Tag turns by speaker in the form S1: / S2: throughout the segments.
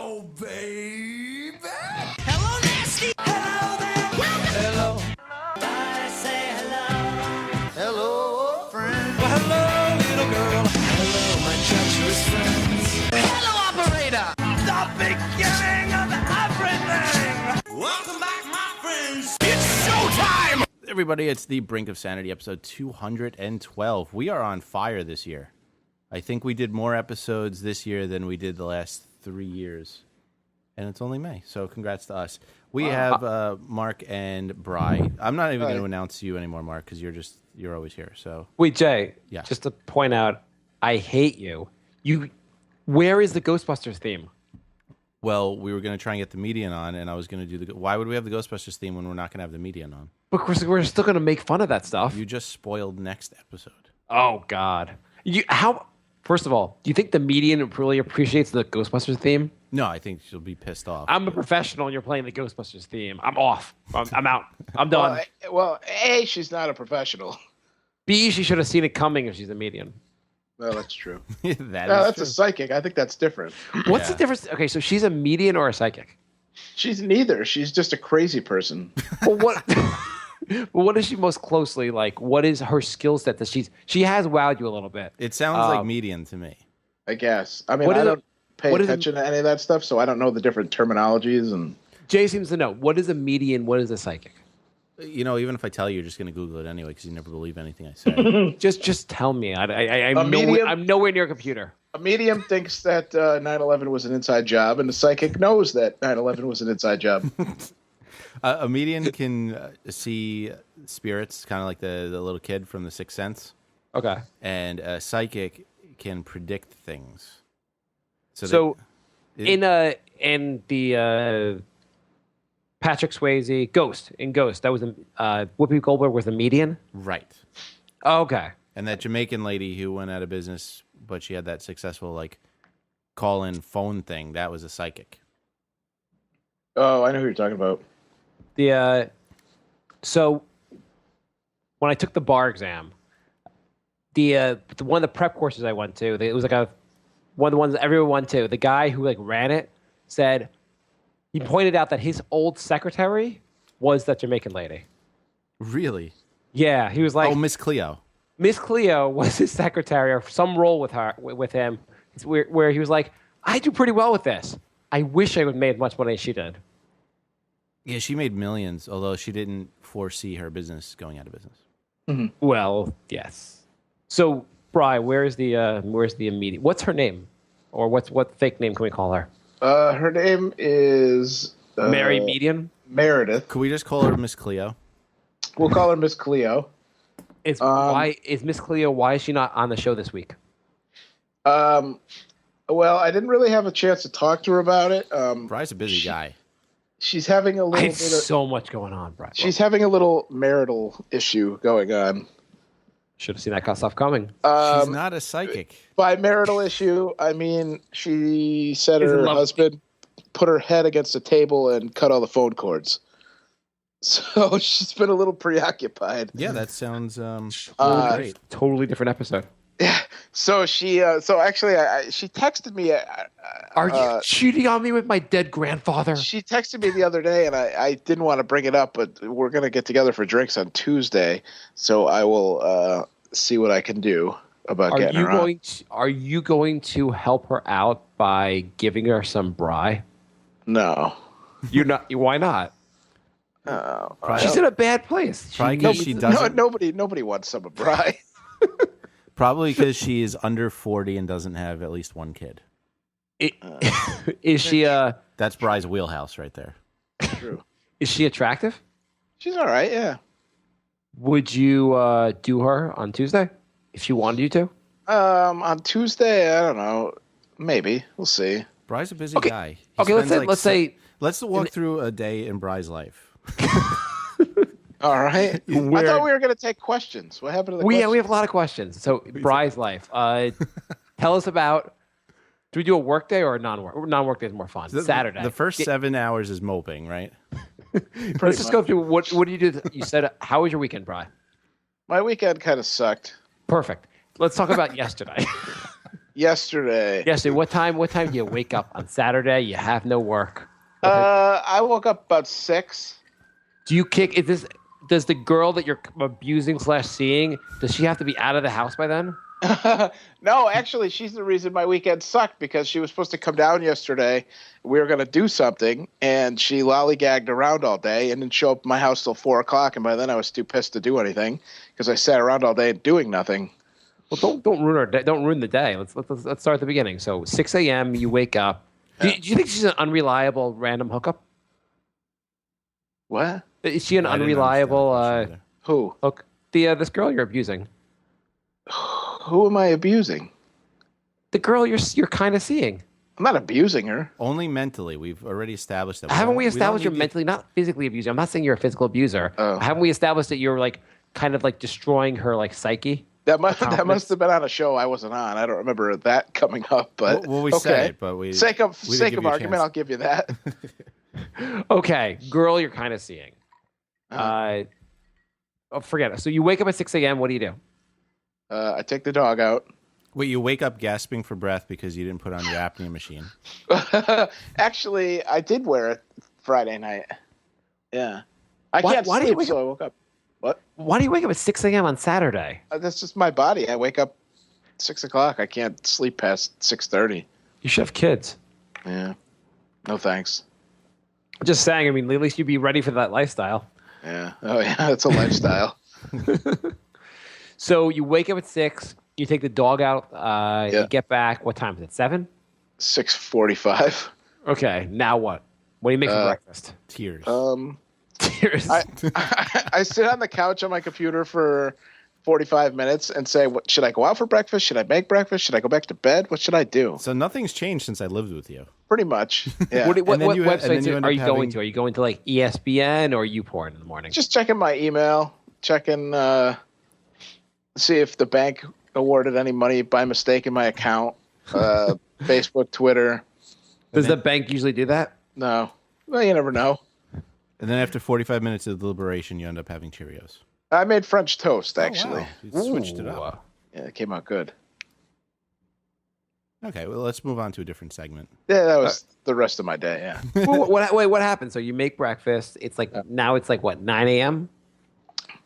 S1: Hello, baby. Hello, nasty. Hello there. Hello. I say hello. Hello, friend. Well, hello, little girl. Hello, my treacherous friends. Hello, operator. The beginning of everything. Welcome back, my friends. It's showtime.
S2: Everybody, it's the Brink of Sanity, episode 212. We are on fire this year. I think we did more episodes this year than we did the last 3 years. And it's only May, so congrats to us. We have Mark and Bri. I'm not even going to announce you anymore, Mark, because you're always here. So
S3: wait, Jay.
S2: Yeah.
S3: Just to point out, I hate you. Where is the Ghostbusters theme?
S2: Well, we were going to try and get the median on, and I was going to do why would we have the Ghostbusters theme when we're not going to have the median on?
S3: Because we're still going to make fun of that stuff.
S2: You just spoiled next episode.
S3: Oh God. First of all, do you think the median really appreciates the Ghostbusters theme?
S2: No, I think she'll be pissed off.
S3: I'm a professional and you're playing the Ghostbusters theme. I'm off. I'm out. I'm done.
S4: Well, A, she's not a professional.
S3: B, she should have seen it coming if she's a median.
S4: Well, that's true.
S2: That's
S4: true. A psychic. I think that's different.
S3: What's the difference? Okay, so she's a median or a psychic?
S4: She's neither. She's just a crazy person.
S3: Well, what? Well, what is she most closely like? What is her skill set that she has wowed you a little bit?
S2: It sounds like median to me.
S4: I guess. I mean, I don't pay attention to any of that stuff, so I don't know the different terminologies. And
S3: Jay seems to know. What is a median? What is a psychic?
S2: You know, even if I tell you, you're just going to Google it anyway because you never believe anything I say.
S3: just tell me. I'm nowhere near a computer.
S4: A medium thinks that 9/11 was an inside job, and the psychic knows that 9/11 was an inside job.
S2: A median can see spirits, kind of like the little kid from The Sixth Sense.
S3: Okay.
S2: And a psychic can predict things.
S3: In the Patrick Swayze Ghost, that was Whoopi Goldberg was the median?
S2: Right.
S3: Okay.
S2: And that Jamaican lady who went out of business, but she had that successful call-in phone thing, that was a psychic.
S4: Oh, I know who you're talking about.
S3: So when I took the bar exam, one of the prep courses I went to, it was like one of the ones that everyone went to. The guy who ran it said he pointed out that his old secretary was that Jamaican lady.
S2: Really?
S3: Yeah, he was like,
S2: oh, Miss Cleo.
S3: Miss Cleo was his secretary or some role with him, where he was like, I do pretty well with this. I wish I would have made as much money as she did.
S2: Yeah, she made millions, although she didn't foresee her business going out of business.
S4: Mm-hmm.
S3: Well, yes. So, Bri, where's the immediate? What's her name, or what fake name can we call her?
S4: Her name is
S3: Mary Median.
S4: Meredith.
S2: Could we just call her Miss Cleo?
S4: We'll call her Miss Cleo.
S3: Why is Miss Cleo? Why is she not on the show this week?
S4: Well, I didn't really have a chance to talk to her about it.
S2: Bri's a busy guy.
S4: She's having a little bit of
S3: so much going on, Bri.
S4: She's having a little marital issue going on.
S3: Should have seen that stuff coming.
S2: She's not a psychic.
S4: By marital issue, I mean she said her husband put her head against a table and cut all the phone cords. So she's been a little preoccupied.
S2: Yeah, that sounds
S3: great. Totally different episode.
S4: Yeah. So she texted me.
S3: Are you cheating on me with my dead grandfather?
S4: She texted me the other day, and I didn't want to bring it up, but we're going to get together for drinks on Tuesday, so I will see what I can do about getting her on.
S3: Are you going to help her out by giving her some Bri?
S4: No.
S3: You're not. Why not? She's in a bad place.
S4: Nobody wants some of Bri.
S2: Probably because she is under 40 and doesn't have at least one kid.
S3: Is she?
S2: That's Bri's wheelhouse right there.
S4: True.
S3: Is she attractive?
S4: She's all right. Yeah.
S3: Would you do her on Tuesday if she wanted you to?
S4: On Tuesday, I don't know. Maybe we'll see.
S2: Bri's a busy guy. Let's walk through a day in Bri's life.
S4: All right. I thought we were going to take questions. What happened to the questions?
S3: Yeah, we have a lot of questions. So, Bri's life. Tell us about. Do we do a work day or a non-work? Non-work day is more fun. Saturday.
S2: The first 7 hours is moping, right?
S3: Let's just go through. What do you do? You said, how was your weekend, Bri?
S4: My weekend kind of sucked.
S3: Perfect. Let's talk about yesterday.
S4: Yesterday.
S3: Yesterday. What time do you wake up on Saturday? You have no work.
S4: I woke up about 6.
S3: Do you kick? Does the girl that you're abusing / seeing, does she have to be out of the house by then?
S4: No, actually, she's the reason my weekend sucked because she was supposed to come down yesterday. We were going to do something, and she lollygagged around all day and didn't show up at my house till 4 o'clock. And by then, I was too pissed to do anything because I sat around all day doing nothing.
S3: Well, don't ruin our day. Don't ruin the day. Let's start at the beginning. So 6 a.m. You wake up. Do you think she's an unreliable random hookup?
S4: What?
S3: Is she an
S2: I didn't
S3: unreliable
S2: understand that
S4: Who?
S3: hook? This girl you're abusing.
S4: Who am I abusing?
S3: The girl you're kind of seeing.
S4: I'm not abusing her.
S2: Only mentally. We've already established that.
S3: Haven't we established
S2: don't
S3: you're mentally, not physically abusing? I'm not saying you're a physical abuser.
S4: Oh.
S3: Haven't we established that you're like kind of like destroying her like psyche?
S4: That must have been on a show I wasn't on. I don't remember that coming up, but
S2: Well, we
S4: okay.
S2: said it, but we
S4: sake of
S2: we didn't give you a
S4: argument,
S2: chance.
S4: I'll give you that.
S3: Okay, girl you're kind of seeing. Forget it. So you wake up at 6 a.m. What do you do?
S4: I take the dog out.
S2: Wait, you wake up gasping for breath because you didn't put on your apnea machine.
S4: Actually, I did wear it Friday night. Yeah. I
S3: Why-
S4: can't
S3: why do you
S4: sleep,
S3: wake
S4: so I woke up. What?
S3: Why do you wake up at 6 a.m. on Saturday?
S4: That's just my body. I wake up 6 o'clock. I can't sleep past 6:30.
S3: You should have kids.
S4: Yeah. No thanks.
S3: Just saying. I mean, at least you'd be ready for that lifestyle.
S4: Yeah. Oh, yeah. It's a lifestyle.
S3: So you wake up at 6. You take the dog out.
S4: Yeah.
S3: You get back. What time is it? 7?
S4: 6:45.
S3: Okay. Now what? What do you make for breakfast?
S2: Tears.
S3: Tears.
S4: I sit on the couch on my computer for 45 minutes and say, "What should I go out for breakfast? Should I make breakfast? Should I go back to bed? What should I do?"
S2: So nothing's changed since I lived with you.
S4: Pretty much. Yeah.
S3: What
S2: And then you- and then
S3: websites
S2: you end
S3: are
S2: up
S3: you going
S2: having-
S3: to? Are you going to like ESPN or YouPorn in the morning?
S4: Just checking my email, checking see if the bank awarded any money by mistake in my account. Facebook, Twitter.
S3: Does the bank usually do that?
S4: No. Well, you never know.
S2: And then after 45 minutes of deliberation, you end up having Cheerios.
S4: I made French toast, actually.
S2: Wow. You switched it up.
S4: Yeah, it came out good.
S2: Okay, well, let's move on to a different segment.
S4: Yeah, that was the rest of my day, yeah.
S3: What happened? So you make breakfast. It's like now it's like what 9 a.m.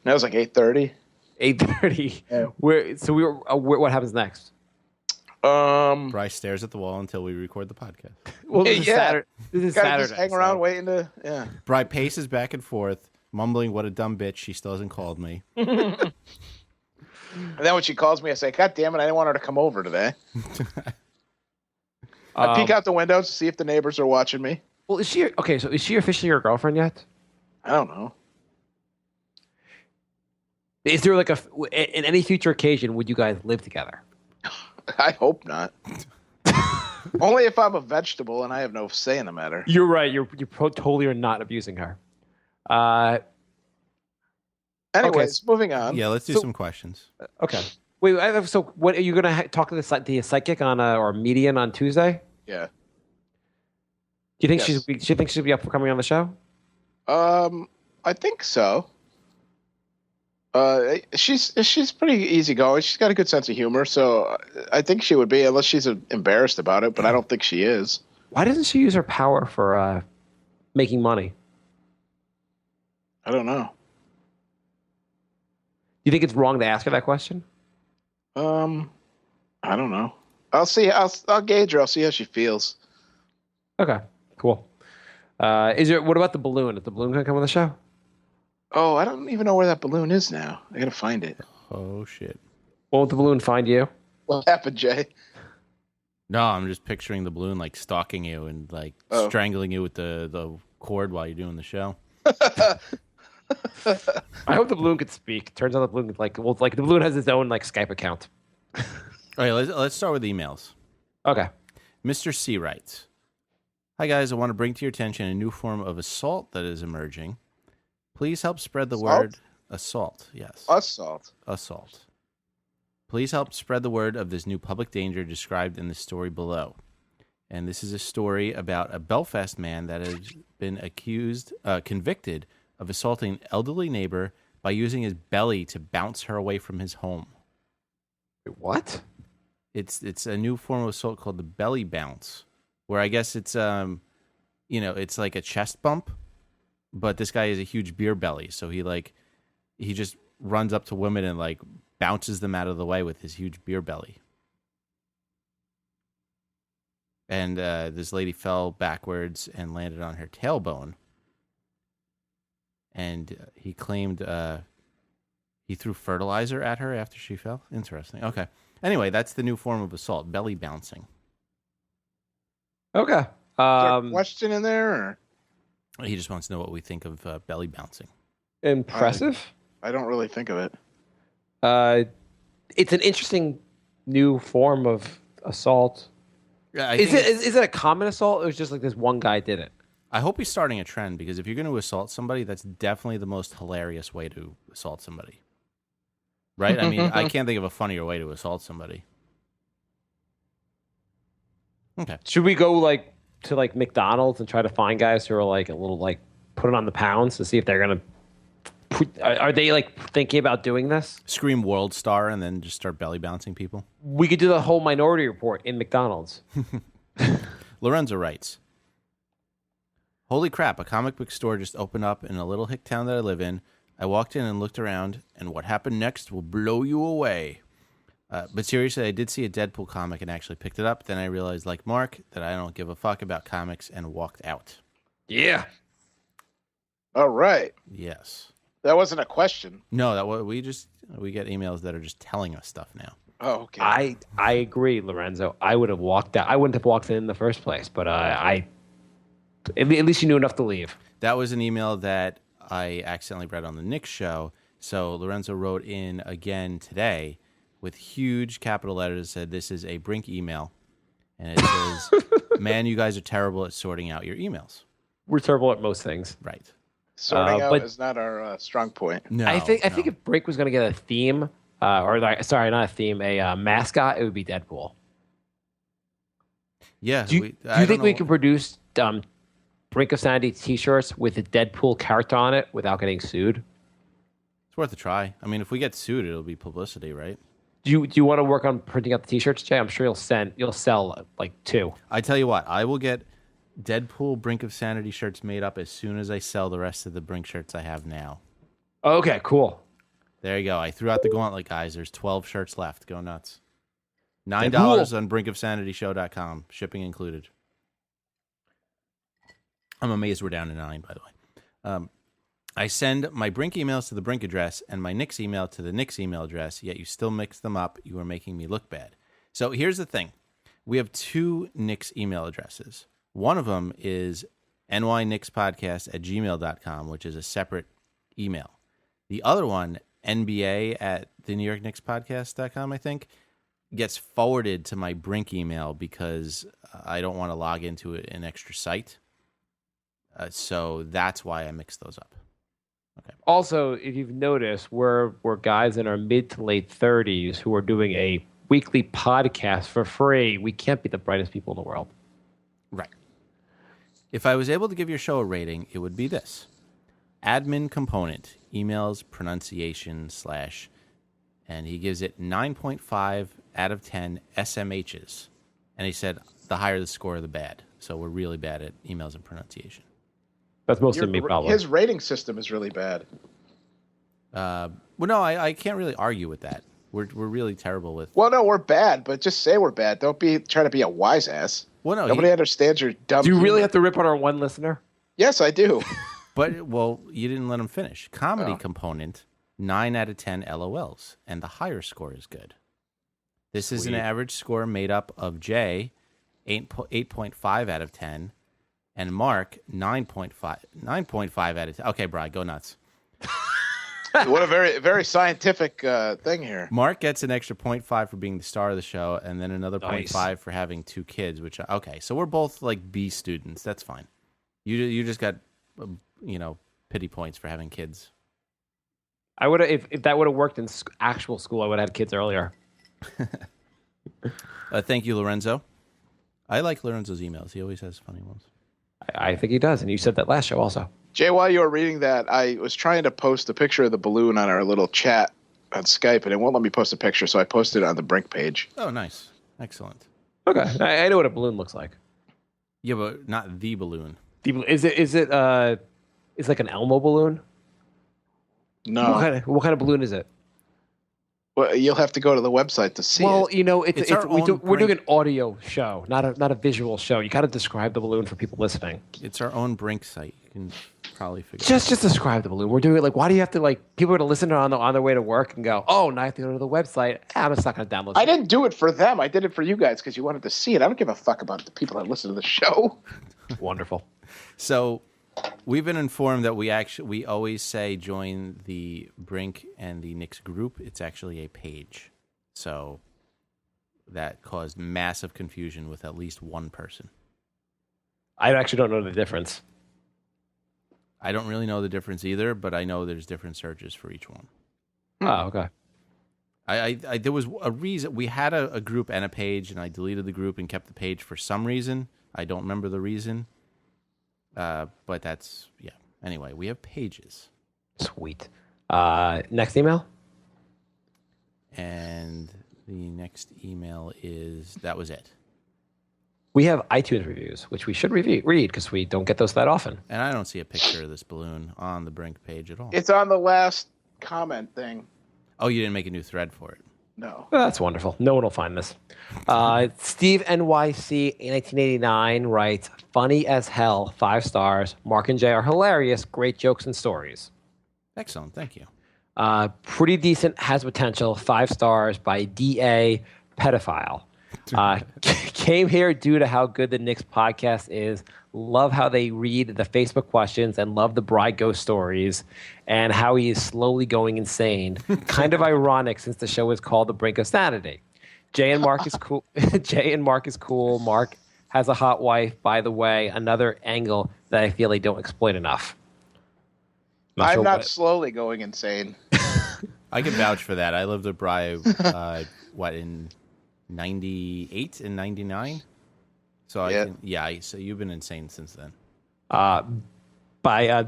S4: That was like 8:30.
S3: 8:30.
S4: Yeah.
S3: What happens next?
S2: Bryce stares at the wall until we record the podcast.
S3: Well, this is
S4: Yeah.
S3: Saturday. This is
S4: Gotta
S3: Saturday.
S4: just hang around waiting to, yeah.
S2: Bryce paces back and forth, mumbling, "What a dumb bitch, she still hasn't called me."
S4: And then when she calls me, I say, "God damn it, I didn't want her to come over today." I peek out the window to see if the neighbors are watching me.
S3: Well, is she okay? So is she officially your girlfriend yet?
S4: I don't know.
S3: Is there like in any future occasion would you guys live together?
S4: I hope not. Only if I'm a vegetable and I have no say in the matter.
S3: You're right. You totally are not abusing her.
S4: Anyways, moving on.
S2: Yeah, let's do
S3: So-
S2: some questions.
S3: Okay. Wait. So, what are you going to talk to the psychic on or median on Tuesday?
S4: Yeah.
S3: Do you think
S4: Yes.
S3: she thinks she'll be up for coming on the show?
S4: I think so. She's pretty easygoing. She's got a good sense of humor, so I think she would be, unless she's embarrassed about it. But I don't think she is.
S3: Why doesn't she use her power for making money?
S4: I don't know.
S3: Do you think it's wrong to ask her that question?
S4: I don't know. I'll see. I'll gauge her. I'll see how she feels.
S3: Okay. Cool. What about the balloon? Is the balloon going to come on the show?
S4: Oh, I don't even know where that balloon is now. I gotta find it.
S2: Oh, shit.
S3: Won't the balloon find you?
S4: What happened, Jay?
S2: No, I'm just picturing the balloon, like, stalking you and, like, strangling you with the cord while you're doing the show.
S3: I hope the balloon could speak. Turns out the balloon the balloon has its own like Skype account.
S2: All right, let's start with emails.
S3: Okay.
S2: Mr. C writes, "Hi, guys. I want to bring to your attention a new form of assault that is emerging. Please help spread the word." Assault, yes.
S4: Assault.
S2: Assault. Please help spread the word of this new public danger described in the story below. And this is a story about a Belfast man that has been convicted of assaulting an elderly neighbor by using his belly to bounce her away from his home.
S3: What?
S2: It's a new form of assault called the belly bounce, where I guess it's it's like a chest bump, but this guy has a huge beer belly, so he just runs up to women and like bounces them out of the way with his huge beer belly. And this lady fell backwards and landed on her tailbone. And he claimed he threw fertilizer at her after she fell. Interesting. Okay. Anyway, that's the new form of assault, belly bouncing.
S3: Okay.
S4: Is there a question in there? Or?
S2: He just wants to know what we think of belly bouncing.
S3: Impressive.
S4: I don't really think of it.
S3: It's an interesting new form of assault.
S2: Yeah,
S3: Is it a common assault, or is it just like this one guy did it?
S2: I hope he's starting a trend, because if you're going to assault somebody, that's definitely the most hilarious way to assault somebody. Right? I mean, I can't think of a funnier way to assault somebody. Okay.
S3: Should we go to McDonald's and try to find guys who are like a little like put it on the pounds to see if they're gonna? Are they like thinking about doing this?
S2: Scream World Star and then just start belly bouncing people.
S3: We could do the whole Minority Report in McDonald's.
S2: Lorenzo writes, "Holy crap, a comic book store just opened up in a little hick town that I live in. I walked in and looked around, and what happened next will blow you away. But seriously, I did see a Deadpool comic and actually picked it up. Then I realized, like Mark, that I don't give a fuck about comics and walked out."
S3: Yeah.
S4: All right.
S2: Yes.
S4: That wasn't a question.
S2: No, we get emails that are just telling us stuff now.
S4: Oh, okay.
S3: I agree, Lorenzo. I would have walked out. I wouldn't have walked in the first place, but at least you knew enough to leave.
S2: That was an email that I accidentally read on the Nick show. So Lorenzo wrote in again today with huge capital letters, said, "This is a Brink email." And it says, "Man, you guys are terrible at sorting out your emails."
S3: We're terrible at most things.
S2: Right.
S4: Sorting out
S3: but-
S4: is not our strong point.
S2: No.
S3: I think if Brink was going to get a theme, not a theme, a mascot, it would be Deadpool.
S2: Yeah.
S3: Do you think we could produce Brink of Sanity T-shirts with a Deadpool character on it without getting sued?
S2: It's worth a try. I mean, if we get sued, it'll be publicity, right?
S3: Do you want to work on printing out the T-shirts, Jay? I'm sure you'll sell like 2.
S2: I tell you what, I will get Deadpool Brink of Sanity shirts made up as soon as I sell the rest of the Brink shirts I have now.
S3: Okay, cool.
S2: There you go. I threw out the gauntlet, guys. There's 12 shirts left. Go nuts. $9
S3: Deadpool.
S2: on brinkofsanityshow.com, shipping included. I'm amazed we're down to 9, by the way. I send my Brink emails to the Brink address and my Nick's email to the Nick's email address, yet you still mix them up. You are making me look bad. So here's the thing. We have 2 Nick's email addresses. One of them is nynickspodcast@gmail.com, which is a separate email. The other one, nba@thenewyorknickspodcast.com, I think, gets forwarded to my Brink email because I don't want to log into an extra site. So that's why I mix those up. Okay.
S3: Also, if you've noticed, we're guys in our mid to late 30s who are doing a weekly podcast for free. We can't be the brightest people in the world.
S2: Right. If I was able to give your show a rating, it would be this. Admin component, emails, pronunciation, / and he gives it 9.5 out of 10 SMHs. And he said the higher the score, the bad. So we're really bad at emails and pronunciation.
S3: That's mostly me, probably.
S4: His rating system is really bad.
S2: Well, no, I can't really argue with that. We're really terrible with.
S4: Well, no, we're bad, but just say we're bad. Don't be trying to be a wise ass.
S2: Well, no,
S4: Nobody understands your dumb.
S3: Do you really
S4: humor.
S3: have to rip on our one listener?
S4: Yes, I do.
S2: But well, you didn't let him finish. Comedy component, 9 out of 10 LOLs, and the higher score is good. This is an average score made up of Jay, 8.5 out of 10, and Mark, 9.5 out of 10. Okay, Brian, go nuts.
S4: What a very, very scientific thing here.
S2: Mark gets an extra 0.5 for being the star of the show, and then another
S3: Nice.
S2: 0.5 for having 2 kids. Which okay, so we're both like B students. That's fine. You just got pity points for having kids.
S3: I would have if that would have worked in actual school. I would have had kids earlier.
S2: Thank you, Lorenzo. I like Lorenzo's emails. He always has funny ones.
S3: I think he does, and you said that last show also.
S4: Jay, while you were reading that, I was trying to post a picture of the balloon on our little chat on Skype, and it won't let me post a picture, so I posted it on the Brink page.
S2: Oh, nice. Excellent.
S3: Okay, I know what a balloon looks like.
S2: Yeah, but not the balloon.
S3: Is it it's like an Elmo balloon?
S4: No.
S3: What kind of balloon is it?
S4: Well, you'll have to go to the website to see
S3: Well,
S4: it.
S3: you know,
S2: It's our own
S3: we're doing
S2: Brink.
S3: an audio show, not a visual show. You got to describe the balloon for people listening.
S2: It's our own Brink site. You can probably figure
S3: Just describe the balloon. We're doing it like, why do you have to like? People are going to listen to it on their way to work and go, oh, now I have to go to the website. I'm just not going to download.
S4: I didn't do it for them. I did it for you guys because you wanted to see it. I don't give a fuck about the people that listen to the show.
S3: Wonderful.
S2: So we've been informed that we always say join the Brink and the Knicks group. It's actually a page. So that caused massive confusion with at least one person.
S3: I actually don't know the difference.
S2: I don't really know the difference either, but I know there's different searches for each one.
S3: Oh, okay.
S2: I there was a reason. We had a group and a page, and I deleted the group and kept the page for some reason. I don't remember the reason. But that's, yeah. Anyway, we have pages.
S3: Sweet. Next email?
S2: And the next email is, that was it.
S3: We have iTunes reviews, which we should read because we don't get those that often.
S2: And I don't see a picture of this balloon on the Brink page at all.
S4: It's on the last comment thing.
S2: Oh, you didn't make a new thread for it.
S4: No.
S3: Well, that's wonderful. No one will find this. Steve NYC 1989 writes, funny as hell, 5 stars. Mark and Jay are hilarious. Great jokes and stories.
S2: Excellent. Thank you.
S3: Pretty decent, has potential. 5 stars by DA Pedophile. Came here due to how good the Knicks podcast is. Love how they read the Facebook questions and love the bride ghost stories and how he is slowly going insane. Kind of ironic since the show is called The Brink of Sanity. Jay and Mark is cool. Jay and Mark is cool. Mark has a hot wife, by the way. Another angle that I feel they don't exploit enough.
S4: I'm not slowly going insane.
S2: I can vouch for that. I lived with Bri, in 98 and 99? So so you've been insane since then.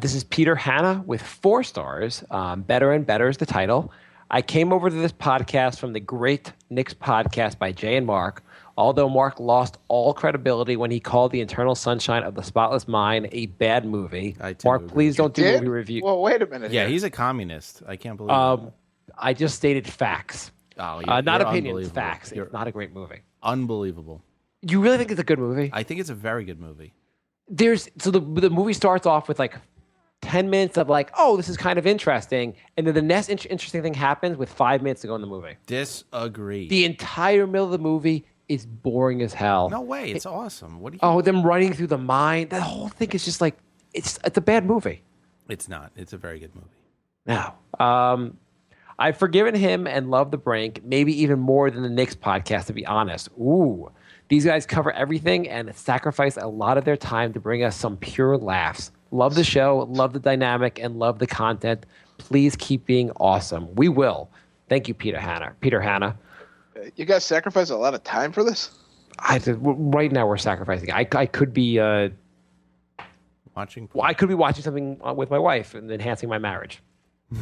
S3: This is Peter Hanna with 4 stars. Better and Better is the title. I came over to this podcast from the Great Knicks podcast by Jay and Mark. Although Mark lost all credibility when he called The Eternal Sunshine of the Spotless Mind a bad movie. Mark, please don't do movie review.
S4: Well, wait a minute.
S2: Yeah, he's a communist. I can't believe it.
S3: I just stated facts.
S2: Oh,
S3: not opinions, facts. It's not a great movie.
S2: Unbelievable.
S3: You really think it's a good movie?
S2: I think it's a very good movie.
S3: The movie starts off with like 10 minutes of like, oh, this is kind of interesting, and then the next interesting thing happens with 5 minutes to go in the movie.
S2: Disagree.
S3: The entire middle of the movie is boring as hell.
S2: No way, it's awesome. What do you?
S3: Oh, them running through the mine. That whole thing is just like it's a bad movie.
S2: It's not. It's a very good movie.
S3: Now, I've forgiven him and love the Brink, maybe even more than the Knicks podcast, to be honest. Ooh. These guys cover everything and sacrifice a lot of their time to bring us some pure laughs. Love the show, love the dynamic, and love the content. Please keep being awesome. We will. Thank you, Peter Hanna.
S4: You guys sacrifice a lot of time for this?
S3: Right now, we're sacrificing. I could be
S2: watching.
S3: Well, I could be watching something with my wife and enhancing my marriage.
S2: We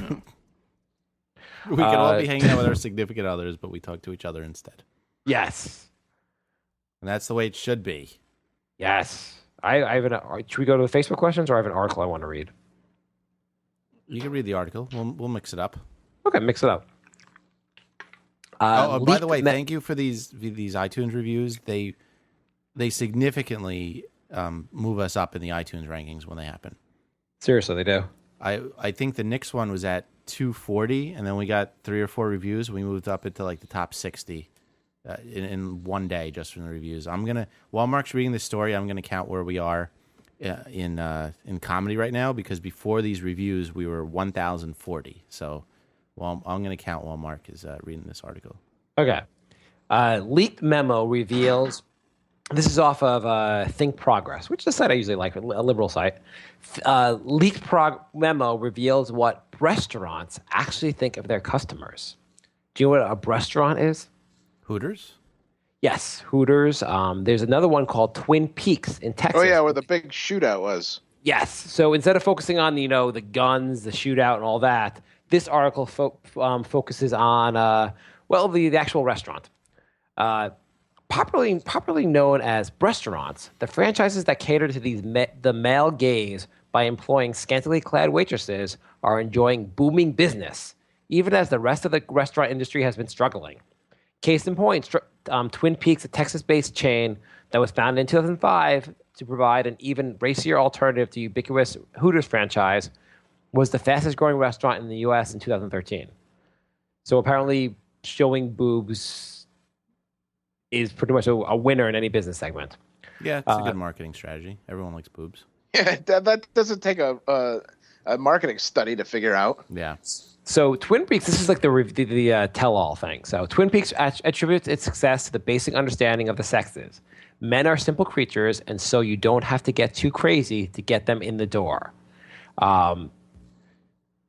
S2: can all be hanging out with our significant others, but we talk to each other instead.
S3: Yes.
S2: And that's the way it should be.
S3: Yes. Should we go to the Facebook questions, or I have an article I want to read?
S2: You can read the article. We'll mix it up.
S3: Okay, mix it up.
S2: By the way, thank you for these iTunes reviews. They significantly move us up in the iTunes rankings when they happen.
S3: Seriously, they do.
S2: I think the Knicks one was at 240, and then we got 3 or 4 reviews. We moved up into like the top 60 in one day just from the reviews. While Mark's reading this story, I'm gonna count where we are in comedy right now, because before these reviews we were 1,040. So, I'm gonna count while Mark is reading this article.
S3: Okay. Leaked memo reveals. This is off of Think Progress, which is a site I usually like, a liberal site. Leaked memo reveals what restaurants actually think of their customers. Do you know what a restaurant is?
S2: Hooters?
S3: Yes, Hooters. There's another one called Twin Peaks in Texas.
S4: Oh, yeah, where the big shootout was.
S3: Yes. So instead of focusing on, the guns, the shootout, and all that, this article focuses on, the actual restaurant. popularly known as restaurants, the franchises that cater to the male gaze by employing scantily clad waitresses are enjoying booming business, even as the rest of the restaurant industry has been struggling. Case in point, Twin Peaks, a Texas-based chain that was founded in 2005 to provide an even racier alternative to ubiquitous Hooters franchise, was the fastest-growing restaurant in the U.S. in 2013. So apparently, showing boobs is pretty much a winner in any business segment.
S2: Yeah, it's a good marketing strategy. Everyone likes boobs.
S4: Yeah, that doesn't take a marketing study to figure out.
S2: Yeah.
S3: So Twin Peaks, this is like the tell-all thing. So Twin Peaks attributes its success to the basic understanding of the sexes. Men are simple creatures, and so you don't have to get too crazy to get them in the door.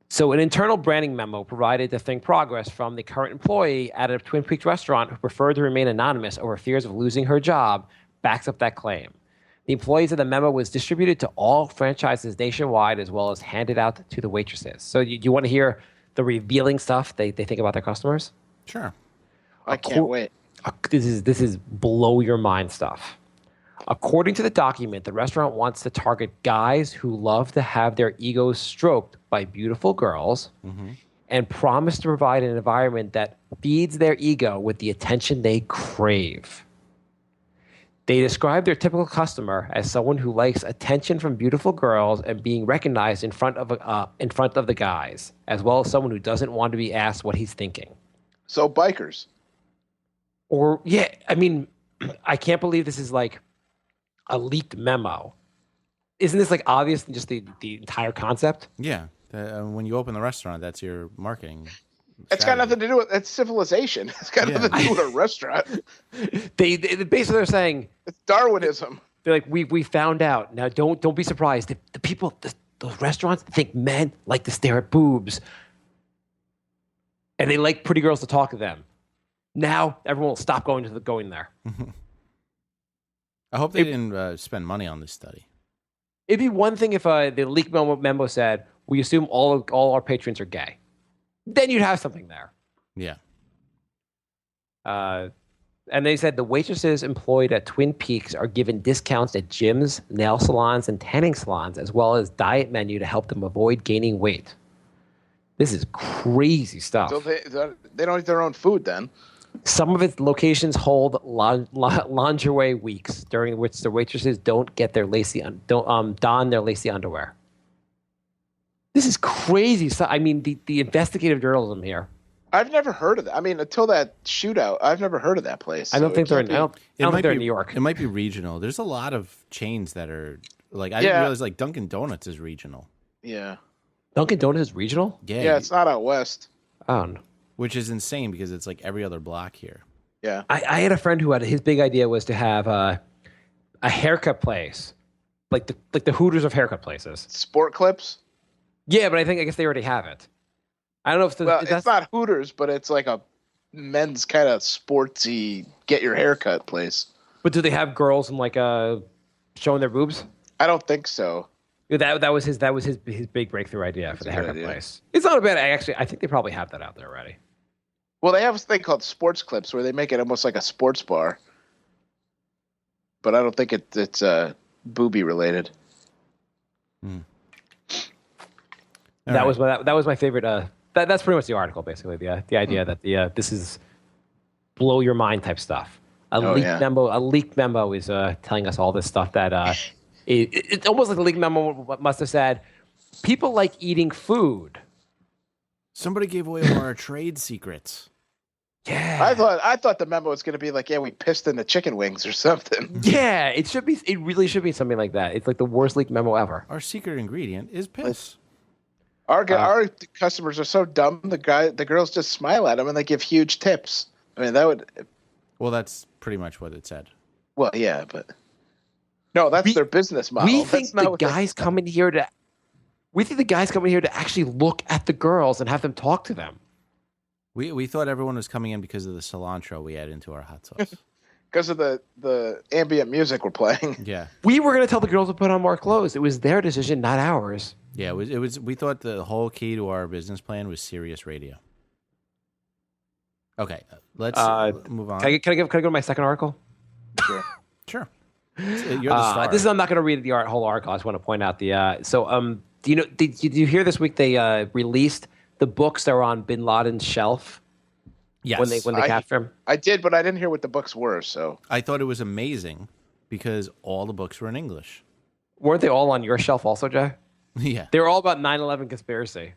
S3: So an internal branding memo provided to Think Progress from the current employee at a Twin Peaks restaurant who preferred to remain anonymous over fears of losing her job backs up that claim. The employees of the memo was distributed to all franchises nationwide as well as handed out to the waitresses. So you want to hear the revealing stuff they think about their customers?
S2: Sure.
S4: I can't wait.
S3: This is blow your mind stuff. According to the document, the restaurant wants to target guys who love to have their egos stroked by beautiful girls and promise to provide an environment that feeds their ego with the attention they crave. They describe their typical customer as someone who likes attention from beautiful girls and being recognized in front of the guys, as well as someone who doesn't want to be asked what he's thinking.
S4: So bikers.
S3: Or, yeah, I mean, I can't believe this is like a leaked memo. Isn't this like obvious in just the entire concept?
S2: Yeah. When you open the restaurant, that's your marketing.
S4: It's got nothing to do with it's civilization. It's got nothing to do with a restaurant.
S3: They basically are saying
S4: It's Darwinism.
S3: they're like we found out. Now don't be surprised. The people those restaurants think men like to stare at boobs, and they like pretty girls to talk to them. Now everyone will stop going there.
S2: I hope they didn't spend money on this study.
S3: It'd be one thing if the leak memo said, "We assume all our patrons are gay." Then you'd have something there.
S2: Yeah.
S3: And they said the waitresses employed at Twin Peaks are given discounts at gyms, nail salons, and tanning salons, as well as diet menu to help them avoid gaining weight. This is crazy stuff.
S4: So they don't eat their own food then.
S3: Some of its locations hold lingerie weeks during which the waitresses don't get their don their lacy underwear. This is crazy stuff. I mean, the investigative journalism here.
S4: I've never heard of that. I mean, until that shootout, I've never heard of that place.
S3: I don't think they're in. I don't think they're in New
S2: York.
S3: York.
S2: It might be regional. There's a lot of chains that are like I didn't realize like Dunkin' Donuts is regional.
S4: Yeah.
S3: Dunkin' Donuts is regional?
S4: Yeah, it's not out west.
S3: Oh, no.
S2: Which is insane because it's like every other block here.
S4: Yeah.
S3: I had a friend who had his big idea was to have a haircut place, like the Hooters of haircut places.
S4: Sport Clips.
S3: Yeah, but I guess they already have it. I don't know if
S4: it's not Hooters, but it's like a men's kind of sportsy get your haircut place.
S3: But do they have girls and like showing their boobs?
S4: I don't think so.
S3: That was his big breakthrough idea for the haircut place. It's not a bad. I think they probably have that out there already.
S4: Well, they have a thing called Sports Clips where they make it almost like a sports bar. But I don't think it's booby related.
S3: That was my favorite. That's pretty much the article, basically. The idea that this is blow your mind type stuff. A leaked memo is telling us all this stuff that it's almost like the leaked memo must have said people like eating food.
S2: Somebody gave away one of our trade secrets.
S3: Yeah,
S4: I thought the memo was going to be like, we pissed in the chicken wings or something.
S3: Yeah, it should be. It really should be something like that. It's like the worst leaked memo ever.
S2: Our secret ingredient is piss.
S4: Our customers are so dumb. The girls just smile at them and they give huge tips. I mean, that would.
S2: Well, that's pretty much what it said.
S4: Well, yeah, but no, that's their business model.
S3: We think the guys coming here to actually look at the girls and have them talk to them.
S2: We thought everyone was coming in because of the cilantro we add into our hot sauce.
S4: Because of the ambient music we're playing.
S2: Yeah.
S3: We were going to tell the girls to put on more clothes. It was their decision, not ours.
S2: Yeah, it was. We thought the whole key to our business plan was Sirius Radio. Okay, let's move on.
S3: Can I go to my second article?
S4: Sure.
S2: Sure. You're the star.
S3: I'm not going to read the whole article. I just want to point out the. Do you know? Did you hear this week they released the books that were on Bin Laden's shelf?
S2: Yes.
S3: When they captured him.
S4: I did, but I didn't hear what the books were. So
S2: I thought it was amazing because all the books were in English.
S3: Weren't they all on your shelf also, Jay?
S2: Yeah.
S3: They were all about 9/11 conspiracy.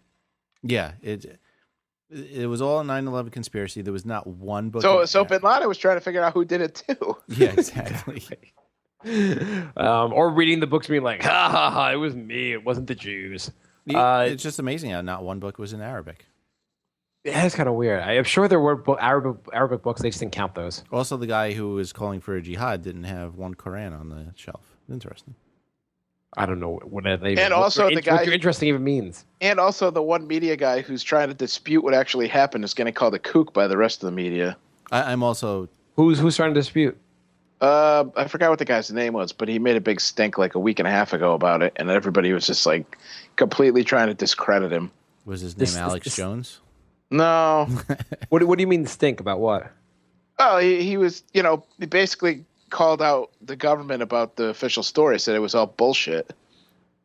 S2: Yeah. It was all a 9/11 conspiracy. There was not one book.
S4: So Bin Laden was trying to figure out who did it too.
S2: Yeah, exactly.
S3: Or reading the books being like, ha ha ha, it was me. It wasn't the Jews.
S2: It's just amazing how not one book was in Arabic.
S3: Yeah, it's kind of weird. I'm sure there were Arabic books. They just didn't count those.
S2: Also, the guy who was calling for a jihad didn't have one Quran on the shelf. Interesting.
S3: I don't know what they.
S4: And also the guy
S3: what interesting even means.
S4: And also the one media guy who's trying to dispute what actually happened is getting called a kook by the rest of the media.
S2: I'm also.
S3: Who's trying to dispute?
S4: I forgot what the guy's name was, but he made a big stink like a week and a half ago about it, and everybody was just like completely trying to discredit him.
S2: Was his name Alex Jones?
S4: No.
S3: What do you mean stink about what?
S4: Oh, he was, he basically called out the government about the official story, said it was all bullshit,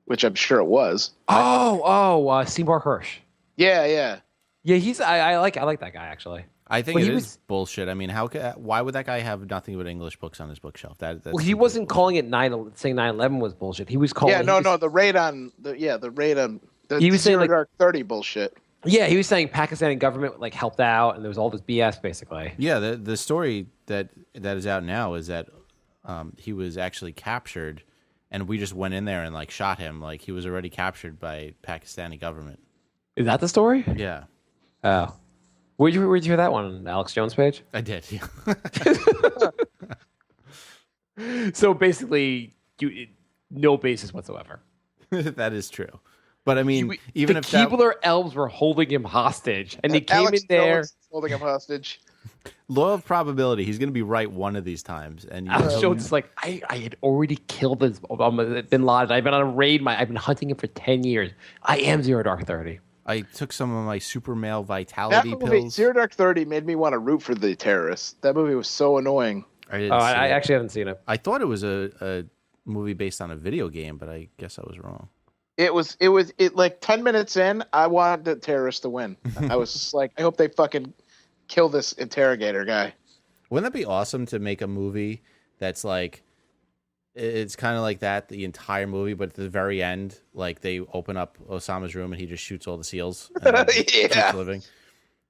S4: which I'm sure it was.
S3: Seymour Hersh.
S4: Yeah.
S3: Yeah, I like that guy actually.
S2: I think it is bullshit. I mean, why would that guy have nothing but English books on his bookshelf?
S3: He wasn't calling it saying 9/11 was bullshit. He was calling.
S4: Yeah, the raid on the
S3: he was saying like
S4: Dark 30 bullshit.
S3: Yeah, he was saying Pakistani government like helped out, and there was all this BS basically.
S2: Yeah, the story that is out now is that he was actually captured, and we just went in there and like shot him. Like he was already captured by Pakistani government.
S3: Is that the story?
S2: Yeah.
S3: Oh, where'd you hear that one on Alex Jones' page?
S2: I did. Yeah.
S3: So basically, no basis whatsoever.
S2: That is true. But I mean, even
S3: the
S2: if
S3: Keebler elves were holding him hostage, and they came
S4: Alex
S3: in there
S4: Jones holding him hostage.
S2: law of probability, he's going to be right one of these times. And
S3: Alex Jones is like, I had already killed this Bin Laden. I've been on a raid. I've been hunting him for 10 years. I am Zero Dark 30.
S2: I took some of my super male vitality
S4: That movie,
S2: pills.
S4: Zero Dark 30, made me want to root for the terrorists. That movie was so annoying.
S3: I actually haven't seen it.
S2: I thought it was a movie based on a video game, but I guess I was wrong.
S4: It was like 10 minutes in, I wanted the terrorists to win. I was just like, I hope they fucking kill this interrogator guy.
S2: Wouldn't that be awesome to make a movie that's like, it's kind of like that the entire movie, but at the very end, like they open up Osama's room and he just shoots all the SEALs. And keeps living.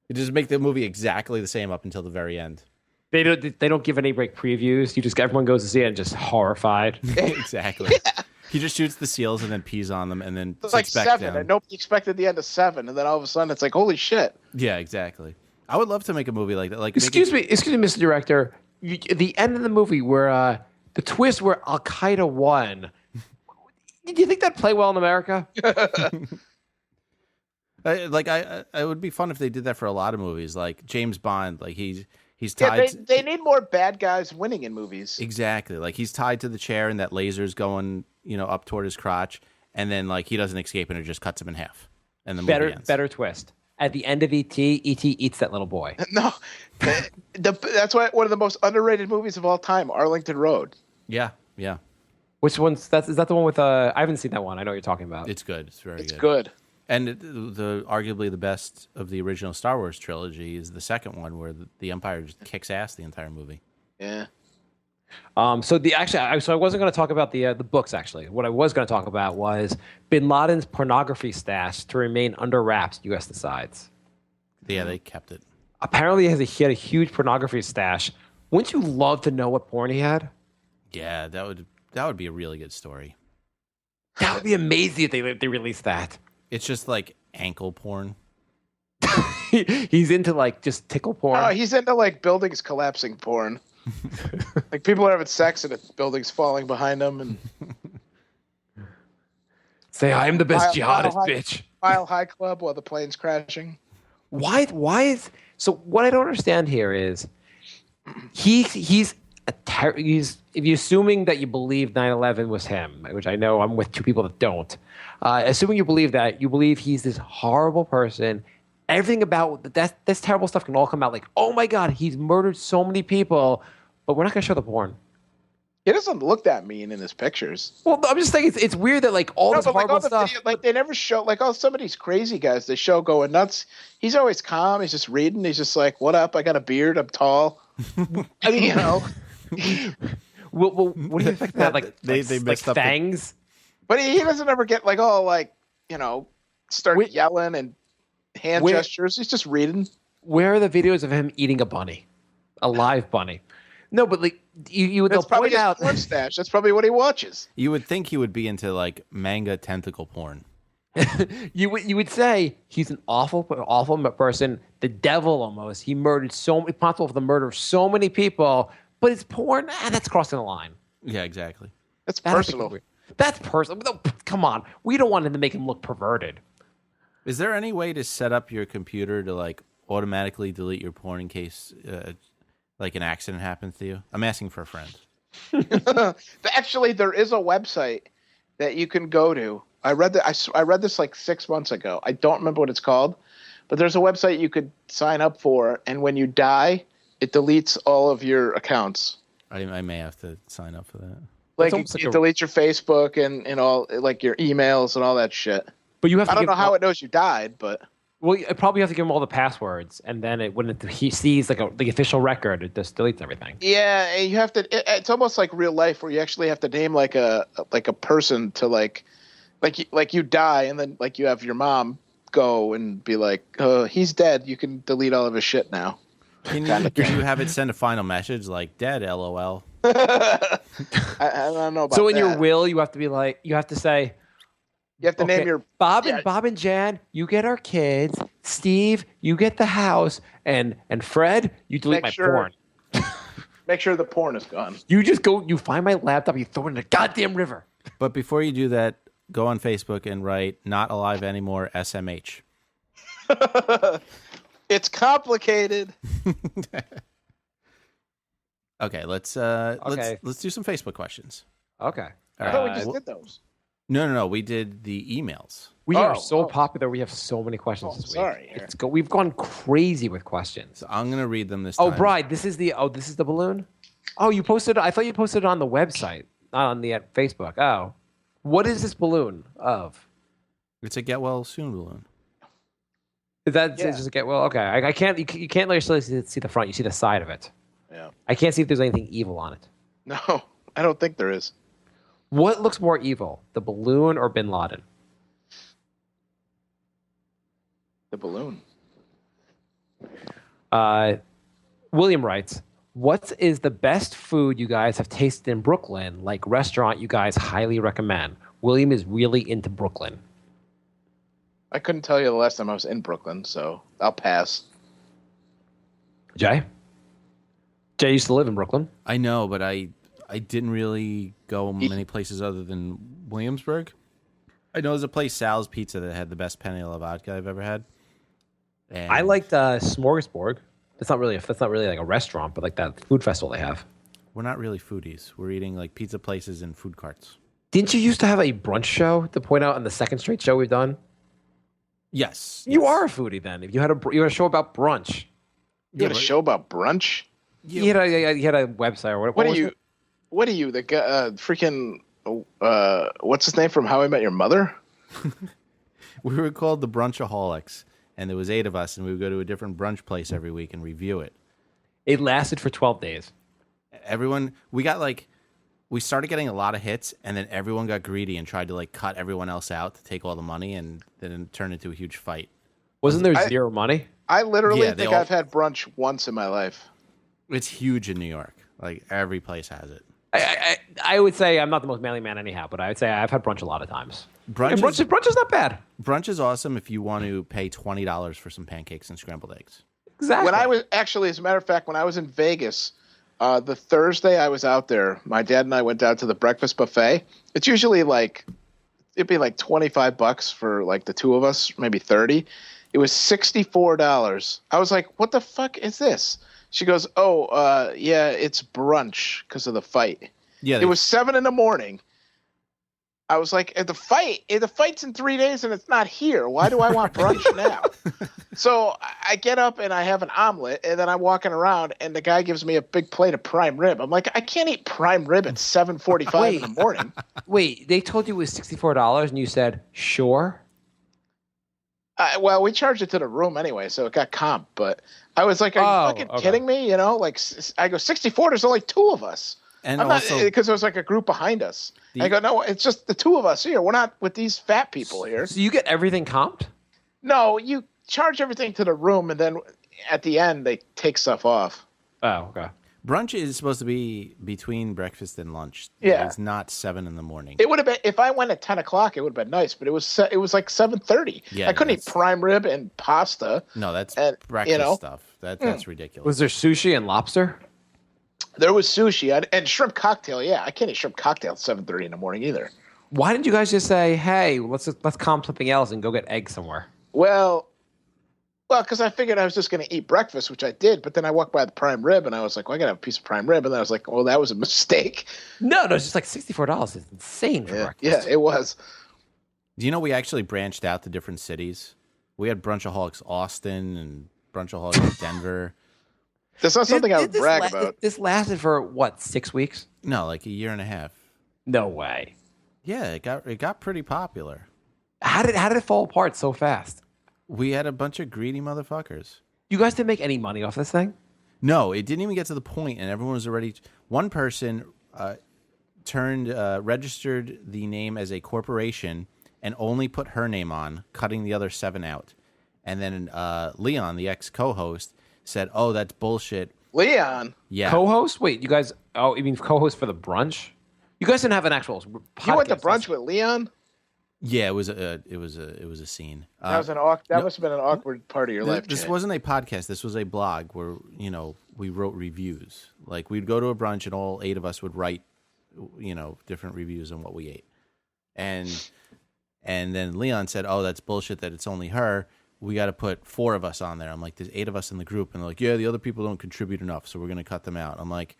S2: You just make the movie exactly the same up until the very end.
S3: They don't give any break previews. Everyone goes to see it and just horrified.
S2: Exactly. Yeah. He just shoots the SEALs and then pees on them and then
S4: it's like 7,
S2: down.
S4: and nobody expected the end of 7, and then all of a sudden it's like, holy shit.
S2: Yeah, exactly. I would love to make a movie like that. Like,
S3: excuse me, Mr. Director. The end of the movie where the twist where Al Qaeda won. Do you think that'd play well in America?
S2: It would be fun if they did that for a lot of movies, like James Bond. Like he's tied.
S4: Yeah, they need more bad guys winning in movies.
S2: Exactly. Like he's tied to the chair, and that laser's going, up toward his crotch, and then like he doesn't escape, and it just cuts him in half. And the movie ends.
S3: Better twist. At the end of E.T., E.T. eats that little boy.
S4: No, that's why one of the most underrated movies of all time, Arlington Road.
S2: Yeah.
S3: Which one's is that the one with? I haven't seen that one. I know what you're talking about.
S2: It's good. It's very good.
S4: It's good.
S2: And arguably the best of the original Star Wars trilogy is the second one, where the Empire just kicks ass the entire movie.
S4: Yeah.
S3: So I wasn't going to talk about the books. Actually, what I was going to talk about was Bin Laden's pornography stash to remain under wraps. U.S. decides.
S2: Yeah, they kept it.
S3: Apparently, he had a huge pornography stash. Wouldn't you love to know what porn he had?
S2: Yeah, that would be a really good story.
S3: That would be amazing if they released that.
S2: It's just like ankle porn.
S3: He's into like just tickle porn.
S4: Oh, he's into like buildings collapsing porn. Like people are having sex and buildings falling behind them and
S3: say, "I am the best jihadist, bitch."
S4: Mile High Club while the plane's crashing.
S3: Why is so? What I don't understand here is he's if you're assuming that you believe 9/11 was him, which I know I'm with two people that don't. Assuming you believe that, you believe he's this horrible person. Everything about this terrible stuff can all come out like, oh my God, he's murdered so many people, but we're not going to show the porn.
S4: He doesn't look that mean in his pictures.
S3: Well, I'm just saying it's weird that like all this
S4: but
S3: horrible
S4: all the
S3: stuff.
S4: video, like they never show like all some of these crazy guys they show going nuts. He's always calm. He's just reading. He's just like, "What up? I got a beard. I'm tall." I mean,
S3: Well, what do you expect that? Like
S2: They
S3: like
S2: messed up
S3: fangs.
S4: But he doesn't ever get like all like start yelling and hand gestures. He's just reading.
S3: Where are the videos of him eating a live bunny? No, but like they'll
S4: That's probably
S3: point
S4: his
S3: out.
S4: porn stash. That's probably what he watches.
S2: You would think he would be into like manga tentacle porn.
S3: You would say he's an awful person, the devil almost. He murdered responsible for the murder of so many people, but it's porn, that's crossing the line.
S2: Yeah, exactly.
S4: That's
S3: That's
S4: personal.
S3: That's personal. No, come on, we don't want him to make him look perverted.
S2: Is there any way to set up your computer to like automatically delete your porn in case like an accident happens to you? I'm asking for a friend.
S4: Actually, there is a website that you can go to. I read this like 6 months ago. I don't remember what it's called, but there's a website you could sign up for, and when you die, it deletes all of your accounts.
S2: I may have to sign up for that.
S4: Like
S3: almost like
S4: it deletes your Facebook and all like your emails and all that shit.
S3: But you have to
S4: I don't
S3: give
S4: know
S3: him
S4: how
S3: all-
S4: it knows you died, but
S3: Well, you probably have to give him all the passwords, and then when he sees like the official record, it just deletes everything.
S4: yeah, and you have to. It's almost like real life where you actually have to name like a person to like you die, and then like you have your mom go and be like, he's dead. You can delete all of his shit now.
S2: Can you have it send a final message like dead LOL?
S4: I don't know about
S3: So in
S4: that.
S3: your will, you have to be like, you have to say,
S4: You have to name your
S3: Bob
S4: yeah.
S3: and Jan, you get our kids. Steve, you get the house, and Fred, you delete
S4: Make
S3: my
S4: sure-
S3: porn.
S4: Make sure the porn is gone.
S3: You just go, you find my laptop, you throw it in the goddamn river.
S2: But before you do that, go on Facebook and write "Not Alive Anymore" SMH.
S4: It's complicated.
S2: Okay, let's
S3: Okay.
S2: let's do some Facebook questions.
S3: Okay.
S4: I thought we just did those.
S2: No. We did the emails.
S3: We are
S4: Oh,
S3: so
S4: oh.
S3: popular. We have so many questions
S4: Oh,
S3: this week.
S4: sorry.
S3: We've gone crazy with questions.
S2: So I'm gonna read them this
S3: Oh,
S2: time.
S3: Bride, this is the balloon. Oh, you posted. I thought you posted it on the website, not on the Facebook. Oh, what is this balloon of?
S2: It's a get well soon balloon.
S3: Is that
S4: Yeah.
S3: just get well? Okay, I can't. You can't necessarily see the front. You see the side of it.
S4: Yeah.
S3: I can't see if there's anything evil on it.
S4: No, I don't think there is.
S3: What looks more evil, the balloon or Bin Laden?
S4: The balloon.
S3: William writes, "What is the best food you guys have tasted in Brooklyn? Like restaurant you guys highly recommend?" William is really into Brooklyn.
S4: I couldn't tell you the last time I was in Brooklyn, so I'll pass.
S3: Jay used to live in Brooklyn.
S2: I know, but I didn't really go many places other than Williamsburg. I know there's a place, Sal's Pizza, that had the best penne alla vodka I've ever had. And
S3: I liked Smorgasburg. That's not really like a restaurant, but like that food festival they have.
S2: We're not really foodies. We're eating like pizza places and food carts.
S3: Didn't you used to have a brunch show to point out on the second straight show we've done?
S2: Yes.
S3: You
S2: yes.
S3: are a foodie then. If you had a show about brunch,
S4: You had a show about brunch?
S3: you had a website or what?
S4: What are
S3: was
S4: you?
S3: it?
S4: What are you? The guy, freaking what's his name from How I Met Your Mother?
S2: We were called the Brunchaholics, and there was 8 of us, and we would go to a different brunch place every week and review it.
S3: It lasted for 12 days.
S2: We started getting a lot of hits, and then everyone got greedy and tried to like cut everyone else out to take all the money, and then it turned into a huge fight.
S3: Wasn't there zero money?
S4: I literally
S2: Yeah, they
S4: think
S2: all-
S4: I've had brunch once in my life.
S2: It's huge in New York. Like every place has it.
S3: I would say I'm not the most manly man anyhow, but I would say I've had brunch a lot of times.
S2: Brunch,
S3: And brunch is not bad.
S2: brunch is awesome if you want to pay $20 for some pancakes and scrambled eggs.
S3: Exactly.
S4: When I was actually, as a matter of fact, when I was in Vegas, the Thursday I was out there, my dad and I went down to the breakfast buffet. It's usually like it'd be like $25 for like the two of us, maybe 30. It was $64. I was like, "What the fuck is this?" She goes, "Oh, yeah, it's brunch because of the fight."
S2: Yeah,
S4: It was 7 a.m. I was like, the fight's in 3 days and it's not here. Why do I want brunch now? So I get up and I have an omelet, and then I'm walking around, and the guy gives me a big plate of prime rib. I'm like, I can't eat prime rib at 7:45 in the morning.
S3: Wait, they told you it was $64, and you said sure.
S4: Well, we charged it to the room anyway, so it got comp. But I was like, are you fucking kidding me? You know, like I go 64. There's only two of us.
S2: And
S4: I'm
S2: also,
S4: because there was like a group behind us. I go, no, it's just the two of us here. We're not with these fat people here.
S3: So you get everything comped?
S4: No, you charge everything to the room, and then at the end they take stuff off.
S3: Oh, okay.
S2: brunch is supposed to be between breakfast and lunch.
S4: Yeah.
S2: It's not 7 in the morning.
S4: It would have been if I went at 10 o'clock. It would have been nice, but it was like 7:30.
S2: Yeah,
S4: I couldn't eat prime rib and pasta.
S2: No, that's
S4: and,
S2: breakfast stuff. That's ridiculous.
S3: Was there sushi and lobster?
S4: There was sushi and shrimp cocktail. Yeah, I can't eat shrimp cocktail at 7:30 in the morning either.
S3: Why didn't you guys just say, "Hey, let's comp something else and go get eggs somewhere"?
S4: Well, because I figured I was just going to eat breakfast, which I did. But then I walked by the prime rib, and I was like, "Well, I got to have a piece of prime rib." And then I was like, "Oh, that was a mistake."
S3: No, it's just like $64. It's insane for breakfast.
S4: Yeah, it was.
S2: Do you know we actually branched out to different cities? We had Brunchaholics Austin and Brunchaholics Denver.
S4: That's not something I would brag about.
S3: This lasted for what, 6 weeks?
S2: No, like a year and a half.
S3: No way.
S2: Yeah, it got pretty popular.
S3: How did it fall apart so fast?
S2: We had a bunch of greedy motherfuckers.
S3: You guys didn't make any money off this thing?
S2: No, it didn't even get to the point, and everyone was already. One person registered the name as a corporation and only put her name on, cutting the other 7 out. And then Leon, the ex-co-host, said, "Oh, that's bullshit."
S4: Leon,
S2: Yeah,
S3: Co-host? Wait, you guys? Oh, you mean co-host for the brunch? You guys didn't have an actual podcast.
S4: you went to brunch with Leon?
S2: yeah, it was a scene.
S4: That was that must have been an awkward part of your life.
S2: This
S4: Jay.
S2: wasn't a podcast. This was a blog where we wrote reviews. Like we'd go to a brunch and all 8 of us would write, different reviews on what we ate. And then Leon said, "Oh, that's bullshit that it's only her. We got to put 4 of us on there." I'm like, "There's 8 of us in the group," and they're like, "Yeah, the other people don't contribute enough, so we're gonna cut them out." I'm like,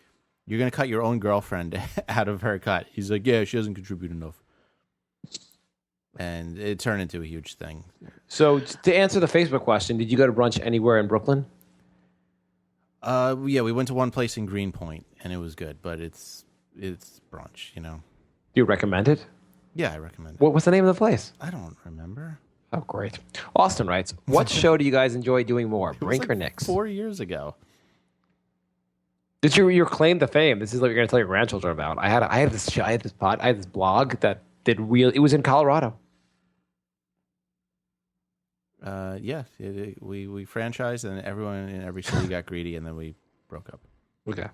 S2: "You're gonna cut your own girlfriend out of her cut?" He's like, "Yeah, she doesn't contribute enough." And it turned into a huge thing.
S3: So to answer the Facebook question, did you go to brunch anywhere in Brooklyn?
S2: Yeah, we went to one place in Greenpoint, and it was good, but it's brunch,
S3: Do you recommend it?
S2: Yeah, I recommend it.
S3: What was the name of the place?
S2: I don't remember.
S3: Oh, great. Austin writes, what show do you guys enjoy doing more, Brink or Knicks?
S2: 4 years ago.
S3: Did your claim to fame? This is what you're going to tell your grandchildren about. I had this blog that did it was in Colorado.
S2: Yeah, we franchised, and everyone in every city got greedy, and then we broke up.
S3: Okay.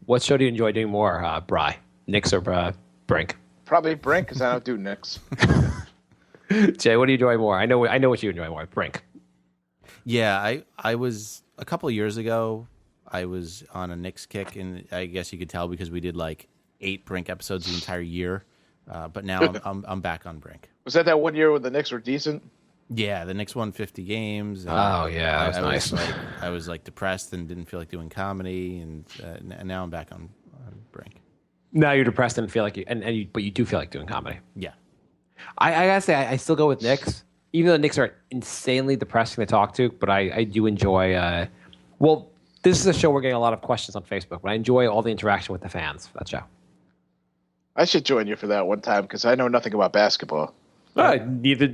S3: What show do you enjoy doing more, Bry? Knicks or Brink?
S4: Probably Brink because I don't do Knicks.
S3: Jay, what do you enjoy more? I know what you enjoy more. Brink.
S2: Yeah, I was a couple of years ago. I was on a Knicks kick, and I guess you could tell because we did like 8 Brink episodes the entire year. But now I'm back on Brink.
S4: Was that 1 year when the Knicks were decent?
S2: Yeah, the Knicks won 50 games. And
S3: Oh yeah, that was nice.
S2: I was like depressed and didn't feel like doing comedy, and now I'm back on Brink.
S3: Now you're depressed and feel like but you do feel like doing comedy.
S2: Yeah.
S3: I gotta say, I still go with Knicks, even though the Knicks are insanely depressing to talk to. But I do enjoy. Well, this is a show we're getting a lot of questions on Facebook, but I enjoy all the interaction with the fans for that show.
S4: I should join you for that one time because I know nothing about basketball.
S3: Neither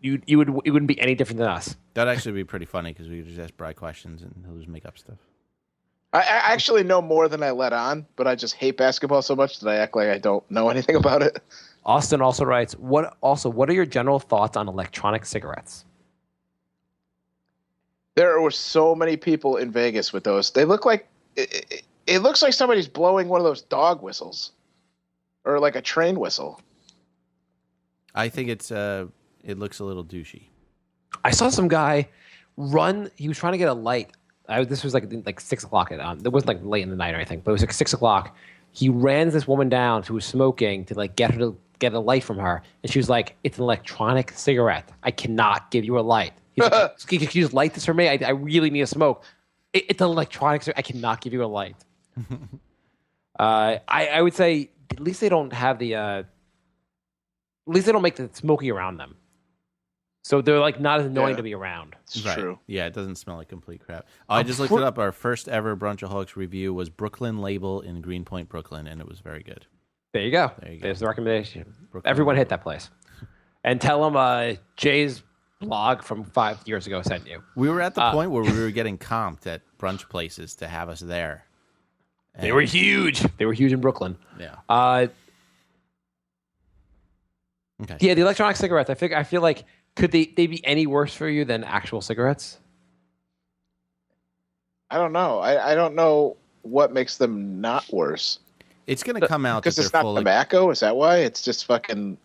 S3: you would. It wouldn't be any different than us.
S2: That'd actually be pretty funny because we could just ask Bry questions and he'll just make up stuff.
S4: I actually know more than I let on, but I just hate basketball so much that I act like I don't know anything about it.
S3: Austin also writes, what are your general thoughts on electronic cigarettes?
S4: There were so many people in Vegas with those. They look like it looks like somebody's blowing one of those dog whistles or like a train whistle.
S2: I think it looks a little douchey.
S3: I saw some guy run. He was trying to get a light. This was like 6 o'clock. It wasn't like late in the night or anything, but it was like 6 o'clock. He ran this woman down who was smoking to like get her to get a light from her, and she was like, "It's an electronic cigarette. I cannot give you a light." He's like, "Can you just light this for me? I really need a smoke." It's an electronic cigarette. I cannot give you a light. I would say at least they don't have the at least they don't make the smoky around them. So they're like not as annoying to be around.
S4: It's
S2: Right.
S4: true.
S2: Yeah, it doesn't smell like complete crap. I just looked it up. Our first ever Brunchaholics review was Brooklyn Label in Greenpoint, Brooklyn, and it was very good.
S3: There you go.
S2: There you go.
S3: There's the recommendation.
S2: Brooklyn
S3: Everyone
S2: Label.
S3: hit that place. And tell them Jay's blog from 5 years ago sent you.
S2: We were at the point where we were getting comped at brunch places to have us there.
S3: They were huge. They were huge in Brooklyn.
S2: Yeah. Okay.
S3: Yeah, the electronic cigarettes. I feel like could they be any worse for you than actual cigarettes?
S4: I don't know. I don't know what makes them not worse.
S2: It's going to come out that
S4: Because
S2: they're
S4: it's not
S2: full of,
S4: tobacco. Is that why? It's just fucking.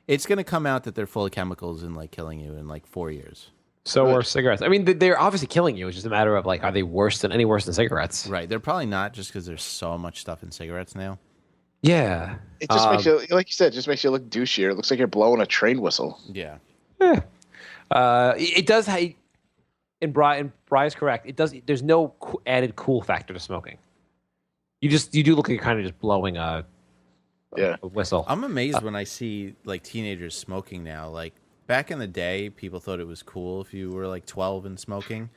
S2: it's going to come out that they're full of chemicals and like killing you in like 4 years.
S3: So
S4: Good.
S3: are cigarettes. I mean, they're obviously killing you. It's just a matter of like, are they worse than cigarettes?
S2: Right. They're probably not just because there's so much stuff in cigarettes now.
S3: Yeah.
S4: It just makes you, like you said, it just makes you look douchier. It looks like you're blowing a train whistle.
S2: Yeah.
S3: It does. And Brian's correct. It does. There's no added cool factor to smoking. You do look like you're kind of just blowing a whistle.
S2: I'm amazed when I see like teenagers smoking now. Like back in the day, people thought it was cool if you were like 12 and smoking.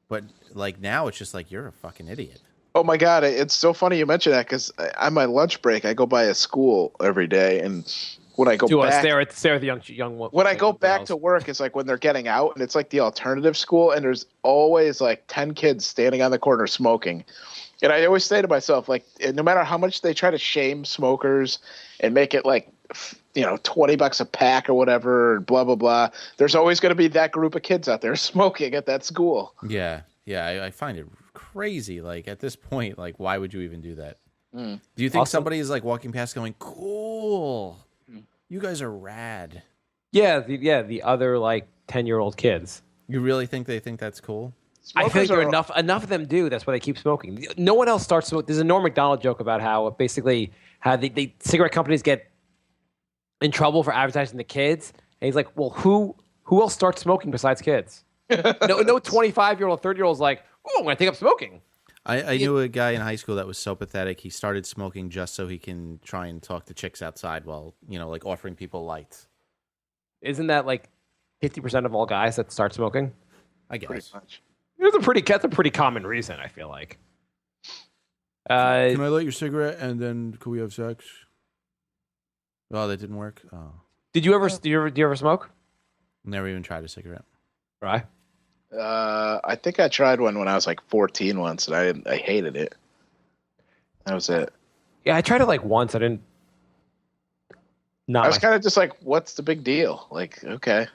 S2: But like now it's just like you're a fucking idiot.
S4: Oh my God. It's so funny you mention that because on my lunch break, I go by a school every day. And when I go back,
S3: stare at the young
S4: when I go back
S3: girls.
S4: to work, it's like when they're getting out and it's like the alternative school. And there's always like 10 kids standing on the corner smoking. And I always say to myself, like, no matter how much they try to shame smokers and make it like, $20 a pack or whatever, and blah, blah, blah, there's always going to be that group of kids out there smoking at that school.
S2: Yeah. Yeah. I find it crazy. Like at this point, like why would you even do that? Do you think
S3: Also-
S2: somebody is like walking past going, cool, you guys are rad?
S3: the other like 10-year-old kids.
S2: You really think they think that's cool?
S3: I feel like
S4: Smokers are-
S3: enough of them do. That's why they keep smoking. No one else starts smoking. There's a Norm Macdonald joke about how basically how the cigarette companies get in trouble for advertising to kids, and he's like, well, who else starts smoking besides kids? no 25-year-old, 30-year-old's like, oh, I'm going to take up smoking.
S2: I knew a guy in high school that was so pathetic. He started smoking just so he can try and talk to chicks outside while, like offering people lights.
S3: Isn't that like 50% of all guys that start smoking?
S2: I guess.
S4: Pretty much.
S3: That's a pretty common reason, I feel like.
S2: Can I light your cigarette and then could we have sex? Oh, that didn't work. Oh,
S3: Do you ever smoke?
S2: never even tried a cigarette.
S3: Right.
S4: I think I tried one when I was like 14 once, and I hated it. That was it.
S3: Yeah, I tried it like once. I didn't. Not
S4: I was
S3: my-
S4: kind of just like, what's the big deal? Like, okay.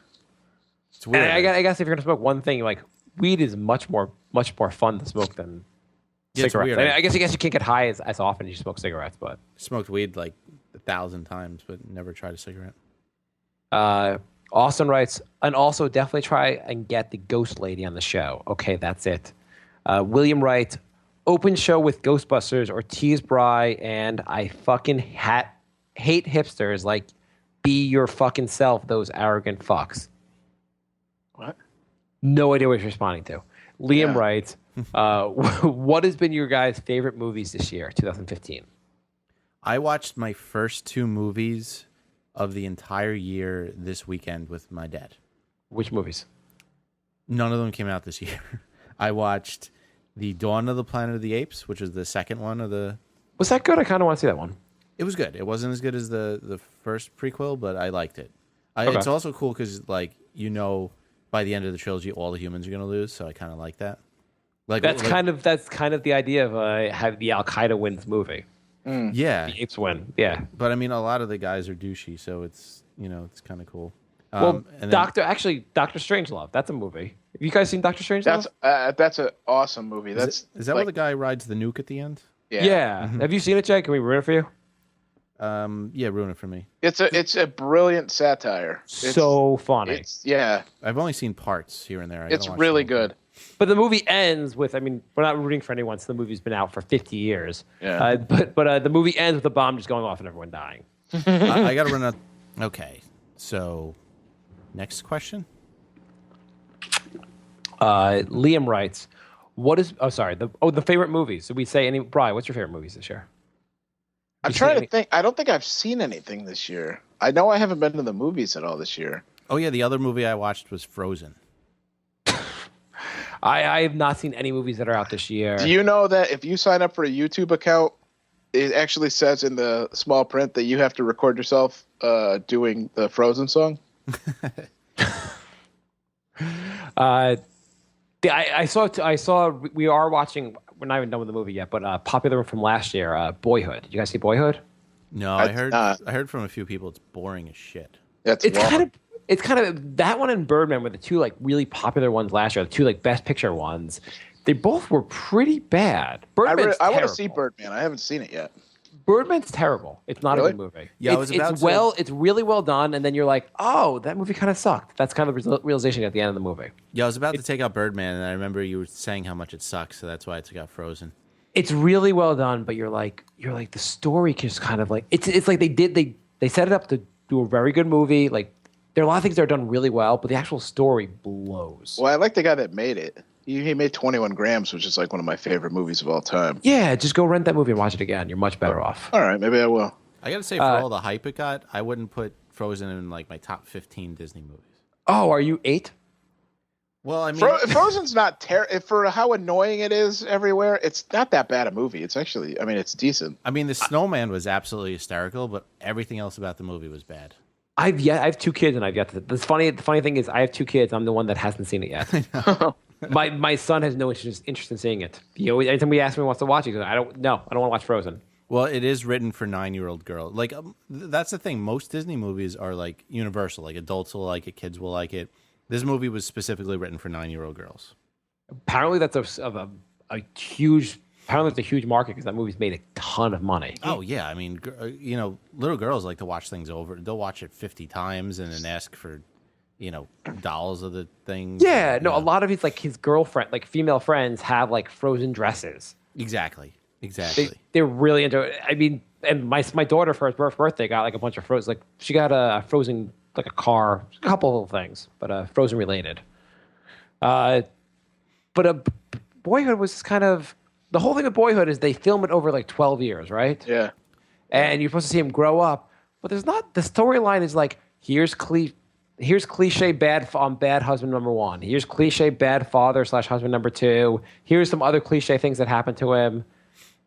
S2: It's weird.
S3: And I guess if you're gonna smoke one thing, like weed is much more fun to smoke than
S2: Yeah, it's
S3: cigarettes.
S2: weird.
S3: I guess you can't get high as often as you smoke cigarettes, but
S2: Smoked weed like 1,000 times, but never tried a cigarette.
S3: Austin writes, and also definitely try and get the ghost lady on the show. Okay, that's it. William writes, open show with Ghostbusters or Tease Bry, and I fucking hate hipsters. Like, be your fucking self, those arrogant fucks.
S4: What?
S3: No idea what he's responding to. Liam
S4: Yeah.
S3: writes, what has been your guys' favorite movies this year, 2015?
S2: I watched my first 2 movies of the entire year this weekend with my dad.
S3: Which movies?
S2: None of them came out this year. I watched The Dawn of the Planet of the Apes, which is the second one of the...
S3: Was that good? I kind of want to see that one.
S2: It was good. It wasn't as good as the first prequel, but I liked it.
S3: Okay.
S2: It's also cool because, like, by the end of the trilogy, all the humans are going to lose, so I kind of like that. Like
S3: That's kind of the idea of have the Al Qaeda wins movie.
S2: Yeah,
S3: The apes win. Yeah.
S2: but I mean, a lot of the guys are douchey, so it's kind of cool.
S3: Well,
S2: and then-
S3: Doctor Strangelove. That's a movie. Have you guys seen Doctor Strangelove?
S4: That's an awesome movie. That's
S2: is that
S4: like,
S2: where the guy rides the nuke at the end?
S3: Yeah. Have you seen it, Jay? Can we ruin it for you?
S2: Yeah, ruin it for me.
S4: It's a brilliant satire.
S3: So funny.
S4: Yeah,
S2: I've only seen parts here and there. I
S4: it's
S2: haven't watched
S4: really
S2: the whole thing.
S4: good.
S3: But the movie ends with, I mean, we're not rooting for anyone, so the movie's been out for 50 years.
S4: Yeah.
S3: But the movie ends with a bomb just going off and everyone dying.
S2: I got to run out. Okay, so next question.
S3: Liam writes, "What is? Oh, sorry. The favorite movies. So we say any. Brian, what's your favorite movies this year?
S4: I'm trying to think. I don't think I've seen anything this year. I know I haven't been to the movies at all this year.
S2: Oh yeah, the other movie I watched was Frozen.
S3: I have not seen any movies that are out this year.
S4: Do you know that if you sign up for a YouTube account, it actually says in the small print that you have to record yourself doing the Frozen song?
S3: I saw. We are watching. We're not even done with the movie yet, but popular from last year, Boyhood. Did you guys see Boyhood?
S2: No, I heard from a few people it's boring as shit.
S4: It's
S3: kind of that one and Birdman were the two like really popular ones last year. The two like Best Picture ones. They both were pretty bad.
S4: I want to see Birdman. I haven't seen it yet.
S3: Birdman's terrible. It's not a good movie.
S2: Yeah,
S3: it's really well done, and then you're like, oh, that movie kind of sucked. That's kind of the realization at the end of the movie.
S2: Yeah, I was about to take out Birdman, and I remember you were saying how much it sucks, so that's why I took out Frozen.
S3: It's really well done, but you're like the story just kind of like it's like they set it up to do a very good movie. Like there are a lot of things that are done really well, but the actual story blows.
S4: Well, I like the guy that made it. He made 21 Grams, which is like one of my favorite movies of all time.
S3: Yeah, just go rent that movie and watch it again. You're much better off.
S4: All right, maybe I will.
S2: I gotta say, for all the hype it got, I wouldn't put Frozen in like my top 15 Disney movies.
S3: Oh, are you 8?
S2: Well, I mean,
S4: Frozen's not terrible for how annoying it is everywhere. It's not that bad a movie. It's actually, I mean, it's decent.
S2: I mean, the snowman was absolutely hysterical, but everything else about the movie was bad.
S3: I have 2 kids, and I've yet to. The funny thing is, I have 2 kids. I'm the one that hasn't seen it yet. My son has no interest in seeing it. Anytime we ask him if he wants to watch it, he goes, I don't want to watch Frozen.
S2: Well, it is written for 9-year-old girls. Like that's the thing. Most Disney movies are like universal. Like adults will like it, kids will like it. This movie was specifically written for 9-year-old girls.
S3: Apparently, that's a huge. Apparently, it's a huge market because that movie's made a ton of money.
S2: Oh yeah, I mean, little girls like to watch things over. They'll watch it 50 times and then ask for, dolls of the thing.
S3: Yeah, no, a lot of his girlfriend, like female friends, have like Frozen dresses.
S2: Exactly.
S3: They're really into it. I mean, and my daughter for her birthday got like a bunch of Frozen. Like she got a Frozen, like a car, a couple of little things, but Frozen related. But Boyhood was just kind of the whole thing with Boyhood is they film it over like 12 years, right?
S4: Yeah.
S3: And you're supposed to see him grow up, but there's not. The storyline is like here's cliche bad husband number 1. Here's cliche bad father / husband number 2. Here's some other cliche things that happen to him.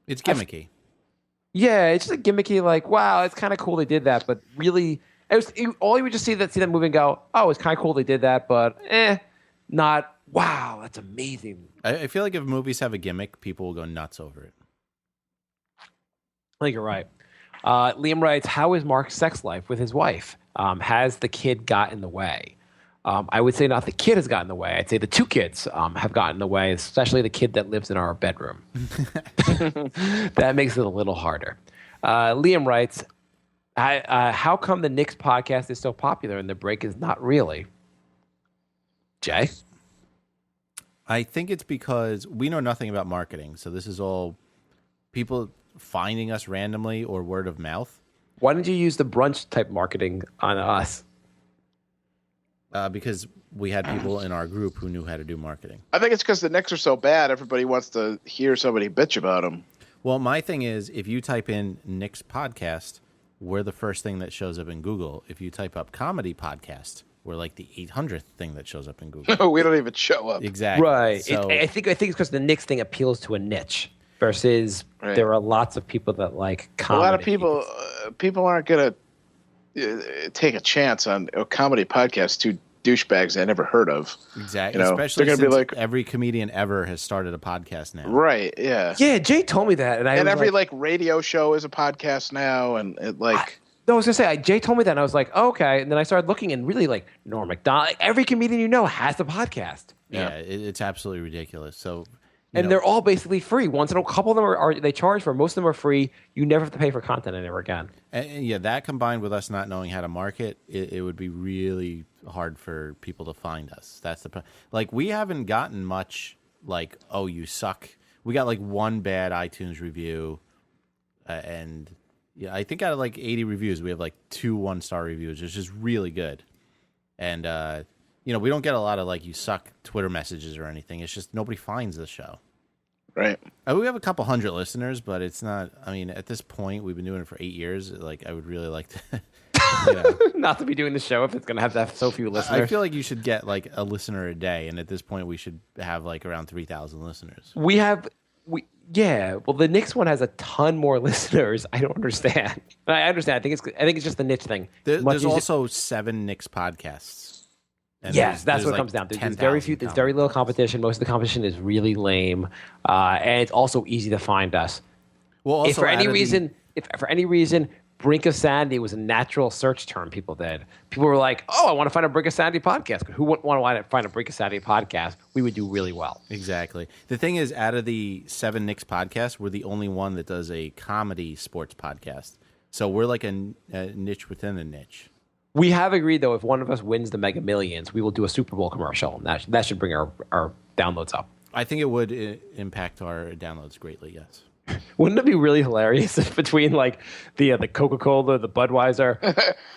S2: It's gimmicky.
S3: Yeah, it's just a gimmicky. Like, wow, it's kind of cool they did that, but really, all you would just see that movie and go, oh, it's kind of cool they did that, but not wow, that's amazing.
S2: I feel like if movies have a gimmick, people will go nuts over it.
S3: I think you're right. Liam writes, how is Mark's sex life with his wife? Has the kid got in the way? I would say not the kid has gotten in the way. I'd say the 2 kids have gotten in the way, especially the kid that lives in our bedroom. That makes it a little harder. Liam writes, how come the Knicks podcast is so popular and the break is not really? Jay?
S2: I think it's because we know nothing about marketing. So this is all people finding us randomly or word of mouth.
S3: Why didn't you use the brunch type marketing on us?
S2: Because we had people in our group who knew how to do marketing.
S4: I think it's because the Knicks are so bad, everybody wants to hear somebody bitch about them.
S2: Well, my thing is, if you type in Knicks podcast, we're the first thing that shows up in Google. If you type up comedy podcast, we're like the 800th thing that shows up in Google.
S4: No, we don't even show up.
S2: Exactly.
S3: Right.
S2: So,
S3: I think it's because the Knicks thing appeals to a niche versus there are lots of people that like comedy.
S4: A lot of people aren't going to take a chance on a comedy podcast to douchebags I never heard of.
S2: Exactly. Especially
S4: they're
S2: since
S4: be like,
S2: every comedian ever has started a podcast now.
S4: Right, yeah.
S3: Yeah, Jay told me that. And
S4: every radio show is a podcast now. And it
S3: I was going to say, Jay told me that, and I was like, oh, okay. And then I started looking, and really, like, Norm Macdonald, every comedian you know has a podcast.
S2: Yeah, it's absolutely ridiculous. So,
S3: they're all basically free. Once in a couple of them are they charge for. Most of them are free. You never have to pay for content ever again.
S2: And that combined with us not knowing how to market, it would be really hard for people to find us. That's the like we haven't gotten much like, oh, you suck. We got like 1 bad iTunes review, and I think out of like 80 reviews, we have like 2 1-star reviews, which is really good. And we don't get a lot of like you suck Twitter messages or anything. It's just nobody finds the show.
S4: Right.
S2: We have a couple hundred listeners, but it's not. I mean, at this point, we've been doing it for 8 years. Like, I would really like to.
S3: Not to be doing the show if it's going to have so few listeners.
S2: I feel like you should get like a listener a day, and at this point, we should have like around 3,000 listeners.
S3: Well, the Knicks one has a ton more listeners. I don't understand. I understand. I think it's just the niche thing.
S2: There's also 7 Knicks podcasts.
S3: Yes, that's what it
S2: like
S3: comes down to.
S2: 10,000
S3: There's very few. There's very little competition. Most of the competition is really lame, and it's also easy to find us.
S2: Well, also
S3: if for any reason, Brink of Sanity was a natural search term people did. People were like, "Oh, I want to find a Brink of Sanity podcast." Who wouldn't want to find a Brink of Sanity podcast? We would do really well.
S2: Exactly. The thing is, out of the 7 Knicks podcasts, we're the only one that does a comedy sports podcast. So we're like a niche within a niche.
S3: We have agreed, though, if one of us wins the Mega Millions, we will do a Super Bowl commercial, and that should bring our downloads up.
S2: I think it would impact our downloads greatly. Yes.
S3: Wouldn't it be really hilarious if between like the Coca-Cola, the Budweiser,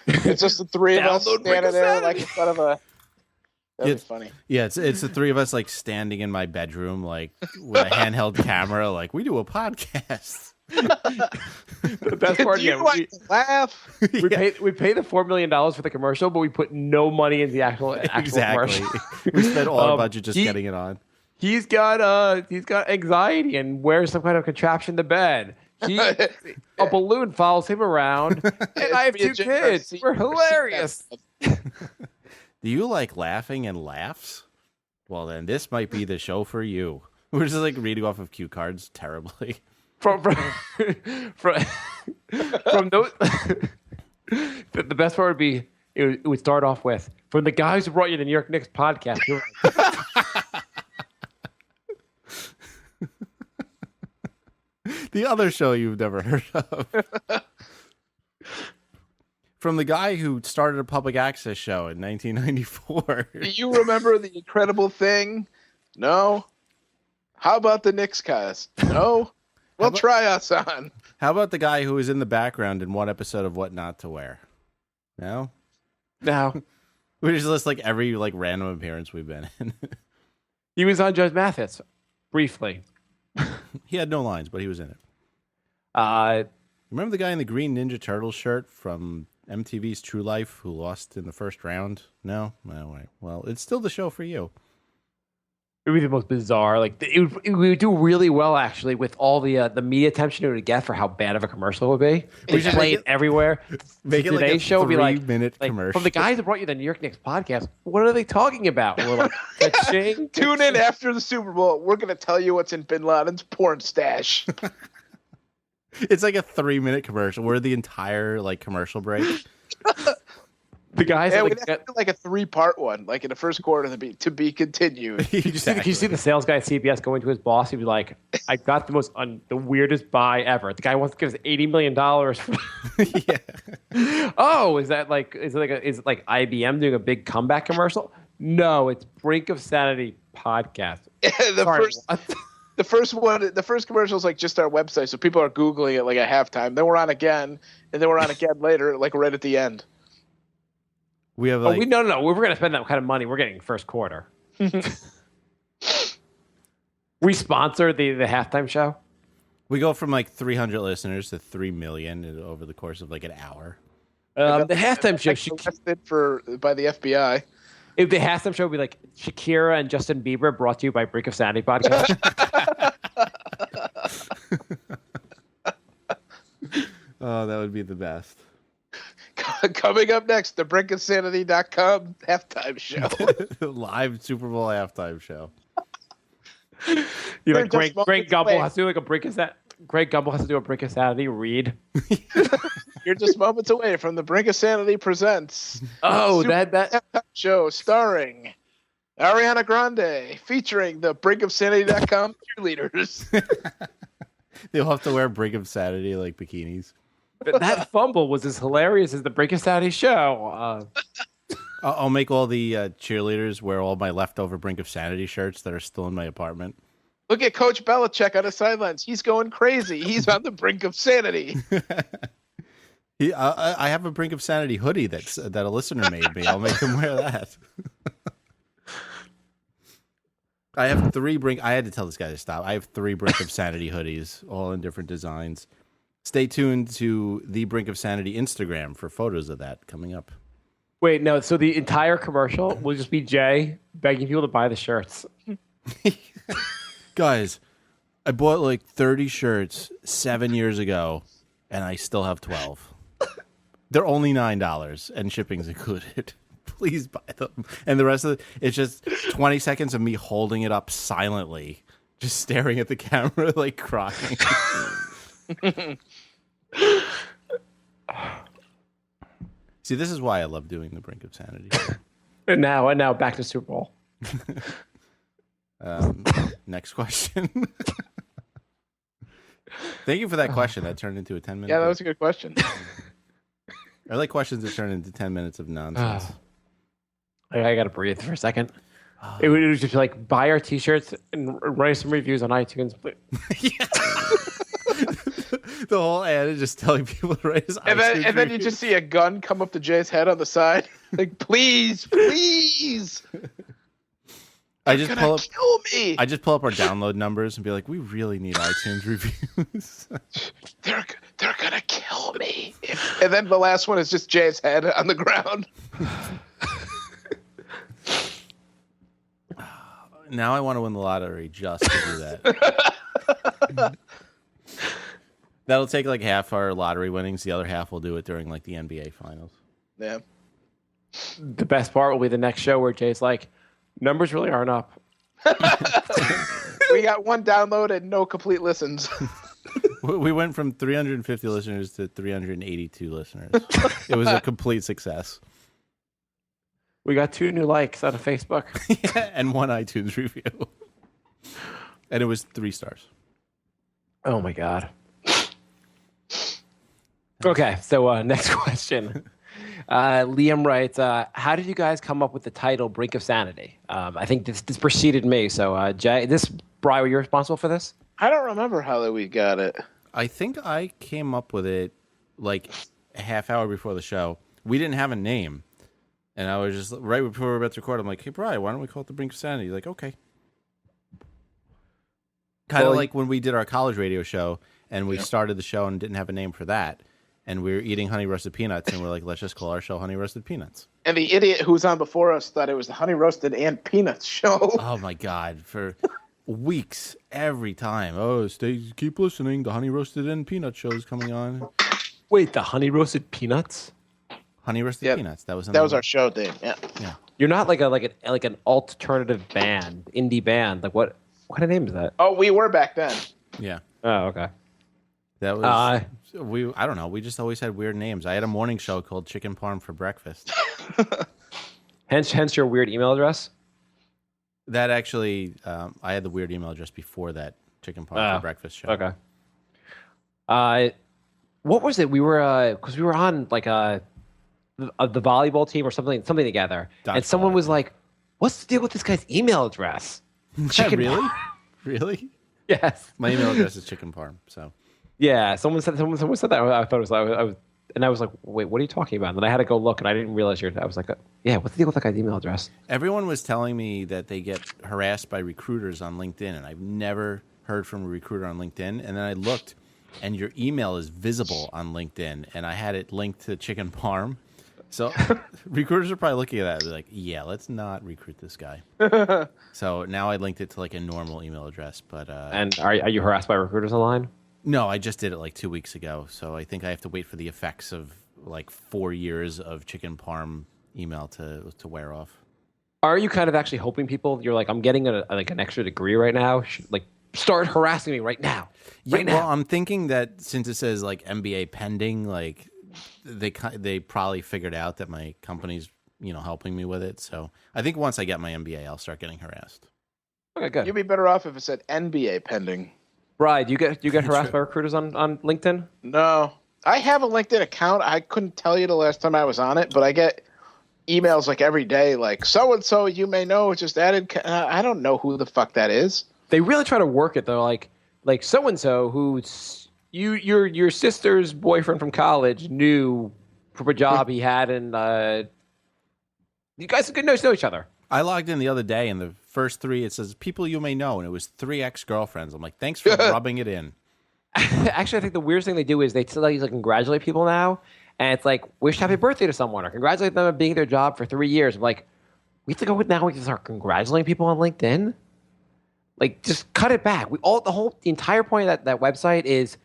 S4: it's just the three of us
S3: Download
S4: standing there
S3: Sanity.
S4: like in front of a. That'd be funny.
S2: Yeah, it's the 3 of us like standing in my bedroom, like with a handheld camera, like we do a podcast.
S3: the best part
S4: Do you
S3: again,
S4: like to laugh?
S3: we pay the $4 million for the commercial, but we put no money into the actual
S2: Exactly.
S3: commercial.
S2: We spent all our budget just getting it on.
S3: He's got anxiety and wears some kind of contraption to bed. A balloon follows him around, and I have 2 kids. We're hilarious.
S2: Do you like laughing and laughs? Well, then this might be the show for you. We're just like reading off of cue cards terribly.
S3: From those. The best part would be it would start off with from the guys who brought you the New York Knicks podcast.
S2: The other show you've never heard of. From the guy who started a public access show in 1994.
S4: Do you remember the incredible thing? No. How about the Knicks cast? No. Well, try us on.
S2: How about the guy who was in the background in one episode of What Not to Wear? No?
S3: No.
S2: We just list like every like random appearance we've been in.
S3: He was on Judge Mathis briefly.
S2: He had no lines, but he was in it.
S3: Uh,
S2: Remember the guy in the green Ninja Turtle shirt from MTV's True Life who lost in the first round? No? No way. Well, it's still the show for you.
S3: it would be the most bizarre. Like it would do really well actually with all the media attention it would get for how bad of a commercial it would be. We should play it everywhere.
S2: Make it like
S3: Today's
S2: a
S3: show would be like
S2: 3-minute commercial.
S3: From the guys that brought you the New York Knicks podcast, what are they talking about? We're like, ka-ching,
S4: Tune in after the Super Bowl. We're going to tell you what's in Bin Laden's porn stash.
S2: It's like a 3-minute commercial. We're the entire like commercial break.
S3: The guys
S4: Yeah,
S3: that,
S4: we'd have to do like a 3-part one, like in the first quarter to be continued.
S3: Can you see the sales guy at CBS going to his boss? He'd be like, "I got the weirdest buy ever. The guy wants to give us $80 million."
S2: Yeah.
S3: Oh, is it like IBM doing a big comeback commercial? No, it's Brink of Sanity podcast.
S4: The first commercial is like just our website, so people are Googling it like at halftime. Then we're on again, and then we're on again later, like right at the end.
S2: We have like
S3: No. We're going to spend that kind of money. We're getting first quarter. We sponsor the halftime show.
S2: we go from like 300 listeners to 3 million over the course of like an hour.
S3: The halftime show.
S4: Arrested by the FBI.
S3: If the halftime show would be like Shakira and Justin Bieber, brought to you by Brink of Sanity podcast.
S2: Oh, that would be the best.
S4: Coming up next, the brinkofsanity.com halftime show.
S2: Live Super Bowl halftime show.
S3: You like
S4: Just
S3: Greg
S4: moments
S3: Gumbel
S4: away.
S3: has to do like a Brink of Sanity. Greg Gumbel has to do a Brink of Sanity read.
S4: You're just moments away from the Brink of Sanity presents
S3: Oh,
S4: Super
S3: that
S4: halftime show starring Ariana Grande, featuring the brinkofsanity.com cheerleaders.
S2: They'll have to wear Brink of Sanity like bikinis.
S3: that fumble was as hilarious as the Brink of Sanity show.
S2: I'll make all the cheerleaders wear all my leftover Brink of Sanity shirts that are still in my apartment.
S4: Look at Coach Belichick on the sidelines. He's going crazy. He's on the brink of sanity.
S2: I have a Brink of Sanity hoodie that a listener made me. I'll make them wear that. I have 3 Brink. I had to tell this guy to stop. I have 3 Brink of Sanity hoodies, all in different designs. Stay tuned to the Brink of Sanity Instagram for photos of that coming up.
S3: Wait, no. So the entire commercial will just be Jay begging people to buy the shirts.
S2: Guys, I bought like 30 shirts 7 years ago, and I still have 12. They're only $9, and shipping's included. Please buy them. And the rest of it's just 20 seconds of me holding it up silently, just staring at the camera, like crying. See, this is why I love doing the Brink of Sanity.
S3: And now back to Super Bowl.
S2: Next question. Thank you for that question. That turned into a 10-minute.
S4: Yeah, that was a good question.
S2: I like questions that turn into 10 minutes of nonsense.
S3: I got to breathe for a second. It was just like, buy our T-shirts and write some reviews on iTunes.
S2: The whole ad is just telling people to write his
S4: And then you just see a gun come up to Jay's head on the side. Like, please.
S2: I just pull up.
S4: Kill me.
S2: I just pull up our download numbers and be like, we really need iTunes reviews.
S4: They're gonna kill me. And then the last one is just Jay's head on the ground.
S2: Now I want to win the lottery just to do that. That'll take like half our lottery winnings. The other half we'll do it during like the NBA finals.
S4: Yeah.
S3: The best part will be the next show where Jay's like, numbers really aren't up.
S4: We got 1 download and no complete listens.
S2: We went from 350 listeners to 382 listeners. It was a complete success.
S3: We got 2 new likes on Facebook.
S2: Yeah, and 1 iTunes review. And it was 3 stars.
S3: Oh my God. Okay, so next question. Liam writes, how did you guys come up with the title Brink of Sanity? I think this preceded me. So, Jay, Bri, were you responsible for this?
S4: I don't remember how we got it.
S2: I think I came up with it like a half hour before the show. We didn't have a name. And I was just, right before we were about to record, I'm like, hey, Bri, why don't we call it the Brink of Sanity? He's like, okay. Kind of like when we did our college radio show and we started the show and didn't have a name for that. And we were eating Honey Roasted Peanuts, and we're like, let's just call our show Honey Roasted Peanuts.
S4: And the idiot who was on before us thought it was the Honey Roasted and Peanuts show.
S2: Oh, my God. For weeks, every time. Oh, keep listening. The Honey Roasted and Peanut show is coming on.
S3: Wait, the Honey Roasted Peanuts?
S2: Honey Roasted Peanuts. That was
S4: our show, Dave. Yeah.
S3: You're not like an alternative band, indie band. Like what kind of name is that?
S4: Oh, we were back then.
S2: Yeah.
S3: Oh, okay.
S2: That was I don't know. We just always had weird names. I had a morning show called Chicken Parm for Breakfast.
S3: Hence your weird email address.
S2: That actually, I had the weird email address before that Chicken Parm for Breakfast show.
S3: Okay. What was it? We were because we were on like the volleyball team or something together, and someone was like, "What's the deal with this guy's email address?"
S2: Chicken really? Really?
S3: Yes.
S2: My email address is Chicken Parm. So.
S3: Yeah, someone said that. I thought it was. I was like, wait, what are you talking about? And then I had to go look, and I didn't realize I was like, yeah, what's the deal with that guy's email address?
S2: Everyone was telling me that they get harassed by recruiters on LinkedIn, and I've never heard from a recruiter on LinkedIn. And then I looked, and your email is visible on LinkedIn, and I had it linked to Chicken Parm. So recruiters are probably looking at that. They're like, yeah, let's not recruit this guy. So now I linked it to like a normal email address. But
S3: and are you harassed by recruiters online?
S2: No, I just did it like 2 weeks ago. So I think I have to wait for the effects of like 4 years of Chicken Parm email to wear off.
S3: Are you kind of actually hoping people? You're like, I'm getting an extra degree right now. Like, start harassing me right now.
S2: Well, I'm thinking that since it says like MBA pending, like they probably figured out that my company's helping me with it. So I think once I get my MBA, I'll start getting harassed.
S3: Okay, good.
S4: You'd be better off if it said NBA pending.
S3: Right? Do you get harassed by recruiters on LinkedIn?
S4: No, I have a LinkedIn account. I couldn't tell you the last time I was on it, but I get emails like every day, like so and so you may know just added. I don't know who the fuck that is.
S3: They really try to work it though, like so and so who's your sister's boyfriend from college knew from a job he had, and you guys could know each other.
S2: I logged in the other day, and the first three, it says people you may know, and it was 3 ex-girlfriends. I'm like, thanks for rubbing it in.
S3: Actually, I think the weirdest thing they do is they tell you to congratulate people now, and it's like wish happy birthday to someone or congratulate them on being at their job for 3 years. I'm like, we have to go with now. We can start congratulating people on LinkedIn. Like, just cut it back. The entire point of that website is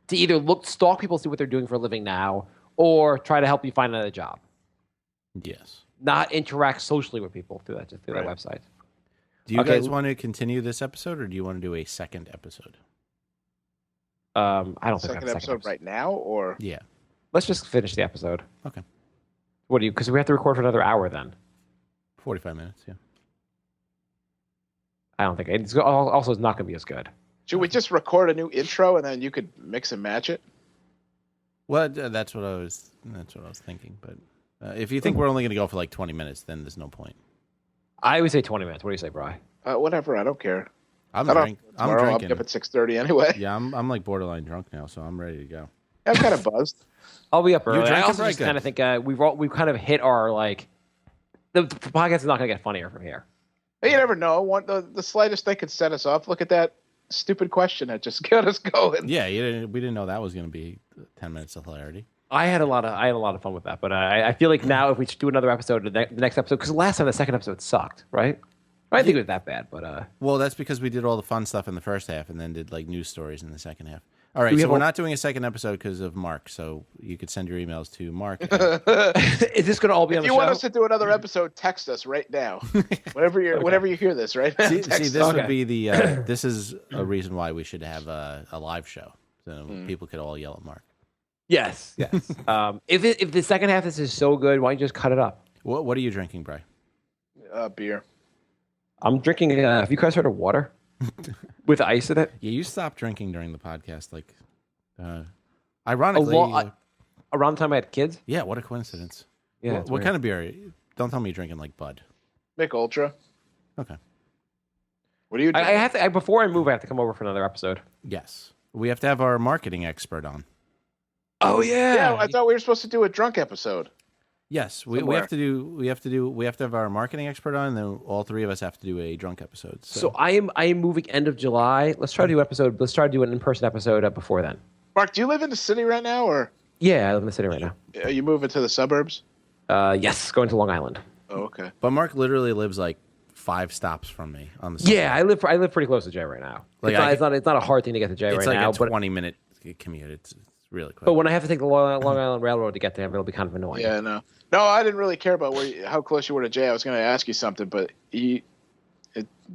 S3: to either stalk people, see what they're doing for a living now, or try to help you find another job.
S2: Yes.
S3: Not interact socially with people through that website.
S2: Do you guys want to continue this episode, or do you want to do a second episode?
S3: I don't think
S4: Second episode right now, or
S2: Yeah.
S3: Let's just finish the episode.
S2: Okay.
S3: What do you? Because we have to record for another hour then.
S2: 45 minutes, yeah.
S3: I don't think it's also it's not going to be as good.
S4: should we just record a new intro and then you could mix and match it?
S2: Well, that's what I was thinking. But if you think we're only going to go for like 20 minutes, then there's no point.
S3: I would say 20 minutes. What do you say, Bri?
S4: Whatever, I don't care.
S2: I'm
S4: Tomorrow I'll
S2: drinking.
S4: be up at 6:30 anyway.
S2: Yeah, I'm like borderline drunk now, so I'm ready to go.
S4: I'm kind of buzzed.
S3: I'll be up early.
S2: drinking?
S3: I also
S2: Very
S3: just
S2: good.
S3: kind of think we've kind of hit our like the podcast is not going to get funnier from here.
S4: You never know. The slightest thing could set us off. Look at that stupid question that just got us going.
S2: Yeah, we didn't know that was going to be 10 minutes of hilarity.
S3: I had a lot of fun with that, but I feel like now if we should do another episode, the next episode, because last time the second episode sucked, right? I didn't think it was that bad, but
S2: Well, that's because we did all the fun stuff in the first half and then did like news stories in the second half. All right, so we're not doing a second episode because of Mark, so you could send your emails to Mark.
S3: is this going to all be on
S4: If
S3: the
S4: you
S3: show?
S4: want us to do another episode, text us right now. Whenever you hear this, right now.
S2: See,
S4: text
S2: this
S4: us.
S2: would be the. This is a reason why we should have a live show, so people could all yell at Mark.
S3: Yes. If the second half of this is so good, why don't you just cut it up?
S2: What are you drinking, Bri?
S4: Beer.
S3: I'm drinking. Have you guys heard of water with ice in it?
S2: Yeah, you stopped drinking during the podcast. Like, ironically,
S3: Around the time I had kids.
S2: yeah. What a coincidence.
S3: Yeah.
S2: What kind of beer? Are you? Don't tell me you're drinking like Bud.
S4: Mick Ultra.
S2: Okay.
S4: What are you doing?
S3: I have to. Before I move, I have to come over for another episode.
S2: Yes, we have to have our marketing expert on.
S3: Oh
S4: Yeah, I thought we were supposed to do a drunk episode.
S2: Yes, we have to have our marketing expert on, and then all three of us have to do a drunk episode.
S3: So I am moving end of July. Let's try to do an in-person episode before then.
S4: Mark, do you live in the city right now, or
S3: Yeah, I live in the city right now.
S4: are you moving to the suburbs?
S3: Yes, going to Long Island.
S4: Oh, okay.
S2: But Mark literally lives like 5 stops from me on the.
S3: Yeah, I live pretty close to Jay right now.
S2: Like,
S3: it's not a hard thing to get to Jay
S2: It's
S3: right
S2: like
S3: now.
S2: a 20-minute commute. It's really quick.
S3: But when I have to take the Long Island Railroad to get there, it'll be kind of annoying.
S4: Yeah, no, I didn't really care about how close you were to Jay. I was going to ask you something, but it's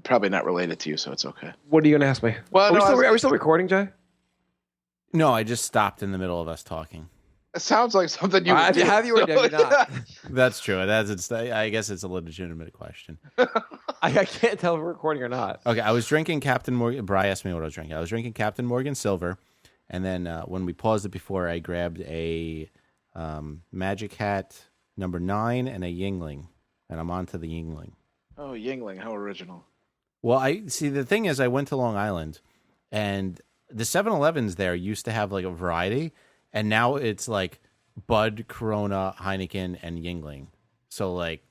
S4: probably not related to you, so it's okay.
S3: What are you going to ask me?
S4: Well,
S3: are we still recording, Jay?
S2: No, I just stopped in the middle of us talking.
S4: It sounds like something you would do.
S3: Have you or have you not?
S2: That's true. I guess it's a legitimate question.
S3: I can't tell if we're recording or not.
S2: Okay, I was drinking Captain Morgan. Bri asked me what I was drinking. I was drinking Captain Morgan Silver, and then when we paused it before, I grabbed a Magic Hat number 9 and a Yingling, and I'm on to the Yingling.
S4: Oh, Yingling, how original.
S2: Well, the thing is, I went to Long Island, and the 7-Elevens there used to have like a variety, and now it's like Bud, Corona, Heineken, and Yingling. So like,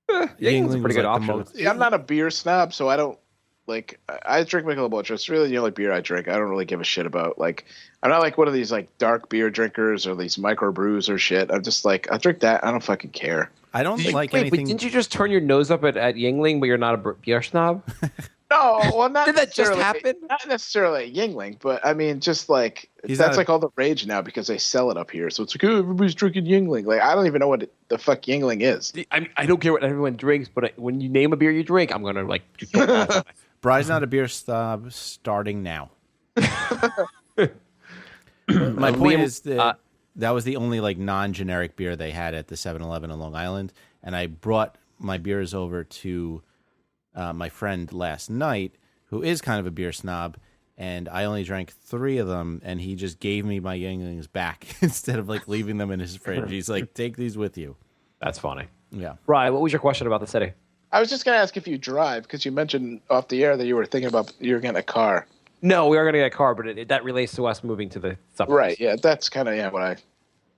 S3: Yingling's a pretty
S2: was,
S3: good
S2: like, the
S3: option.
S2: most-
S4: See, I'm not a beer snob, so I don't like. I drink Michelob Ultra. It's really the only beer I drink. I don't really give a shit about. Like, I'm not like one of these like dark beer drinkers or these microbrews or shit. I'm just like, I drink that. I don't fucking care.
S2: I don't like
S3: Wait,
S2: anything.
S3: but didn't you just turn your nose up at Yingling, but you're not a beer snob?
S4: No, well, not
S3: Did that just
S4: necessarily-
S3: happen?
S4: Not necessarily a Yingling, but I mean, just like
S2: He's
S4: that's
S2: not a-
S4: like all the rage now because they sell it up here. So it's like, oh, everybody's drinking Yingling. Like, I don't even know what the fuck Yingling is.
S3: I don't care what everyone drinks, but when you name a beer you drink, I'm gonna like.
S2: Bri's not a beer snob starting now. My point is that that was the only like non-generic beer they had at the 7-Eleven on Long Island, and I brought my beers over to my friend last night, who is kind of a beer snob, and I only drank 3 of them, and he just gave me my Yinglings back instead of like leaving them in his fridge. He's like, "Take these with you."
S3: That's funny.
S2: Yeah.
S3: Ryan, what was your question about the city?
S4: I was just gonna ask if you drive because you mentioned off the air that you were thinking about you're getting a car.
S3: No, we are gonna get a car, but that relates to us moving to the suburbs.
S4: Right? Yeah, that's kind of what I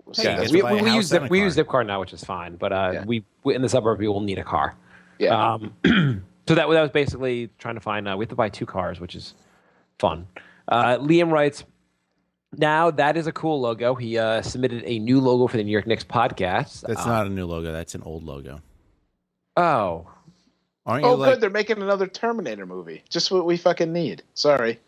S4: was
S2: Hey,
S4: saying.
S2: you
S3: Yeah,
S2: guys
S3: we,
S2: buy a
S3: we,
S2: house
S3: use
S2: and a
S3: Zipcar now, which is fine. But
S4: Yeah.
S3: we in the suburbs we will need a car.
S4: Yeah.
S3: So that was basically trying to find. We have to buy 2 cars, which is fun. Liam writes, now that is a cool logo. He submitted a new logo for the New York Knicks podcast.
S2: That's not a new logo. That's an old logo.
S3: Oh.
S2: Aren't you
S4: Good. They're making another Terminator movie. Just what we fucking need. Sorry.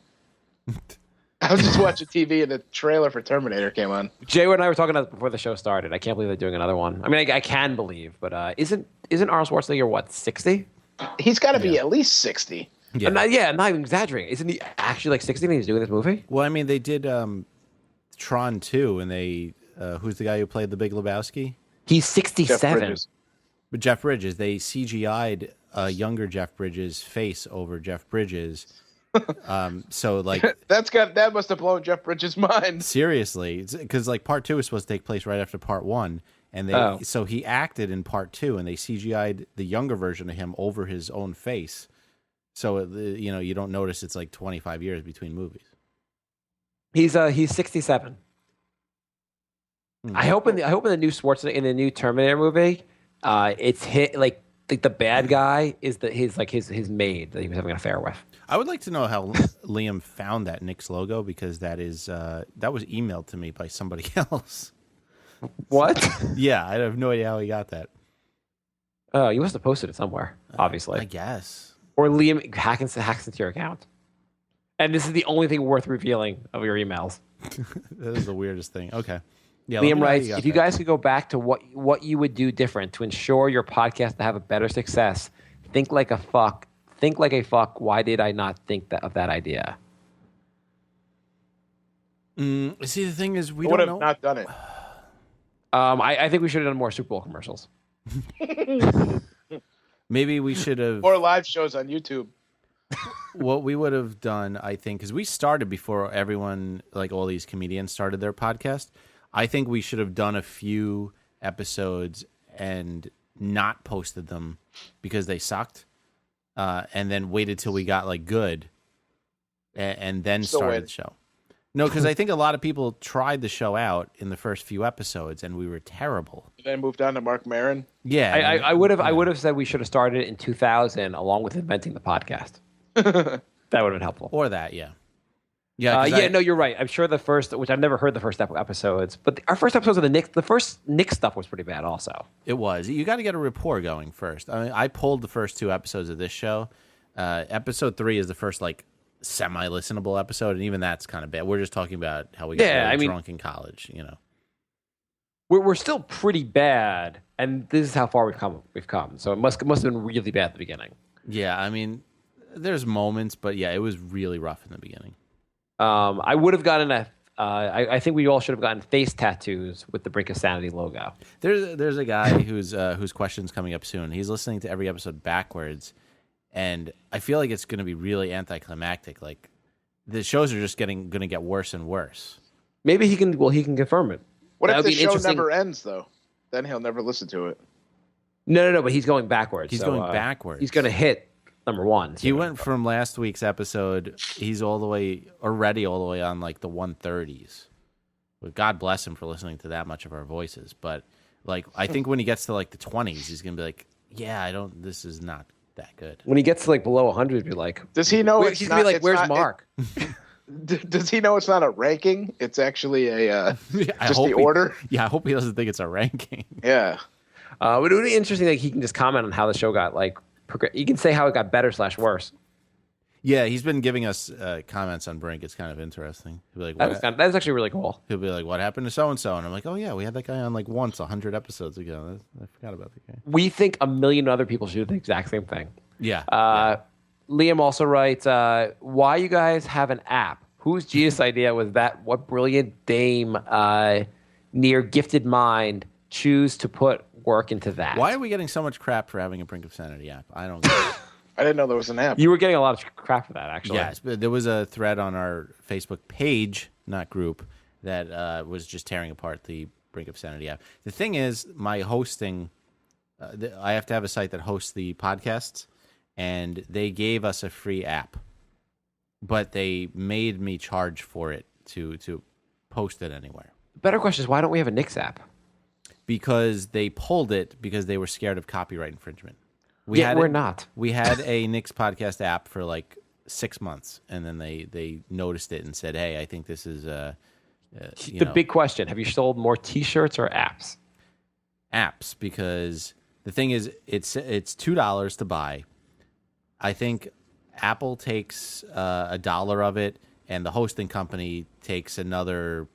S4: I was just watching TV and the trailer for Terminator came on.
S3: Jay and I were talking about it before the show started. I can't believe they're doing another one. I mean, I can believe, but isn't Arnold Schwarzenegger, what, 60?
S4: He's got to be at least 60.
S2: Yeah.
S3: I'm not even exaggerating. Isn't he actually like 60 when he's doing this movie?
S2: Well, I mean, they did Tron 2, and they who's the guy who played the Big Lebowski?
S3: He's
S4: Jeff
S3: 67.
S4: Bridges.
S2: But Jeff Bridges. They CGI'd a younger Jeff Bridges' face over Jeff Bridges. So like
S4: that must have blown Jeff Bridges' mind.
S2: seriously, because like part 2 was supposed to take place right after part 1, and so he acted in part 2, and they CGI'd the younger version of him over his own face. So you don't notice it's like 25 years between movies.
S3: He's 67. I hope in the new Schwarzenegger in the new Terminator movie, it's hit like the bad guy is his maid that he was having an affair with.
S2: I would like to know how Liam found that Knicks logo, because that was emailed to me by somebody else.
S3: What?
S2: Yeah, I have no idea how he got that.
S3: Oh, you must have posted it somewhere, obviously.
S2: I guess.
S3: Or Liam hacks into your account. And this is the only thing worth revealing of your emails.
S2: That is the weirdest thing. Okay. Yeah,
S3: Liam writes, if you guys could go back to what you would do different to ensure your podcast to have a better success, think like a fuck. Why did I not think of that idea?
S2: See, the thing is, we
S4: would
S2: don't
S4: have
S2: know.
S4: not done it.
S3: I think we should have done more Super Bowl commercials.
S2: Maybe we should have.
S4: Or live shows on YouTube.
S2: What we would have done, I think, because we started before everyone, like all these comedians, started their podcast. I think we should have done a few episodes and not posted them because they sucked, and then waited till we got like good, and then started the show. No, because I think a lot of people tried the show out in the first few episodes, and we were terrible.
S4: Then moved on to Mark Maron.
S2: Yeah,
S3: I would have said we should have started in 2000 along with inventing the podcast. That would have been helpful.
S2: or that, yeah. Yeah,
S3: no, you're right. I'm sure the first, which I've never heard the first episodes, but our first episodes of the first Knicks stuff was pretty bad also.
S2: It was. You got to get a rapport going first. I mean, I pulled the first 2 episodes of this show. Episode 3 is the first like semi-listenable episode, and even that's kind of bad. We're just talking about how we got drunk in college,
S3: We're still pretty bad, and this is how far we've come. So it must have been really bad at the beginning.
S2: Yeah, I mean, there's moments, but yeah, it was really rough in the beginning.
S3: I would have gotten I think we all should have gotten face tattoos with the Brink of Sanity logo.
S2: There's a guy whose question's coming up soon. He's listening to every episode backwards, and I feel like it's going to be really anticlimactic. Like the shows are just going to get worse and worse.
S3: Maybe he can confirm it.
S4: What if the show never ends though? Then he'll never listen to it.
S3: No, but he's going backwards.
S2: He's going backwards.
S3: He's going to hit number 1.
S2: He went from last week's episode. He's already all the way on like the 130s. Well, God bless him for listening to that much of our voices. But like, I think when he gets to like the 20s, he's gonna be like, "Yeah, this is not that good."
S3: When he gets to like below 100, be like,
S4: does he know?
S3: He's gonna be like, "Where's Mark?"
S4: Does he know it's not a ranking? It's actually a just the order.
S2: I hope he doesn't think it's a ranking.
S4: Yeah.
S3: It would be interesting that he can just comment on how the show got like. You can say how it got better / worse.
S2: Yeah, he's been giving us comments on Brink. It's kind of interesting. He'll be like,
S3: that's actually really cool.
S2: He'll be like, "What happened to so and so?" And I'm like, "Oh yeah, we had that guy on like once 100 episodes ago. I forgot about the guy."
S3: We think a million other people should do the exact same thing.
S2: Yeah.
S3: Liam also writes, "Why you guys have an app? Whose genius idea was that? What brilliant dame near gifted mind choose to put work into that?"
S2: Why are we getting so much crap for having a Brink of Sanity app? I don't get it.
S4: I didn't know there was an app.
S3: You were getting a lot of crap for that, actually.
S2: Yes, but there was a thread on our Facebook page, not group, that was just tearing apart the Brink of Sanity app. The thing is, my hosting, I have to have a site that hosts the podcasts, and they gave us a free app, but they made me charge for it to post it anywhere.
S3: The better question is, why don't we have a Knicks app?
S2: Because they pulled it because they were scared of copyright infringement.
S3: We're not.
S2: We had a Knicks podcast app for like 6 months, and then they noticed it and said, "Hey, I think this is
S3: big question: have you sold more T-shirts or apps?
S2: Apps, because the thing is, it's $2 to buy. I think Apple takes $1 of it, and the hosting company takes another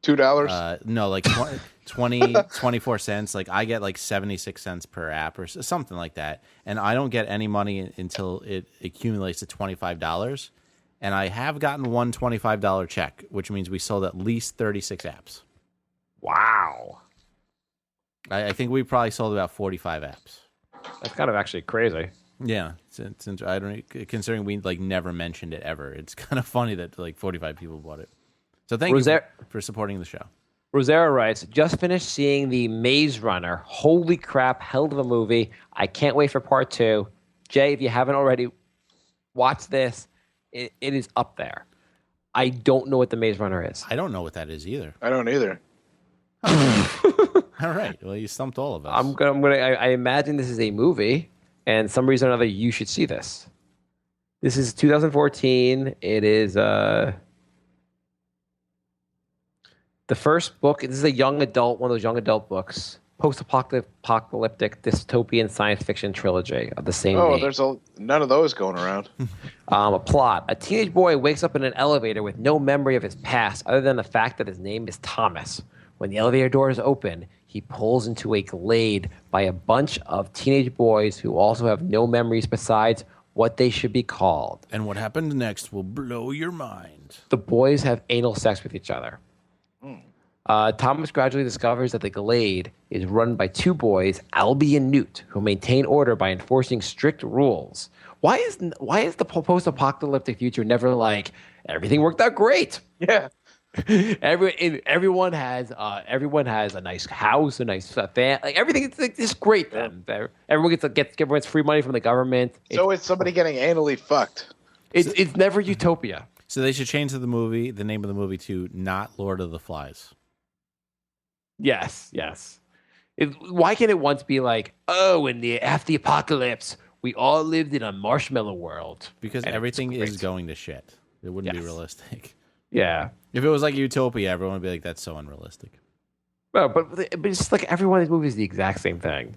S4: $2.
S2: No, like 24 cents. Like I get like 76 cents per app or something like that, and I don't get any money until it accumulates to $25. And I have gotten one $25 check, which means we sold at least 36 apps.
S3: Wow,
S2: I think we probably sold about 45 apps.
S3: that's kind of actually crazy.
S2: Yeah, since I don't, considering we like never mentioned it ever, it's kind of funny that like 45 people bought it. So thank you for supporting the show.
S3: Rosera writes, just finished seeing the Maze Runner. Holy crap, hell of a movie. I can't wait for part 2. Jay, if you haven't already watched this, it is up there. I don't know what the Maze Runner is.
S2: I don't know what that is either.
S4: I don't either.
S2: All right. Well, you stumped all of us.
S3: I imagine this is a movie, and some reason or another, you should see this. This is 2014. It is the first book. This is a young adult, one of those young adult books, post-apocalyptic dystopian science fiction trilogy of the same name.
S4: There's none of those going around.
S3: A plot. A teenage boy wakes up in an elevator with no memory of his past other than the fact that his name is Thomas. When the elevator doors open, he pulls into a glade by a bunch of teenage boys who also have no memories besides what they should be called.
S2: And what happened next will blow your mind.
S3: The boys have anal sex with each other. Thomas gradually discovers that the glade is run by 2 boys, Albie and Newt, who maintain order by enforcing strict rules. Why is the post-apocalyptic future never like everything worked out great?
S4: Yeah.
S3: Everyone has a nice house, a nice fan. Like everything is great. Then everyone gets free money from the government.
S4: So it's somebody getting anally fucked.
S3: It's never utopia.
S2: So they should change the name of the movie to Not Lord of the Flies.
S3: Yes. Why can't it once be like, after the apocalypse, we all lived in a marshmallow world?
S2: Because everything is going to shit. It wouldn't be realistic.
S3: Yeah.
S2: If it was like Utopia, everyone would be like, that's so unrealistic.
S3: No, but it's just like every one of these movies is the exact same thing.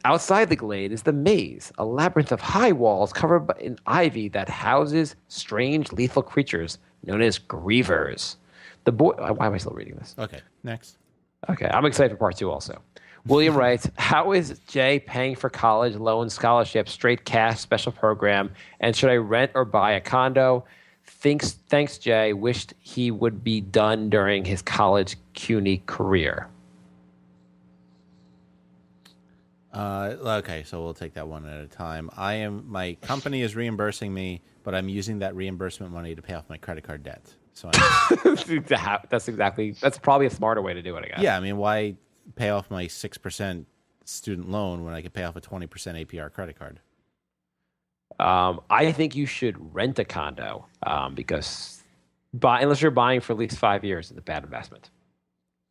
S3: Outside the glade is the maze, a labyrinth of high walls covered in ivy that houses strange, lethal creatures known as grievers. Why am I still reading this?
S2: Okay, next.
S3: Okay, I'm excited for part 2 also. William writes, how is Jay paying for college, loan, scholarship, straight cash, special program, and should I rent or buy a condo? Thanks, Jay. Wished he would be done during his college CUNY career.
S2: Okay, so we'll take that one at a time. My company is reimbursing me, but I'm using that reimbursement money to pay off my credit card debt. So
S3: that's probably a smarter way to do it, I guess.
S2: Yeah, I mean, why pay off my 6% student loan when I could pay off a 20% APR credit card?
S3: I think you should rent a condo because unless you're buying for at least 5 years, it's a bad investment.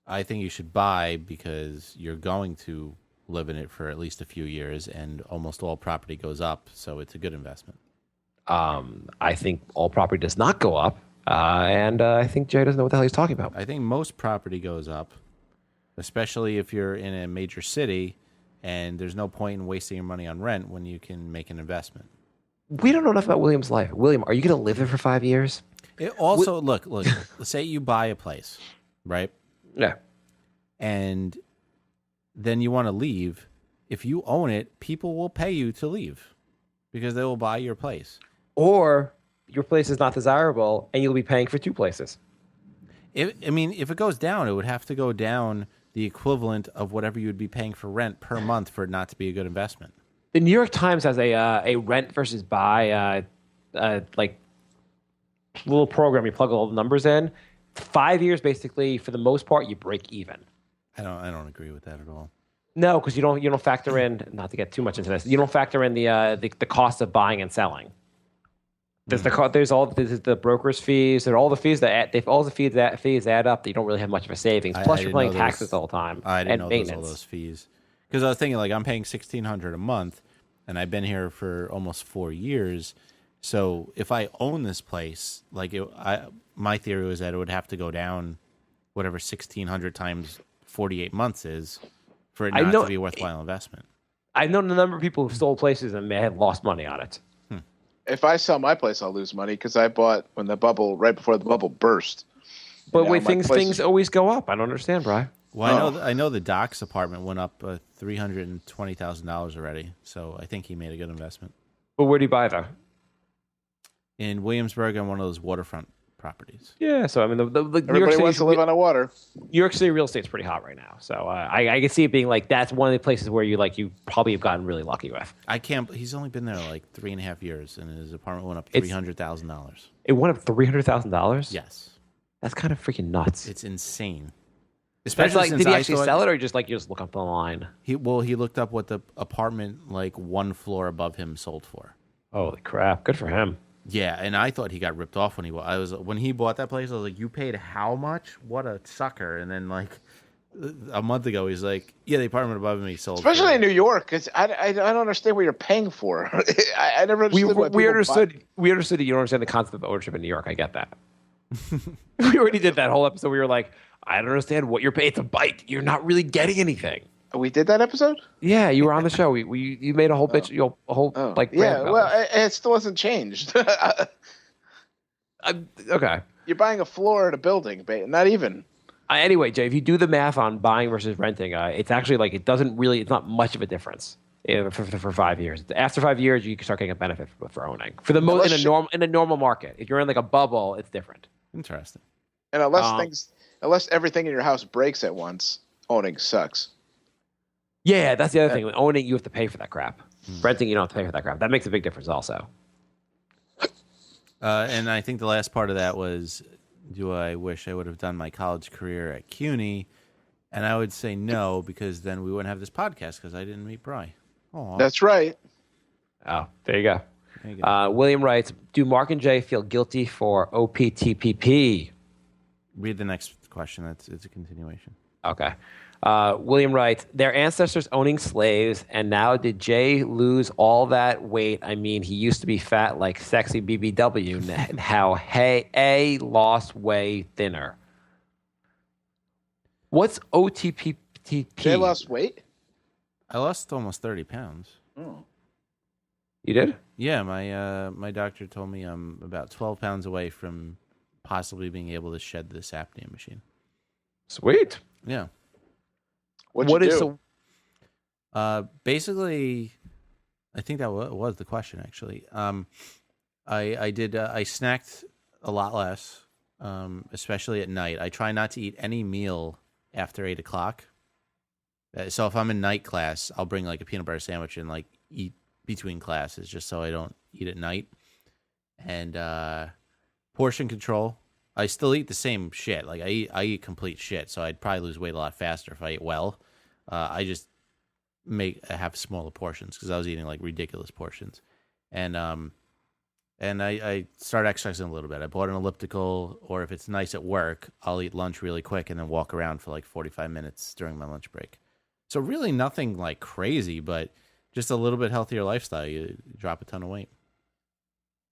S2: I think you should buy because you're going to live in it for at least a few years, and almost all property goes up, so it's a good investment.
S3: I think all property does not go up, and I think Jay doesn't know what the hell he's talking about.
S2: I think most property goes up, especially if you're in a major city, and there's no point in wasting your money on rent when you can make an investment.
S3: We don't know enough about William's life. William, are you going to live there for 5 years?
S2: Also, look, let's say you buy a place, right?
S3: Yeah.
S2: And then you want to leave. If you own it, people will pay you to leave because they will buy your place.
S3: Or your place is not desirable and you'll be paying for 2 places.
S2: If it goes down, it would have to go down the equivalent of whatever you would be paying for rent per month for it not to be a good investment.
S3: The New York Times has a rent versus buy like little program. You plug all the numbers in. 5 years, basically, for the most part, you break even.
S2: I don't agree with that at all.
S3: No, because you don't factor in, not to get too much into this, you don't factor in the cost of buying and selling. There's the broker's fees, there are all the fees fees add up that you don't really have much of a savings. Plus, you're paying taxes all the time.
S2: I didn't know
S3: maintenance.
S2: all those fees Because I was thinking, like, I'm paying $1,600 a month, and I've been here for almost 4 years. So if I own this place, like, my theory was that it would have to go down whatever 1,600 times 48 months is for it not to be a worthwhile investment.
S3: I know the number of people who stole places and may have lost money on it.
S4: If I sell my place, I'll lose money because I bought right before the bubble burst.
S3: But wait, things always go up. I don't understand, Brian.
S2: Well, I know the Doc's apartment went up $320,000 already, so I think he made a good investment.
S3: But where do you buy though?
S2: In Williamsburg on one of those waterfront properties.
S3: Yeah, so I mean, the New York
S4: Everybody
S3: City,
S4: wants to live on the water.
S3: New York City real estate's pretty hot right now. So I can see it being like that's one of the places where you probably have gotten really lucky with.
S2: I can't. He's only been there like 3.5 years, and his apartment went up $300,000.
S3: It went up $300,000.
S2: Yes,
S3: that's kind of freaking nuts.
S2: it's insane.
S3: Especially did he actually sell it, or just like you just look up the line?
S2: He looked up what the apartment like one floor above him sold for.
S3: Holy crap! Good for him.
S2: Yeah, and I thought he got ripped off when he bought that place. I was like, "You paid how much? What a sucker!" And then like a month ago, he's like, "Yeah, the apartment above me sold."
S4: Especially in New York, because I don't understand what you're paying for. I never understood.
S3: We understood that you don't understand the concept of ownership in New York. I get that. We already did that whole episode. We were like, I don't understand what you're paying. It's a bike. You're not really getting anything.
S4: We did that episode.
S3: Yeah, you were on the show. You made a whole bitch.
S4: Yeah. Well, it still hasn't changed.
S3: Okay.
S4: You're buying a floor in a building, not even.
S3: Anyway, Jay, if you do the math on buying versus renting, it's actually like it's not much of a difference for 5 years. After 5 years, you can start getting a benefit for owning. For the in a normal market, if you're in like a bubble, it's different.
S2: Interesting.
S4: And unless everything in your house breaks at once, owning sucks.
S3: Yeah, that's the other thing. With owning, you have to pay for that crap. Renting, you don't have to pay for that crap. That makes a big difference also.
S2: And I think the last part of that was, do I wish I would have done my college career at CUNY? And I would say no, because then we wouldn't have this podcast because I didn't meet Bry. Aww.
S4: That's right.
S3: Oh, there you go. William writes, do Mark and Jay feel guilty for OPTPP?
S2: Read the next question. It's a continuation.
S3: Okay. William writes, their ancestors owning slaves, and now did Jay lose all that weight? I mean, he used to be fat like sexy BBW, and how A lost way thinner. What's OTPP?
S4: Jay lost weight?
S2: I lost almost 30 pounds.
S4: Oh.
S3: You did?
S2: Yeah, my doctor told me I'm about 12 pounds away from possibly being able to shed this apnea machine.
S3: Sweet.
S2: Yeah.
S4: What you do?
S2: Basically, I think that was the question, actually. I snacked a lot less, especially at night. I try not to eat any meal after 8 o'clock. So if I'm in night class, I'll bring like a peanut butter sandwich and like eat between classes just so I don't eat at night. And portion control. I still eat the same shit. Like I eat complete shit, so I'd probably lose weight a lot faster if I ate well. I just have smaller portions because I was eating like ridiculous portions, and I started exercising a little bit. I bought an elliptical, or if it's nice at work, I'll eat lunch really quick and then walk around for like 45 minutes during my lunch break. So really nothing like crazy, but just a little bit healthier lifestyle. You drop a ton of weight.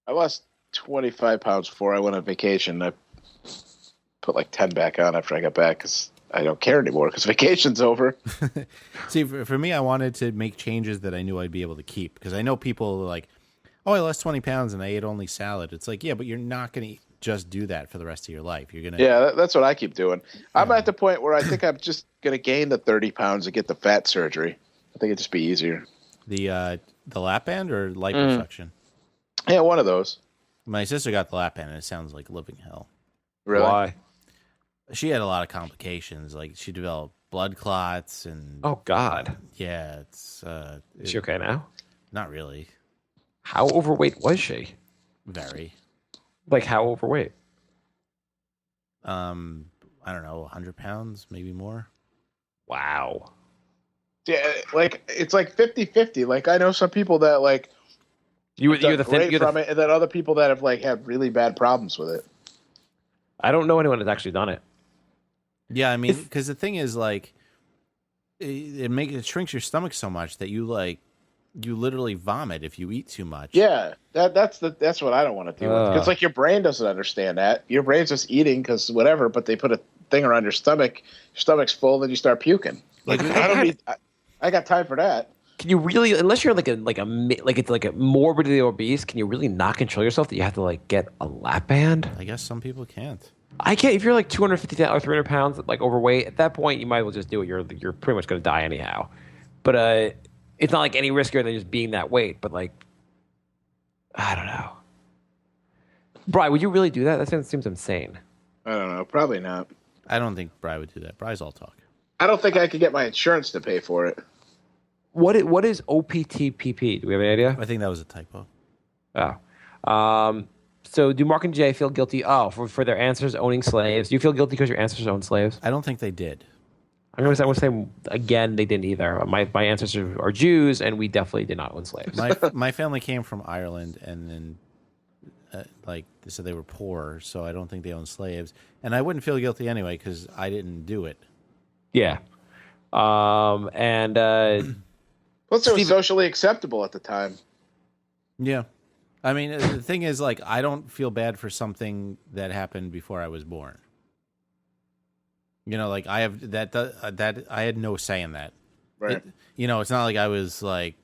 S4: I lost 25 pounds before I went on vacation. I put like 10 back on after I got back because I don't care anymore because vacation's over.
S2: See, for me, I wanted to make changes that I knew I'd be able to keep because I know people are like, oh, I lost 20 pounds and I ate only salad. It's like, yeah, but you're not going to just do that for the rest of your life. You're gonna.
S4: Yeah, that's what I keep doing. I'm at the point where I think I'm just going to gain the 30 pounds and get the fat surgery. I think it'd just be easier.
S2: The lap band or liposuction?
S4: Yeah, one of those.
S2: My sister got the lap band and it sounds like living hell.
S4: Really?
S3: Why?
S2: She had a lot of complications. Like she developed blood clots and.
S3: Oh God.
S2: Yeah, it's.
S3: Is she okay now?
S2: Not really.
S3: How overweight was she?
S2: Very.
S3: Like how overweight?
S2: I don't know, 100 pounds, maybe more.
S3: Wow.
S4: Yeah, like it's like 50-50. Like I know some people that like
S3: you're the
S4: great from it, and then other people that have like had really bad problems with it.
S3: I don't know anyone that's actually done it.
S2: Yeah, I mean, because the thing is, like, it shrinks your stomach so much that you literally vomit if you eat too much.
S4: Yeah, that's what I don't want to do. Because like your brain doesn't understand that. Your brain's just eating because whatever, but they put a thing around your stomach. Your stomach's full, then you start puking. Like I got time for that.
S3: Can you really, unless you're like a morbidly obese, can you really not control yourself that you have to like get a lap band?
S2: I guess some people can't.
S3: I can't. If you're like 250 or 300 pounds, like overweight, at that point you might as well just do it. You're pretty much going to die anyhow. But it's not like any riskier than just being that weight. But like, I don't know. Bri, would you really do that? That seems insane.
S4: I don't know. Probably not.
S2: I don't think Bri would do that. Bri's all talk.
S4: I don't think I could get my insurance to pay for it.
S3: What is OPTPP? Do we have any idea?
S2: I think that was a typo.
S3: Oh. So do Mark and Jay feel guilty? Oh, for their ancestors owning slaves. Do you feel guilty because your ancestors owned slaves?
S2: I don't think they did.
S3: I'm going to say again, they didn't either. My ancestors are Jews, and we definitely did not own slaves.
S2: My family came from Ireland, and then they said they were poor, so I don't think they owned slaves. And I wouldn't feel guilty anyway because I didn't do it.
S3: Yeah.
S4: Plus, it was socially acceptable at the time.
S2: Yeah. I mean, the thing is, like, I don't feel bad for something that happened before I was born. You know, like I have that I had no say in that.
S4: Right.
S2: It's not like I was like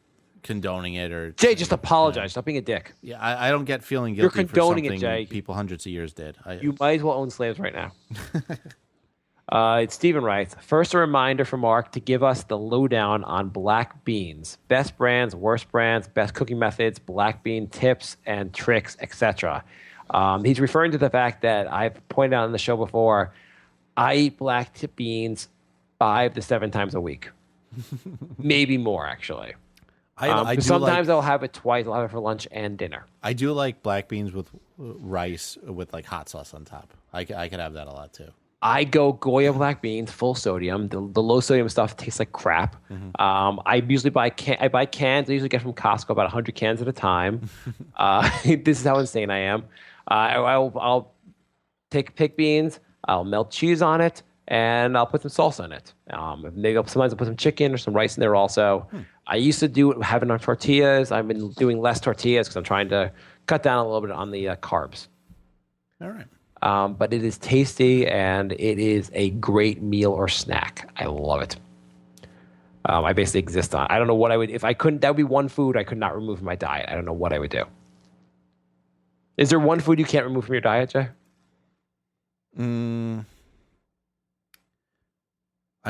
S2: condoning it or.
S3: Jay, just apologize. Stop being a dick.
S2: Yeah, I don't get feeling guilty
S3: You're condoning
S2: for something
S3: it, Jay.
S2: People hundreds of years did.
S3: You might as well own slaves right now. It's Stephen writes, first a reminder for Mark to give us the lowdown on black beans. Best brands, worst brands, best cooking methods, black bean tips and tricks, etc. He's referring to the fact that I've pointed out on the show before, I eat black tip beans 5 to 7 times a week. Maybe more, actually. Sometimes I'll have it twice. I'll have it for lunch and dinner.
S2: I do like black beans with rice with like hot sauce on top. I could have that a lot too.
S3: I go Goya black beans, full sodium. The low sodium stuff tastes like crap. Mm-hmm. I usually buy cans. I usually get from Costco about 100 cans at a time. This is how insane I am. I'll take pick beans. I'll melt cheese on it, and I'll put some salsa in it. Sometimes I'll put some chicken or some rice in there also. I used to have it on tortillas. I've been doing less tortillas because I'm trying to cut down a little bit on the carbs.
S2: All right.
S3: But it is tasty, and it is a great meal or snack. I love it. I basically exist on it. I don't know what I would... If I couldn't... That would be one food I could not remove from my diet. I don't know what I would do. Is there one food you can't remove from your diet, Jay?
S2: I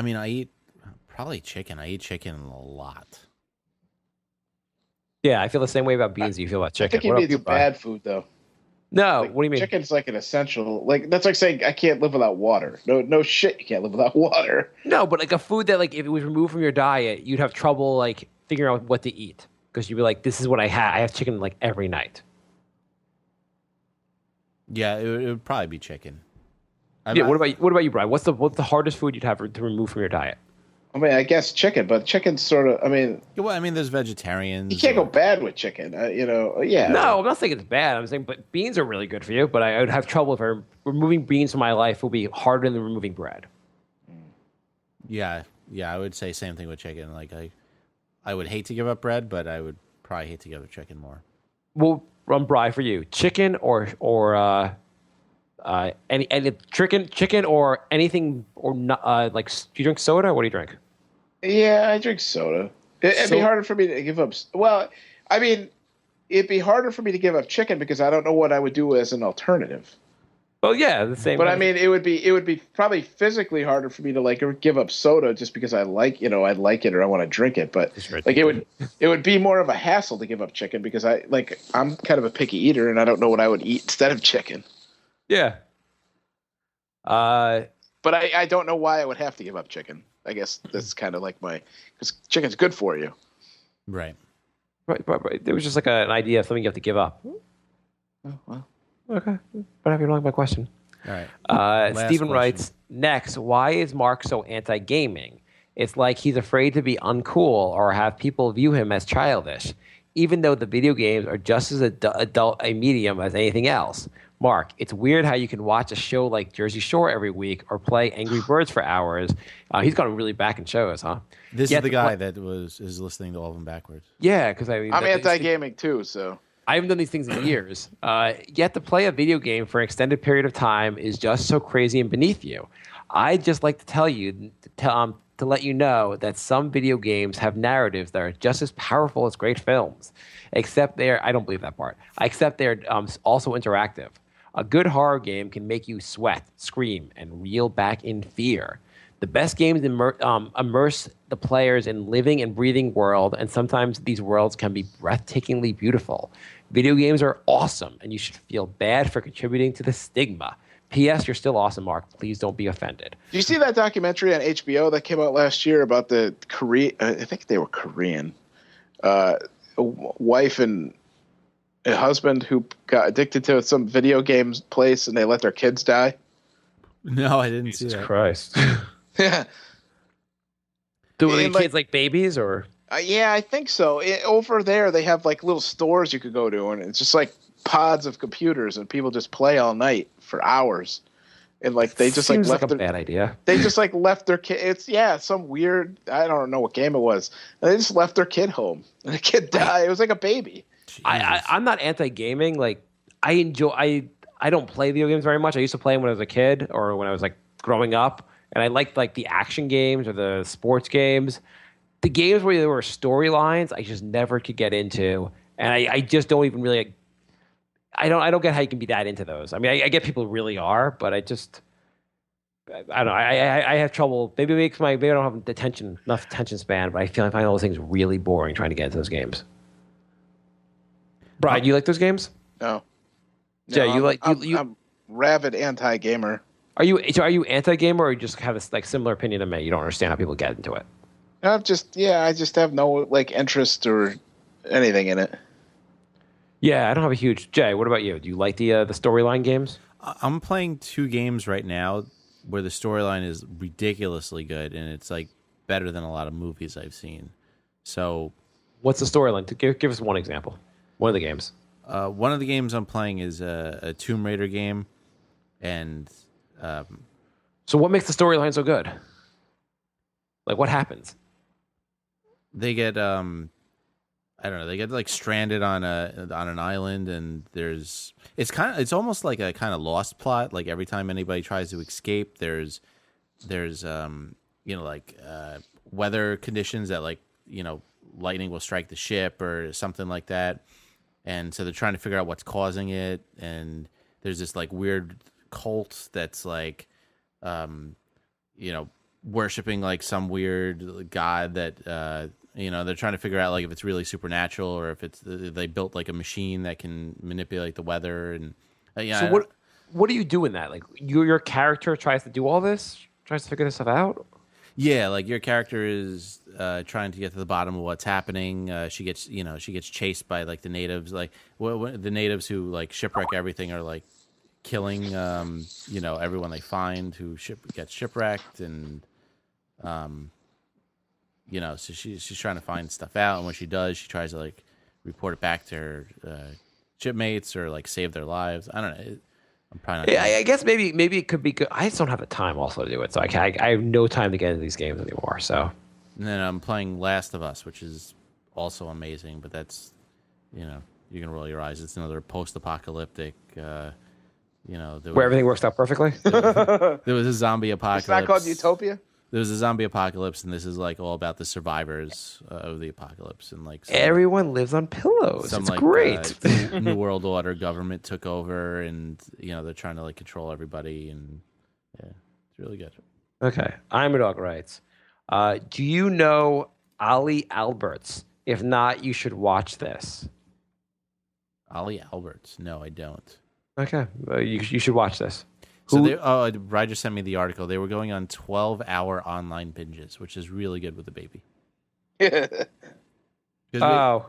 S2: mean, I eat... Probably chicken. I eat chicken a lot.
S3: Yeah, I feel the same way about beans as you feel about chicken.
S4: I think it's bad food, though.
S3: No,
S4: like,
S3: what do you mean?
S4: Chicken's like an essential. Like that's like saying I can't live without water. No shit, you can't live without water.
S3: No, but like a food that like if it was removed from your diet, you'd have trouble like figuring out what to eat because you'd be like, this is what I have. I have chicken like every night.
S2: Yeah, it would probably be chicken.
S3: What about you, Brian? What's the hardest food you'd have to remove from your diet?
S4: I mean, I guess chicken, but chicken's sort of. I mean,
S2: there's vegetarians.
S4: You can't go bad with chicken, Yeah.
S3: No, I'm not saying it's bad. I'm saying, but beans are really good for you. But I would have trouble if removing beans from my life will be harder than removing bread.
S2: Yeah, I would say same thing with chicken. Like I would hate to give up bread, but I would probably hate to give up chicken more.
S3: Well, Bri, for you, chicken or any chicken or anything or not, like do you drink soda? What do you drink?
S4: Yeah, I drink soda. It'd be harder for me to give up. Well, I mean, it'd be harder for me to give up chicken because I don't know what I would do as an alternative.
S3: Well, yeah, the same.
S4: But I mean, it would be probably physically harder for me to like give up soda just because I like it or I want to drink it. But like it would be more of a hassle to give up chicken because I'm kind of a picky eater and I don't know what I would eat instead of chicken.
S3: Yeah.
S4: But I don't know why I would have to give up chicken. I guess that's kind of like because chicken's good for you.
S2: Right.
S3: Right. There was just like an idea of something you have to give up.
S4: Oh, well.
S3: Okay. But have you wrong my question?
S2: All right.
S3: Stephen writes, next, why is Mark so anti-gaming? It's like he's afraid to be uncool or have people view him as childish, even though the video games are just as adult a medium as anything else. Mark, it's weird how you can watch a show like Jersey Shore every week or play Angry Birds for hours. He's gone really back in shows, huh?
S2: This is the guy that is listening to all of them backwards.
S3: Yeah, because I'm
S4: anti-gaming too, so
S3: I haven't done these things in years. Yet to play a video game for an extended period of time is just so crazy and beneath you. I'd just like to tell you, to let you know that some video games have narratives that are just as powerful as great films, except I don't believe that part, except they're also interactive. A good horror game can make you sweat, scream, and reel back in fear. The best games immerse the players in living and breathing world, and sometimes these worlds can be breathtakingly beautiful. Video games are awesome, and you should feel bad for contributing to the stigma. P.S. You're still awesome, Mark. Please don't be offended.
S4: Do you see that documentary on HBO that came out last year about the Korean? I think they were Korean. A wife and a husband who got addicted to some video games place, and they let their kids die.
S2: No, I didn't see that.
S3: Christ.
S4: Yeah.
S3: Do the kids like babies or?
S4: Yeah, I think so. Over there, they have like little stores you could go to, and it's just like pods of computers, and people just play all night for hours. And like they just
S3: Seems
S4: left
S3: like a bad idea.
S4: They just like left their kid. It's some weird. I don't know what game it was. And they just left their kid home, and the kid died. It was like a baby.
S3: I'm not anti-gaming. Like I don't play video games very much. I used to play them when I was a kid or when I was like growing up, and I liked like the action games or the sports games. The games where there were storylines, I just never could get into, and I just don't even really. I don't get how you can be that into those. I mean, I get people really are, but I don't know. I have trouble. Maybe I don't have enough attention span, but I find all those things really boring trying to get into those games. Brian, you like those games?
S4: No.
S3: Jay,
S4: I'm rabid anti-gamer.
S3: Are you anti-gamer, or you just have a like similar opinion to me? You don't understand how people get into it.
S4: I just have no like interest or anything in it.
S3: Yeah, I don't have a huge. Jay, what about you? Do you like the storyline games?
S2: I'm playing 2 games right now where the storyline is ridiculously good, and it's like better than a lot of movies I've seen. So,
S3: what's the storyline? Give us one example. One of the games.
S2: One of the games I'm playing is a Tomb Raider game, and
S3: so what makes the storyline so good? Like, what happens?
S2: They get I don't know. They get like stranded on an island, and it's almost like a kind of Lost plot. Like every time anybody tries to escape, there's weather conditions that lightning will strike the ship or something like that, and so they're trying to figure out what's causing it. And there's this like weird cult that's like worshiping like some weird god that they're trying to figure out like if it's really supernatural or if they built like a machine that can manipulate the weather. And
S3: so what do you do in that? Like your character tries to do all this, tries to figure this stuff out.
S2: Yeah, like your character is trying to get to the bottom of what's happening. She gets chased by like the natives, like the natives who like shipwreck everything are like killing everyone they find who gets shipwrecked. And so she's trying to find stuff out, and when she does, she tries to like report it back to her shipmates or like save their lives. I don't know. I'm probably not.
S3: I guess maybe it could be good. I just don't have the time also to do it, so I have no time to get into these games anymore. So,
S2: and then I'm playing Last of Us, which is also amazing, but that's you can roll your eyes. It's another post-apocalyptic. Where
S3: everything works out perfectly.
S2: There was a zombie apocalypse.
S4: It's not called Utopia?
S2: There was a zombie apocalypse, and this is like all about the survivors of the apocalypse, and like
S3: everyone lives on pillows. It's like, great.
S2: New World Order government took over, and they're trying to like control everybody, and yeah, it's really good.
S3: Okay, I'm a dog writes. Do you know Ali Alberts? If not, you should watch this.
S2: Ali Alberts? No, I don't.
S3: Okay, you should watch this.
S2: So Roger sent me the article. They were going on 12-hour online binges, which is really good with the baby.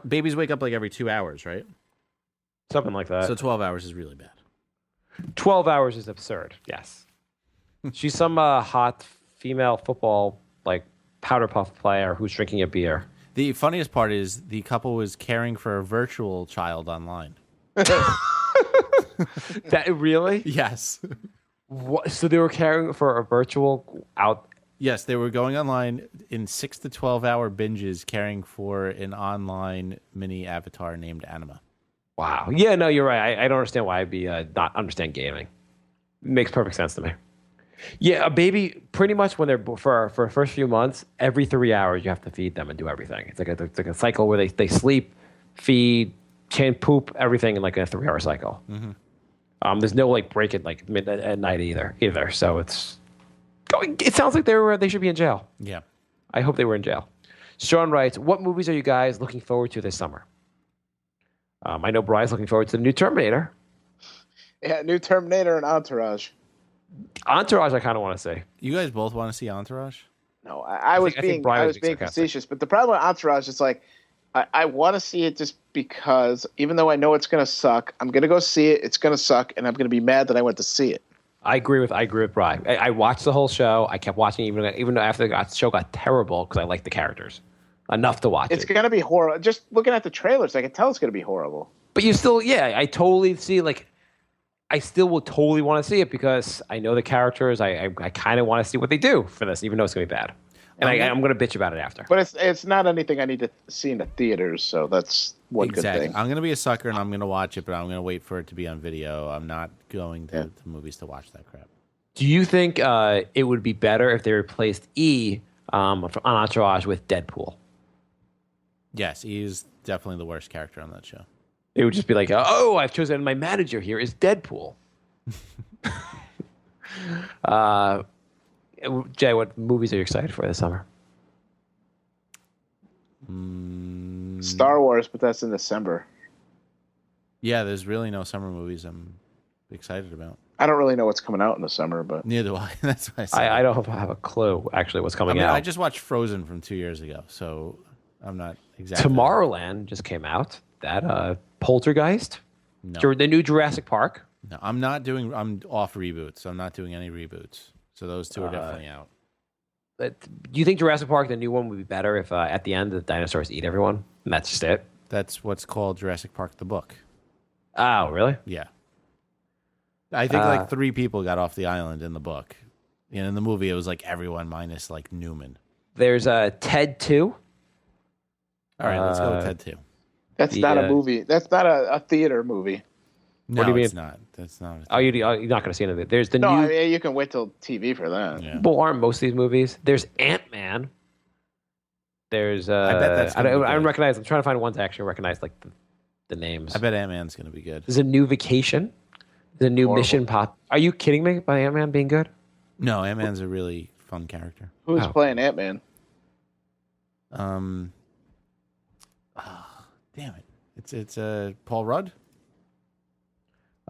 S2: Babies wake up like every 2 hours, right?
S3: Something like that.
S2: So 12 hours is really bad.
S3: 12 hours is absurd, yes. She's some hot female football, like, powder puff player who's drinking a beer.
S2: The funniest part is the couple was caring for a virtual child online.
S3: That really?
S2: Yes.
S3: What, so they were carrying for a virtual out.
S2: Yes, they were going online in 6 to 12-hour binges, caring for an online mini avatar named Anima.
S3: Wow. Yeah, no, you're right. I don't understand why I'd be not understand gaming. Makes perfect sense to me. Yeah, a baby, pretty much when they're for the first few months, every 3 hours you have to feed them and do everything. It's like a cycle where they sleep, feed, change, poop, everything in like a 3-hour cycle. Mm-hmm. There's no like break at like midnight at night either. So it sounds like they should be in jail.
S2: Yeah.
S3: I hope they were in jail. Sean writes, what movies are you guys looking forward to this summer? I know Brian's looking forward to the new Terminator.
S4: Yeah, new Terminator and Entourage.
S3: Entourage, I kind of want to see.
S2: You guys both want to see Entourage?
S4: No, I was being facetious, but the problem with Entourage is like I want to see it just because even though I know it's going to suck, I'm going to go see it. It's going to suck, and I'm going to be mad that I went to see it.
S3: I agree with Brian. I watched the whole show. I kept watching even after the show got terrible because I liked the characters enough to watch it.
S4: It's going to be horrible. Just looking at the trailers, I can tell it's going to be horrible.
S3: But you still, I totally see like. I still will totally want to see it because I know the characters. I kind of want to see what they do for this, even though it's going to be bad. And I'm going to bitch about it after.
S4: But it's not anything I need to see in the theaters, so that's one good thing.
S2: I'm going to be a sucker and I'm going to watch it, but I'm going to wait for it to be on video. I'm not going to the movies to watch that crap.
S3: Do you think it would be better if they replaced E on Entourage with Deadpool?
S2: Yes, E is definitely the worst character on that show.
S3: It would just be like, oh, I've chosen my manager here is Deadpool. Jay, what movies are you excited for this summer?
S4: Star Wars, but that's in December.
S2: Yeah, there's really no summer movies I'm excited about.
S4: I don't really know what's coming out in the summer, but
S2: neither do I. That's why I said
S3: I don't have a clue actually what's coming out.
S2: I just watched Frozen from 2 years ago, so I'm not exactly.
S3: Tomorrowland just came out. That Poltergeist,
S2: no.
S3: The new Jurassic Park.
S2: No, I'm off reboots. I'm not doing any reboots. So those two are definitely out.
S3: Do you think Jurassic Park, the new one, would be better if at the end the dinosaurs eat everyone? And that's just it?
S2: That's what's called Jurassic Park the book.
S3: Oh, really?
S2: Yeah. I think like 3 people got off the island in the book. And in the movie, it was like everyone minus like Newman.
S3: There's Ted 2.
S2: All right, let's go with Ted 2.
S4: That's not a movie. That's not a theater movie.
S2: No,
S3: what do you mean?
S2: It's not. That's not.
S3: You're not going to see anything. There's the new.
S4: I mean, you can wait till TV for that.
S2: Yeah.
S3: Well, aren't most of these movies? There's Ant-Man. There's.
S2: I bet that's.
S3: I don't recognize. I'm trying to find ones I actually recognize, like the names.
S2: I bet Ant-Man's going to be good.
S3: There's a new Vacation. There's a new Mission Pop. Are you kidding me? By Ant-Man being good?
S2: No, Ant-Man's a really fun character.
S4: Who's playing Ant-Man?
S2: Damn it! It's Paul Rudd.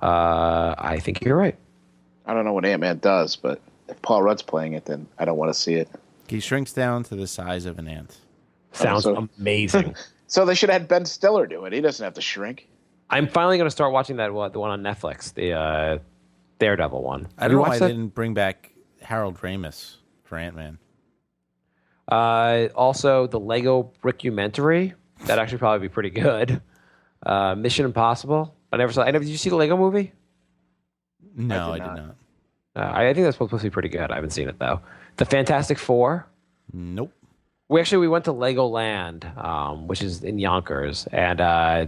S3: I think you're right.
S4: I don't know what Ant-Man does, but if Paul Rudd's playing it, then I don't want to see it.
S2: He shrinks down to the size of an ant.
S3: Sounds amazing.
S4: So they should have had Ben Stiller do it. He doesn't have to shrink.
S3: I'm finally going to start watching the one on Netflix, the Daredevil one.
S2: I don't know why they didn't bring back Harold Ramis for Ant-Man.
S3: Also, the Lego Brickumentary. That'd actually probably be pretty good. Mission Impossible. I never saw. Did you see the Lego movie?
S2: No, I did not.
S3: I think that's supposed to be pretty good. I haven't seen it though. The Fantastic Four.
S2: Nope.
S3: We went to Legoland, which is in Yonkers, and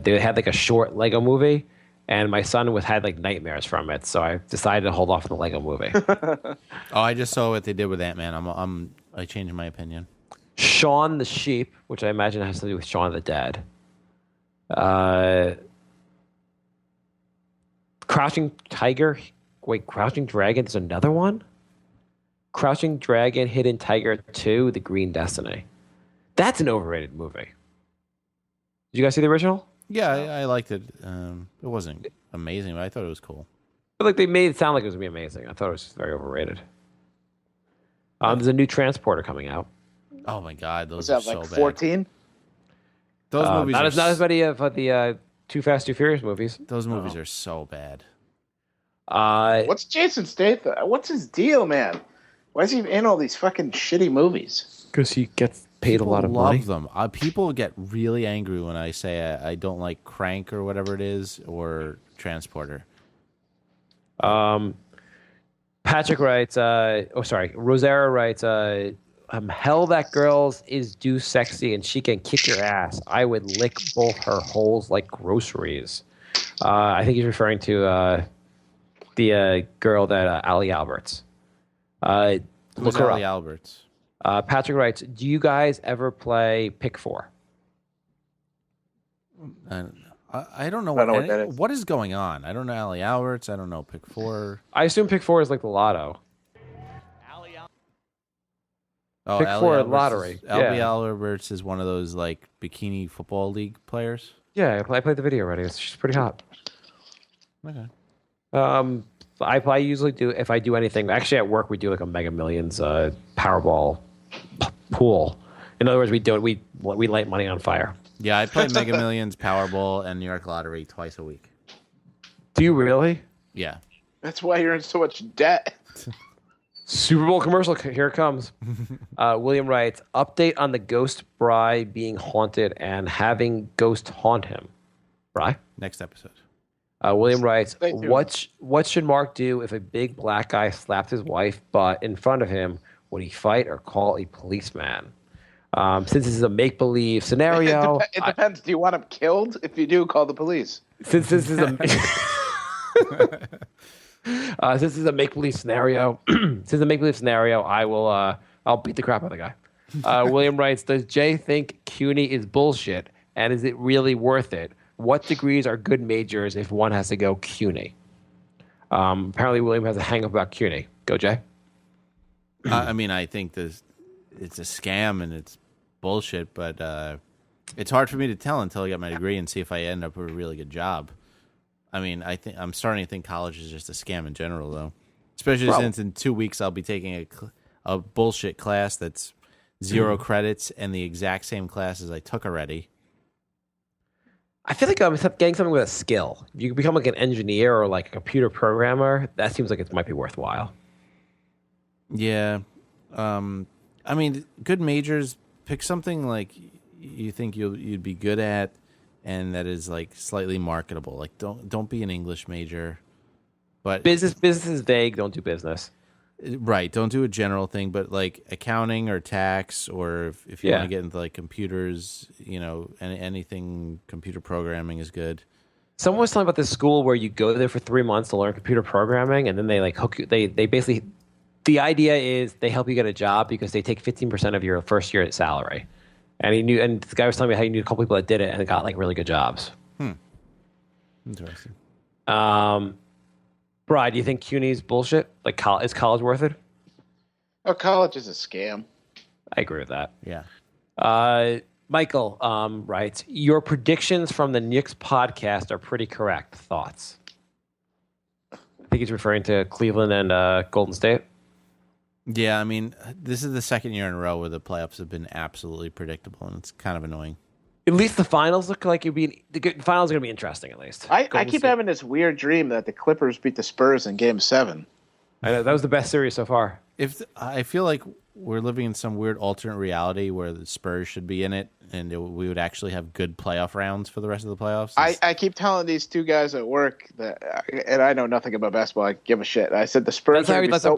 S3: they had like a short Lego movie, and my son had like nightmares from it, so I decided to hold off on the Lego movie.
S2: I just saw what they did with Ant-Man. I changed my opinion.
S3: Shaun the Sheep, which I imagine has to do with Shaun of the Dead. Crouching Dragon. There's another one? Crouching Dragon, Hidden Tiger 2, The Green Destiny. That's an overrated movie. Did you guys see the original?
S2: Yeah, I liked it. It wasn't amazing, but I thought it was cool.
S3: But like they made it sound like it was going to be amazing. I thought it was very overrated. There's a new Transporter coming out.
S2: Oh my God, those
S4: Was
S2: are
S4: that like
S2: so
S4: 14?
S2: bad. Those movies
S3: not as many of the Too Fast, Too Furious movies.
S2: Those movies are so bad.
S4: What's Jason Statham? What's his deal, man? Why is he in all these fucking shitty movies?
S3: Because he gets paid a lot of money.
S2: Love them. People get really angry when I say I don't like Crank or whatever it is or Transporter.
S3: Patrick writes, Rosera writes, hell that girls is do sexy and she can kick your ass. I would lick both her holes like groceries. I think he's referring to the girl that Ali Alberts.
S2: Who's
S3: Look her
S2: Ali
S3: up.
S2: Alberts?
S3: Patrick writes, do you guys ever play Pick 4?
S2: I don't know,
S4: I don't know what that is.
S2: what is going on. I don't know Ali Alberts. I don't know Pick 4.
S3: I assume Pick 4 is like the lotto.
S2: Oh,
S3: Pick
S2: Ali
S3: 4
S2: Alberts
S3: lottery.
S2: Ali
S3: Yeah.
S2: Alberts is one of those like bikini football league players.
S3: Yeah, I played the video already. She's pretty hot.
S2: Okay.
S3: I usually do, if I do anything, actually at work we do like a Mega Millions Powerball pool. In other words, we light money on fire.
S2: Yeah, I play Mega Millions, Powerball, and New York Lottery twice a week.
S3: Do you really?
S2: Yeah.
S4: That's why you're in so much debt.
S3: Super Bowl commercial, here it comes. William writes, update on the ghost Bry being haunted and having ghost haunt him. Bry?
S2: Next episode.
S3: William writes,
S4: Stay tuned.
S3: what should Mark do if a big black guy slapped his wife butt in front of him? Would he fight or call a policeman? Since this is a make-believe scenario...
S4: It depends. Do you want him killed? If you do, call the police.
S3: Since this is a... since this is a make-believe scenario, I'll beat the crap out of the guy. William writes, does Jay think CUNY is bullshit, and is it really worth it? What degrees are good majors if one has to go CUNY? Apparently, William has a hang-up about CUNY. Go, Jay.
S2: I mean, I think it's a scam and it's bullshit, but it's hard for me to tell until I get my degree and see if I end up with a really good job. I mean, I'm starting to think college is just a scam in general, though. Especially since in 2 weeks I'll be taking a bullshit class that's 0 credits and the exact same classes I took already.
S3: I feel like I'm getting something with a skill. If you become like an engineer or like a computer programmer, that seems like it might be worthwhile.
S2: Yeah. I mean, good majors, pick something like you think you'd be good at and that is like slightly marketable. Like don't be an English major. But
S3: Business is vague, don't do business.
S2: right, don't do a general thing, but like accounting or tax, or if you want to get into like computers, anything computer programming is good.
S3: Someone was telling about this school where you go there for 3 months to learn computer programming, and then they like hook you. They basically, the idea is they help you get a job because they take 15% of your first year salary. And the guy was telling me how he knew a couple people that did it and got like really good jobs.
S2: Interesting.
S3: Brad, do you think CUNY's bullshit? Like, is college worth it?
S4: Oh, college is a scam.
S3: I agree with that.
S2: Yeah.
S3: Michael writes, your predictions from the Knicks podcast are pretty correct. Thoughts? I think he's referring to Cleveland and Golden State.
S2: Yeah, I mean, this is the second year in a row where the playoffs have been absolutely predictable, and it's kind of annoying.
S3: At least the finals look like the finals are going to be interesting. At least
S4: I keep having this weird dream that the Clippers beat the Spurs in Game 7.
S3: I know that was the best series so far.
S2: I feel like we're living in some weird alternate reality where the Spurs should be in it, and we would actually have good playoff rounds for the rest of the playoffs.
S4: I keep telling these two guys at work that, and I know nothing about basketball. I give a shit. I said the Spurs.
S3: That's how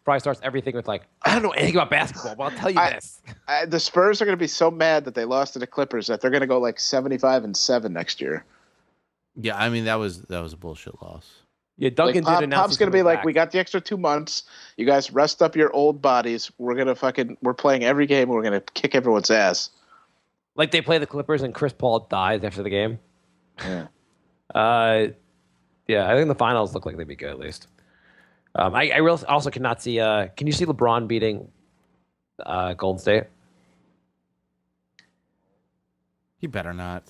S3: Brian starts everything with like, I don't know anything about basketball, but I'll tell you this.
S4: The Spurs are going to be so mad that they lost to the Clippers that they're going to go like 75-7 next year.
S2: Yeah, I mean that was a bullshit loss.
S3: Yeah, Duncan did announce
S4: Pop's going to be like,
S3: back.
S4: we got the extra 2 months. You guys rest up your old bodies. We're playing every game. We're going to kick everyone's ass.
S3: Like they play the Clippers and Chris Paul dies after the game.
S4: Yeah.
S3: Yeah, I think the finals look like they'd be good at least. I also cannot see. Can you see LeBron beating Golden State?
S2: He better not.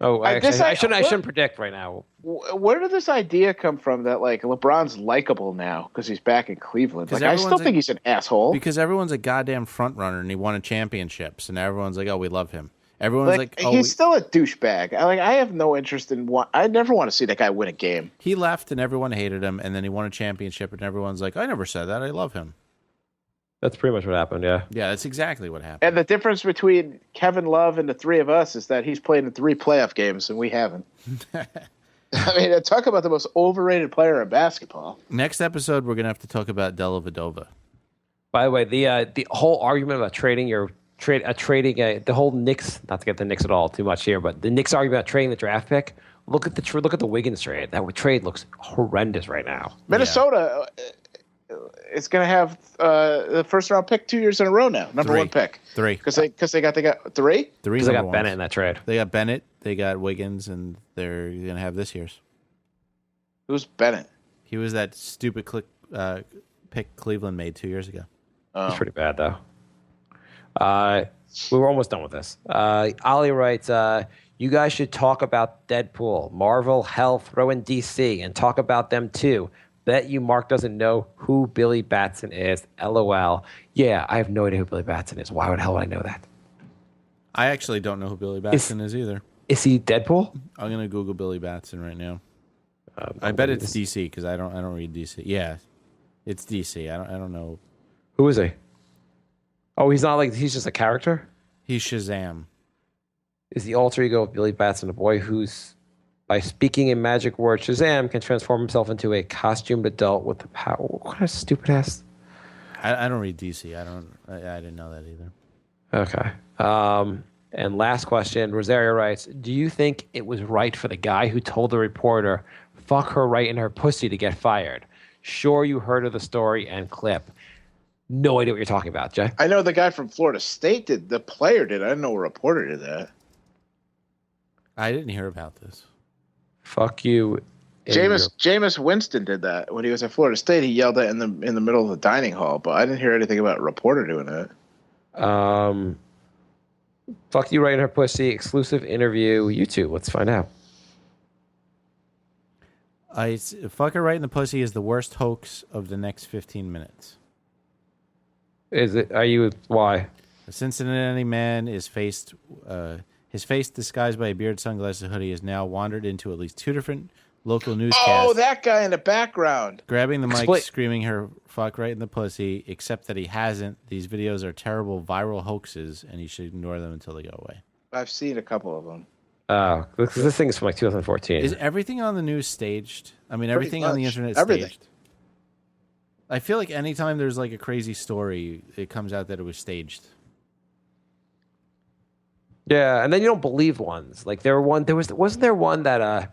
S3: Oh,
S4: I
S3: shouldn't predict right now.
S4: Where did this idea come from that like LeBron's likable now because he's back in Cleveland? Like I still think he's an asshole.
S2: Because everyone's a goddamn front runner and he won championships, and everyone's like, "Oh, we love him." Everyone's like, "Oh,
S4: he's still a douchebag." I have no interest in I never want to see that guy win a game.
S2: He left and everyone hated him, and then he won a championship, and everyone's like, "I never said that. I love him."
S3: That's pretty much what happened. Yeah.
S2: Yeah, that's exactly what happened.
S4: And the difference between Kevin Love and the three of us is that he's played in 3 playoff games and we haven't. I mean, talk about the most overrated player in basketball.
S2: Next episode, we're gonna have to talk about Della Vadova.
S3: By the way, the whole argument about the whole Knicks, not to get the Knicks at all too much here, but the Knicks argument about trading the draft pick. Look at the Wiggins trade. That trade looks horrendous right now.
S4: Minnesota is going to have the first round pick 2 years in a row now. Number one pick.
S2: 3.
S4: Because they got 3?
S3: Because they got Bennett in that trade.
S2: They got Bennett, they got Wiggins, and they're going to have this year's.
S4: Who's Bennett?
S2: He was that stupid pick Cleveland made 2 years ago.
S3: It's pretty bad, though. We were almost done with this. Ollie writes, you guys should talk about Deadpool, Marvel, Hell, throw in DC, and talk about them too. Bet you Mark doesn't know who Billy Batson is. LOL. Yeah, I have no idea who Billy Batson is. Why the hell would I know that?
S2: I actually don't know who Billy Batson is either.
S3: Is he Deadpool?
S2: I'm going to Google Billy Batson right now. I bet it's DC because I don't read DC. Yeah, it's DC. I don't know.
S3: Who is he? Oh, he's just a character?
S2: He's Shazam.
S3: Is the alter ego of Billy Batson a boy who's, by speaking a magic word, Shazam, can transform himself into a costumed adult with the power? What kind of stupid ass?
S2: I don't read DC. I didn't know that either.
S3: Okay. And last question, Rosario writes, do you think it was right for the guy who told the reporter, fuck her right in her pussy, to get fired? Sure, you heard of the story and clip. No idea what you're talking about, Jay.
S4: I know the guy from Florida State did. The player did. I didn't know a reporter did that.
S2: I didn't hear about this.
S3: Fuck you.
S4: Jameis Winston did that when he was at Florida State. He yelled that in the middle of the dining hall, but I didn't hear anything about a reporter doing it.
S3: Fuck you right in her pussy. Exclusive interview. YouTube. Let's find out.
S2: Fuck her right in the pussy is the worst hoax of the next 15 minutes.
S3: Is it? Are you? Why?
S2: A Cincinnati man is faced. His face disguised by a beard, sunglasses, and hoodie has now wandered into at least 2 different local newscasts.
S4: Oh, that guy in the background.
S2: Grabbing the mic, screaming her fuck right in the pussy, except that he hasn't. These videos are terrible viral hoaxes, and he should ignore them until they go away.
S4: I've seen a couple of them.
S3: Oh, this thing is from like 2014.
S2: Is everything on the news staged? I mean, everything on the internet is
S4: everything.
S2: staged. I feel like anytime there's like a crazy story, it comes out that it was staged.
S3: Yeah, and then you don't believe ones. Like wasn't there one that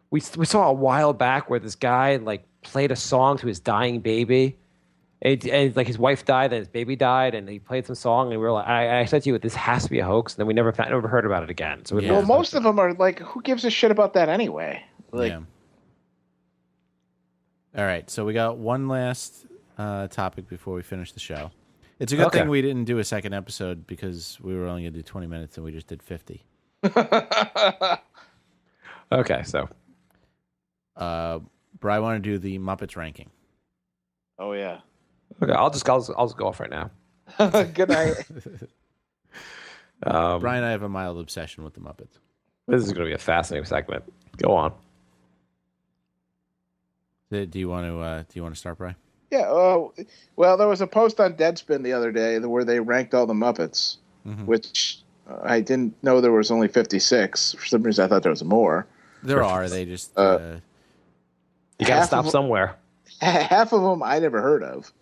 S3: we saw a while back where this guy like played a song to his dying baby, and like his wife died and his baby died, and he played some song, and we were like, I said to you, this has to be a hoax, and then we never heard about it again. So
S4: well, most of them are like, who gives a shit about that anyway? Like,
S2: yeah. All right, so we got one last topic before we finish the show. It's a good thing we didn't do a second episode because we were only going to do 20 minutes and we just did 50.
S3: Okay, so.
S2: Brian, want to do the Muppets ranking?
S4: Oh, yeah.
S3: Okay, I'll just go off right now.
S4: Good night.
S2: Brian and I have a mild obsession with the Muppets.
S3: This is going to be a fascinating segment. Go on.
S2: Do you want to start, Brian?
S4: Yeah. Well, there was a post on Deadspin the other day where they ranked all the Muppets, which I didn't know there was only 56. For some reason, I thought there was more.
S2: There are. They just
S3: you got to stop somewhere.
S4: Half of them I never heard of.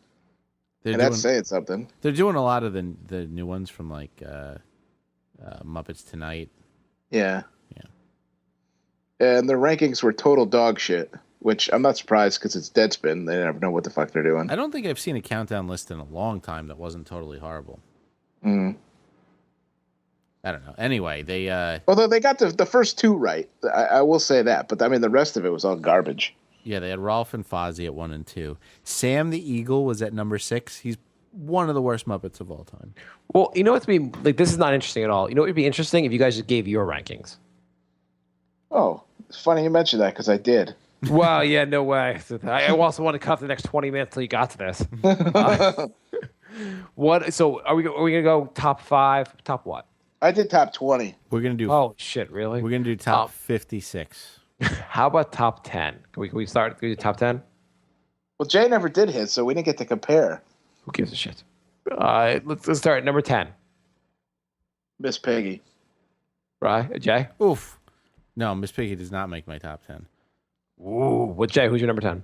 S4: That's saying something.
S2: They're doing a lot of the new ones from like Muppets Tonight.
S4: Yeah. And the rankings were total dog shit. Which I'm not surprised because it's Deadspin. They never know what the fuck they're doing.
S2: I don't think I've seen a countdown list in a long time that wasn't totally horrible.
S4: I
S2: don't know. Anyway, they...
S4: Although they got the first 2 right. I will say that. But, I mean, the rest of it was all garbage.
S2: Yeah, they had Rolf and Fozzie at 1 and 2. Sam the Eagle was at number 6. He's one of the worst Muppets of all time.
S3: Well, you know what's be like? This is not interesting at all. You know what would be interesting if you guys just gave your rankings.
S4: Oh, it's funny you mentioned that because I did.
S3: Well, yeah, no way. I also want to cut the next 20 minutes until you got to this. What? So are we gonna go top 5? Top what?
S4: I did top 20.
S2: We're gonna do.
S3: Oh shit! Really?
S2: We're gonna do top 56.
S3: How about top 10? Can we start? Can we do top 10?
S4: Well, Jay never did his, so we didn't get to compare.
S3: Who gives a shit? Let's start at number 10.
S4: Miss Piggy.
S3: Right, Jay?
S2: Oof. No, Miss Piggy does not make my top 10.
S3: Ooh, what Jay? Who's your number 10?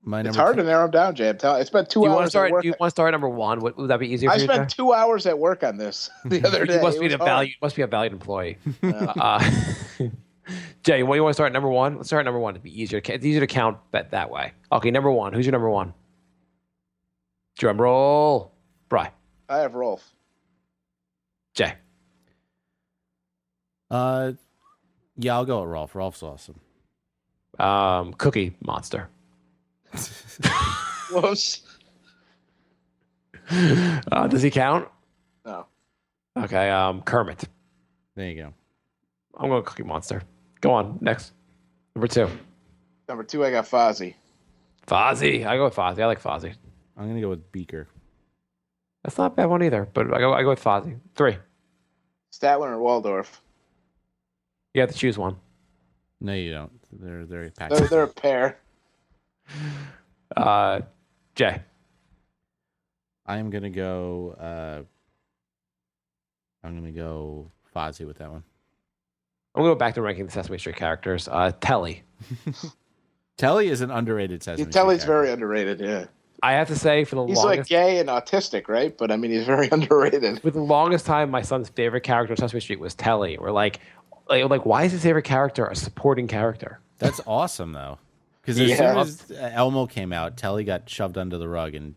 S2: My
S4: It's
S2: number
S4: hard
S2: 10
S4: to narrow them down, Jay. I spent 2 hours at work.
S3: Do you want to start at number 1? Would that be easier for
S4: I
S3: you?
S4: spent 2 hours at work on this the other day.
S3: You must
S4: It
S3: be
S4: was
S3: a
S4: hard.
S3: valued employee. Jay, what do you want to start at number 1? Let's start at number 1. It'd be easier. It's easier to count that way. Okay, number 1. Who's your number 1? Drum roll. Bri.
S4: I have Rolf.
S3: Jay.
S2: Yeah, I'll go with Rolf. Rolf's awesome.
S3: Cookie Monster.
S4: Close.
S3: Does he count?
S4: No.
S3: Okay, Kermit.
S2: There you go.
S3: I'm going Cookie Monster. Go on, next. Number 2.
S4: Number 2, I got Fozzie.
S3: Fozzie. I go with Fozzie. I like Fozzie.
S2: I'm gonna go with Beaker.
S3: That's not a bad one either, but I go with Fozzie. 3.
S4: Statler and Waldorf.
S3: You have to choose one.
S2: No, you don't. They're packed.
S4: They're a pair.
S3: Jay.
S2: I am gonna go. I'm gonna go Fozzie with that one.
S3: I'm going to go back to ranking the Sesame Street characters. Telly.
S2: Telly is an underrated Sesame Street
S4: Telly's
S2: character.
S4: very underrated, yeah.
S3: I have to say, for the
S4: He's
S3: longest,
S4: like gay and autistic, right? But I mean, he's very underrated.
S3: for the longest time, my son's favorite character on Sesame Street was Telly. We're like, why is his favorite character a supporting character?
S2: That's awesome though, because as soon as Elmo came out, Telly got shoved under the rug, and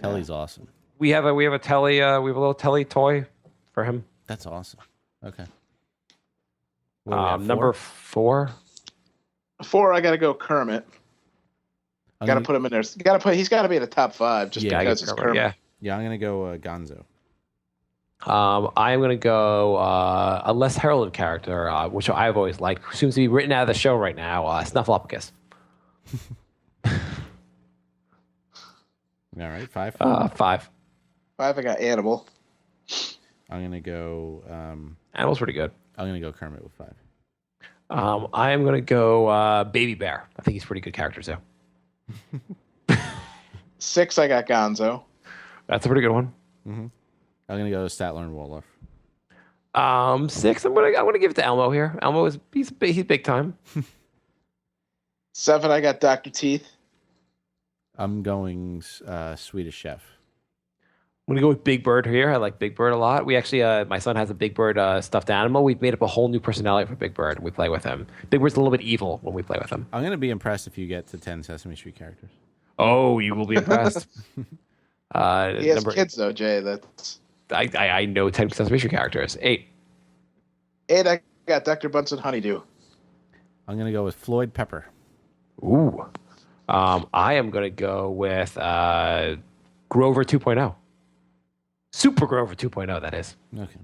S2: Telly's awesome.
S3: We have a Telly. We have a little Telly toy for him.
S2: That's awesome. Okay.
S3: Number 4.
S4: 4, I got to go Kermit. Got to put him in there. He's got to be in the top 5 just because it's Kermit.
S2: Yeah, I'm gonna go Gonzo.
S3: I am going to go a less heralded character, which I've always liked, who seems to be written out of the show right now, Snuffleupagus.
S2: All right, 5.
S3: 5.
S4: 5, I got Animal.
S2: I'm gonna go.
S3: Animal's pretty good.
S2: I'm gonna go Kermit with 5.
S3: I am going to go Baby Bear. I think he's a pretty good character, too.
S4: 6, I got Gonzo.
S3: That's a pretty good one.
S2: Mm-hmm. I'm gonna go Statler and Waldorf.
S3: 6, I'm gonna give it to Elmo here. Elmo he's big time.
S4: 7, I got Dr. Teeth.
S2: I'm going Swedish Chef.
S3: I'm gonna go with Big Bird here. I like Big Bird a lot. We actually, my son has a Big Bird stuffed animal. We've made up a whole new personality for Big Bird. We play with him. Big Bird's a little bit evil when we play with him.
S2: I'm gonna be impressed if you get to 10 Sesame Street characters.
S3: Oh, you will be impressed.
S4: He has kids though, Jay. That's
S3: I know 10 Sesame Street characters. 8.
S4: 8, I got Dr. Bunsen Honeydew.
S2: I'm gonna go with Floyd Pepper.
S3: Ooh. I am gonna go with Grover 2.0. Super Grover 2.0, that is.
S2: Okay.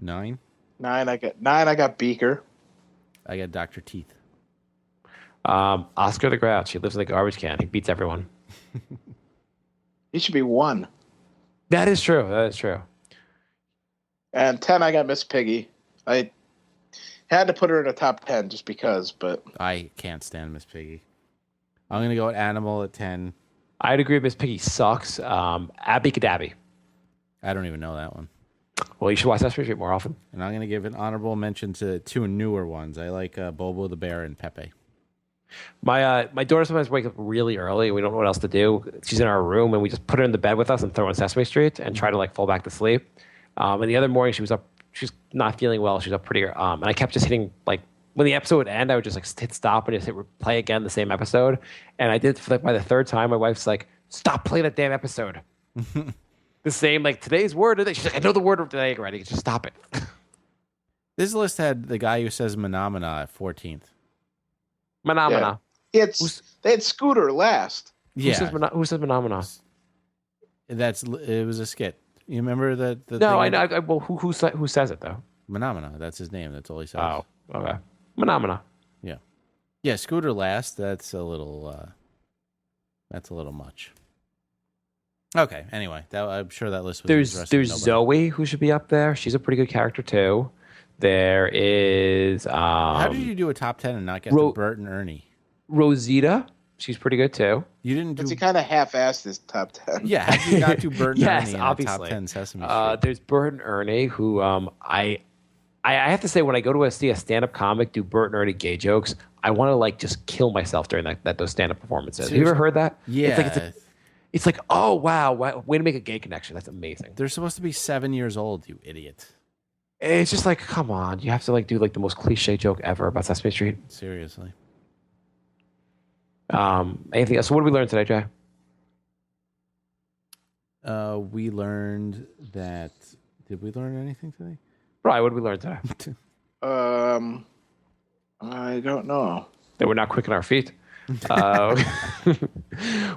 S2: 9.
S4: 9, I got Beaker.
S2: I got Dr. Teeth.
S3: Oscar the Grouch. He lives in a garbage can. He beats everyone.
S4: He should be 1.
S3: That is true.
S4: And 10, I got Miss Piggy. I had to put her in the top 10 just because, but
S2: I can't stand Miss Piggy. I'm gonna go with Animal at 10.
S3: I'd agree Miss Piggy sucks. Abby Cadabby.
S2: I don't even know that one.
S3: Well, you should watch Sesame Street more often.
S2: And I'm gonna give an honorable mention to 2 newer ones. I like Bobo the Bear and Pepe.
S3: My daughter sometimes wakes up really early. We don't know what else to do. She's in our room, and we just put her in the bed with us and throw on Sesame Street and try to fall back to sleep. And the other morning, she was up. She's not feeling well. She was up pretty. And I kept just hitting when the episode would end, I would just hit stop and just hit play again the same episode. And I did by the 3rd time. My wife's like, "Stop playing that damn episode." The same today's word of the day. She's like, "I know the word of the day already. Just stop it."
S2: This list had the guy who says Menomina at 14th.
S3: Menomina.
S4: yeah. They had Scooter last.
S2: Yeah.
S3: Who says Menomina?
S2: It was a skit. You remember that?
S3: No, I know. Well, who says it though?
S2: Menomina. That's his name. That's all he says.
S3: Oh, okay. Menomina.
S2: Yeah. Yeah. Scooter last. That's a little much. Okay. Anyway, I'm sure that list was.
S3: There's Zoe who should be up there. She's a pretty good character too. There is.
S2: How did you do a top 10 and not get to Bert and Ernie?
S3: Rosita. She's pretty good too.
S2: You didn't do.
S4: He kind of half-assed his top 10.
S2: Yeah, how did you not do Bert and
S3: Yes,
S2: Ernie in
S3: obviously.
S2: the top 10 Sesame Street?
S3: There's Bert and Ernie, who I have to say, when I go to see a stand-up comic do Burt and Ernie gay jokes, I want to like just kill myself during those stand-up performances. Have you ever heard that?
S2: Yeah.
S3: It's like, oh wow, way to make a gay connection. That's amazing.
S2: They're supposed to be 7 years old, you idiot.
S3: It's just like, come on, you have to like do like the most cliche joke ever about Sesame Street.
S2: Seriously.
S3: Anything else? So what did we learn today, Jay?
S2: We learned that. Did we learn anything today?
S3: Brian, what did we learn today?
S4: I don't know.
S3: That we're not quick on our feet.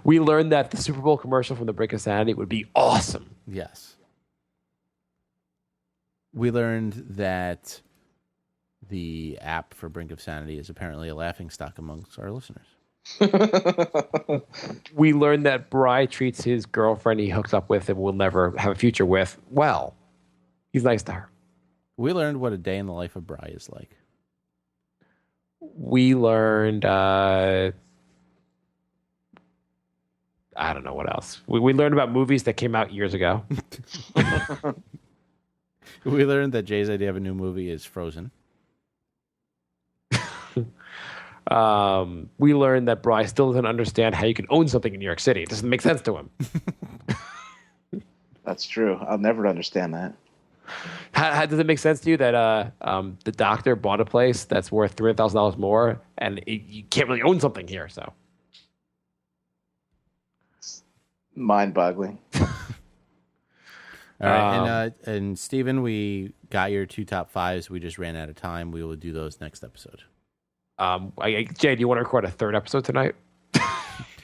S3: We learned that the Super Bowl commercial from The Brink of Sanity would be awesome.
S2: Yes. We learned that the app for Brink of Sanity is apparently a laughingstock amongst our listeners.
S3: We learned that Bry treats his girlfriend he hooks up with and will never have a future with well. He's nice to her.
S2: We learned what a day in the life of Bry is like.
S3: We learned, I don't know what else. We learned about movies that came out years ago.
S2: We learned that Jay's idea of a new movie is Frozen.
S3: We learned that Bry still doesn't understand how you can own something in New York City. It doesn't make sense to him.
S4: That's true. I'll never understand that.
S3: How does it make sense to you that the doctor bought a place that's worth $300,000 more, and you can't really own something here? So
S4: Mind-boggling.
S2: All right, and Steven, we got your 2 top 5s. We just ran out of time. We will do those next episode.
S3: Jay, do you want to record a 3rd episode tonight?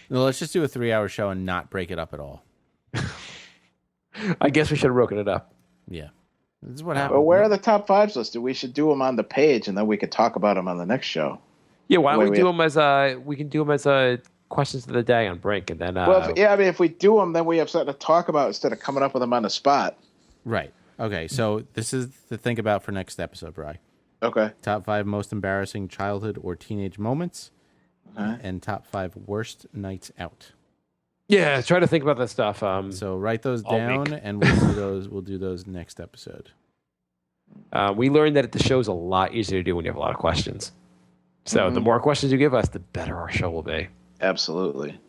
S2: No, let's just do a 3-hour show and not break it up at all.
S3: I guess we should have broken it up.
S2: Yeah. This is what happened.
S4: Well, where are the top 5s listed? We should do them on the page, and then we could talk about them on the next show.
S3: Yeah, why don't we do them as we can do them as questions of the day on Brink, and then
S4: if we do them, then we have something to talk about instead of coming up with them on the spot.
S2: Right. Okay, so this is to think about for next episode, Bri.
S4: Okay.
S2: Top 5 most embarrassing childhood or teenage moments, and top 5 worst nights out.
S3: Yeah, try to think about that stuff.
S2: So write those down,
S3: week.
S2: and we'll do those. We'll do those next episode.
S3: We learned that the show's a lot easier to do when you have a lot of questions. So the more questions you give us, the better our show will be.
S4: Absolutely.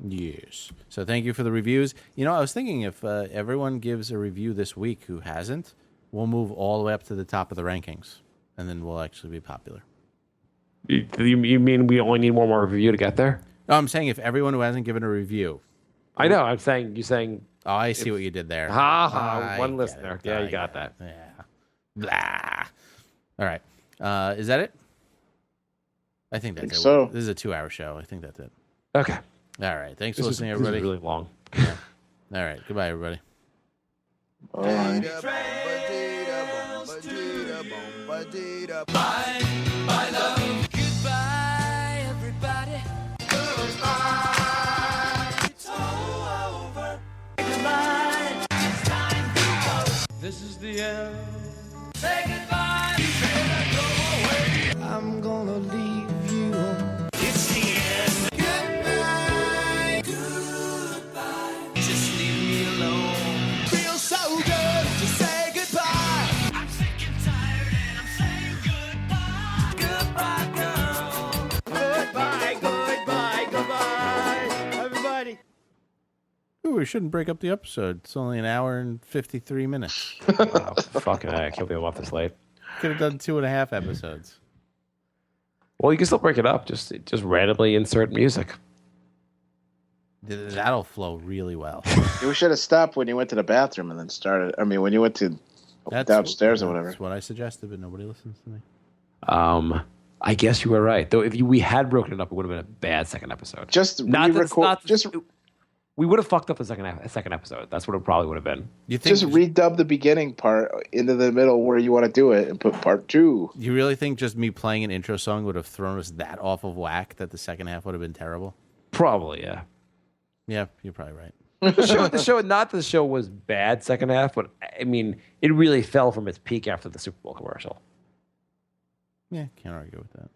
S2: Yes. So thank you for the reviews. You know, I was thinking if everyone gives a review this week who hasn't, we'll move all the way up to the top of the rankings, and then we'll actually be popular.
S3: You mean we only need one more review to get there?
S2: No, I'm saying if everyone who hasn't given a review.
S3: I know. I'm saying you're saying.
S2: Oh, I see what you did there.
S3: One listener. Yeah, you got that.
S2: Yeah. Blah. All right. Is that it? I think that's it.
S4: So.
S2: This is a 2-hour show. I think that's it.
S3: Okay.
S2: All right. Thanks for listening, everybody.
S3: This is really long.
S2: Yeah. All right. Goodbye, everybody.
S4: Bye.
S1: Bye, love. Goodbye, everybody. Goodbye. It's all over. Goodbye. It's time to go. This is the end. Say goodbye. You better go away. I'm gonna leave you. It's the end. Goodbye. Goodbye. Just leave me alone. Feels so good to say goodbye. I'm sick and tired and I'm saying goodbye. Goodbye, girl. Goodbye, goodbye, goodbye. Everybody.
S2: Ooh, we shouldn't break up the episode. It's only an hour and 53 minutes.
S3: Wow, fucking I can't believe I'm off this late.
S2: Could have done 2.5 episodes.
S3: Well, you can still break it up. Just randomly insert music.
S2: That'll flow really well.
S4: You should have stopped when you went to the bathroom and then started. I mean, when you went to downstairs or whatever.
S2: That's what I suggested, but nobody listens to me.
S3: I guess you were right. Though if we had broken it up, it would have been a bad second episode.
S4: Just re-record.
S3: We would have fucked up the second episode. That's what it probably would have been.
S2: You think
S4: Just redub the beginning part into the middle where you want to do it and put part 2.
S2: You really think just me playing an intro song would have thrown us that off of whack that the second half would have been terrible?
S3: Probably, yeah.
S2: Yeah, you're probably right.
S3: The show, not that the show was bad second half, but I mean, it really fell from its peak after the Super Bowl commercial.
S2: Yeah, can't argue with that.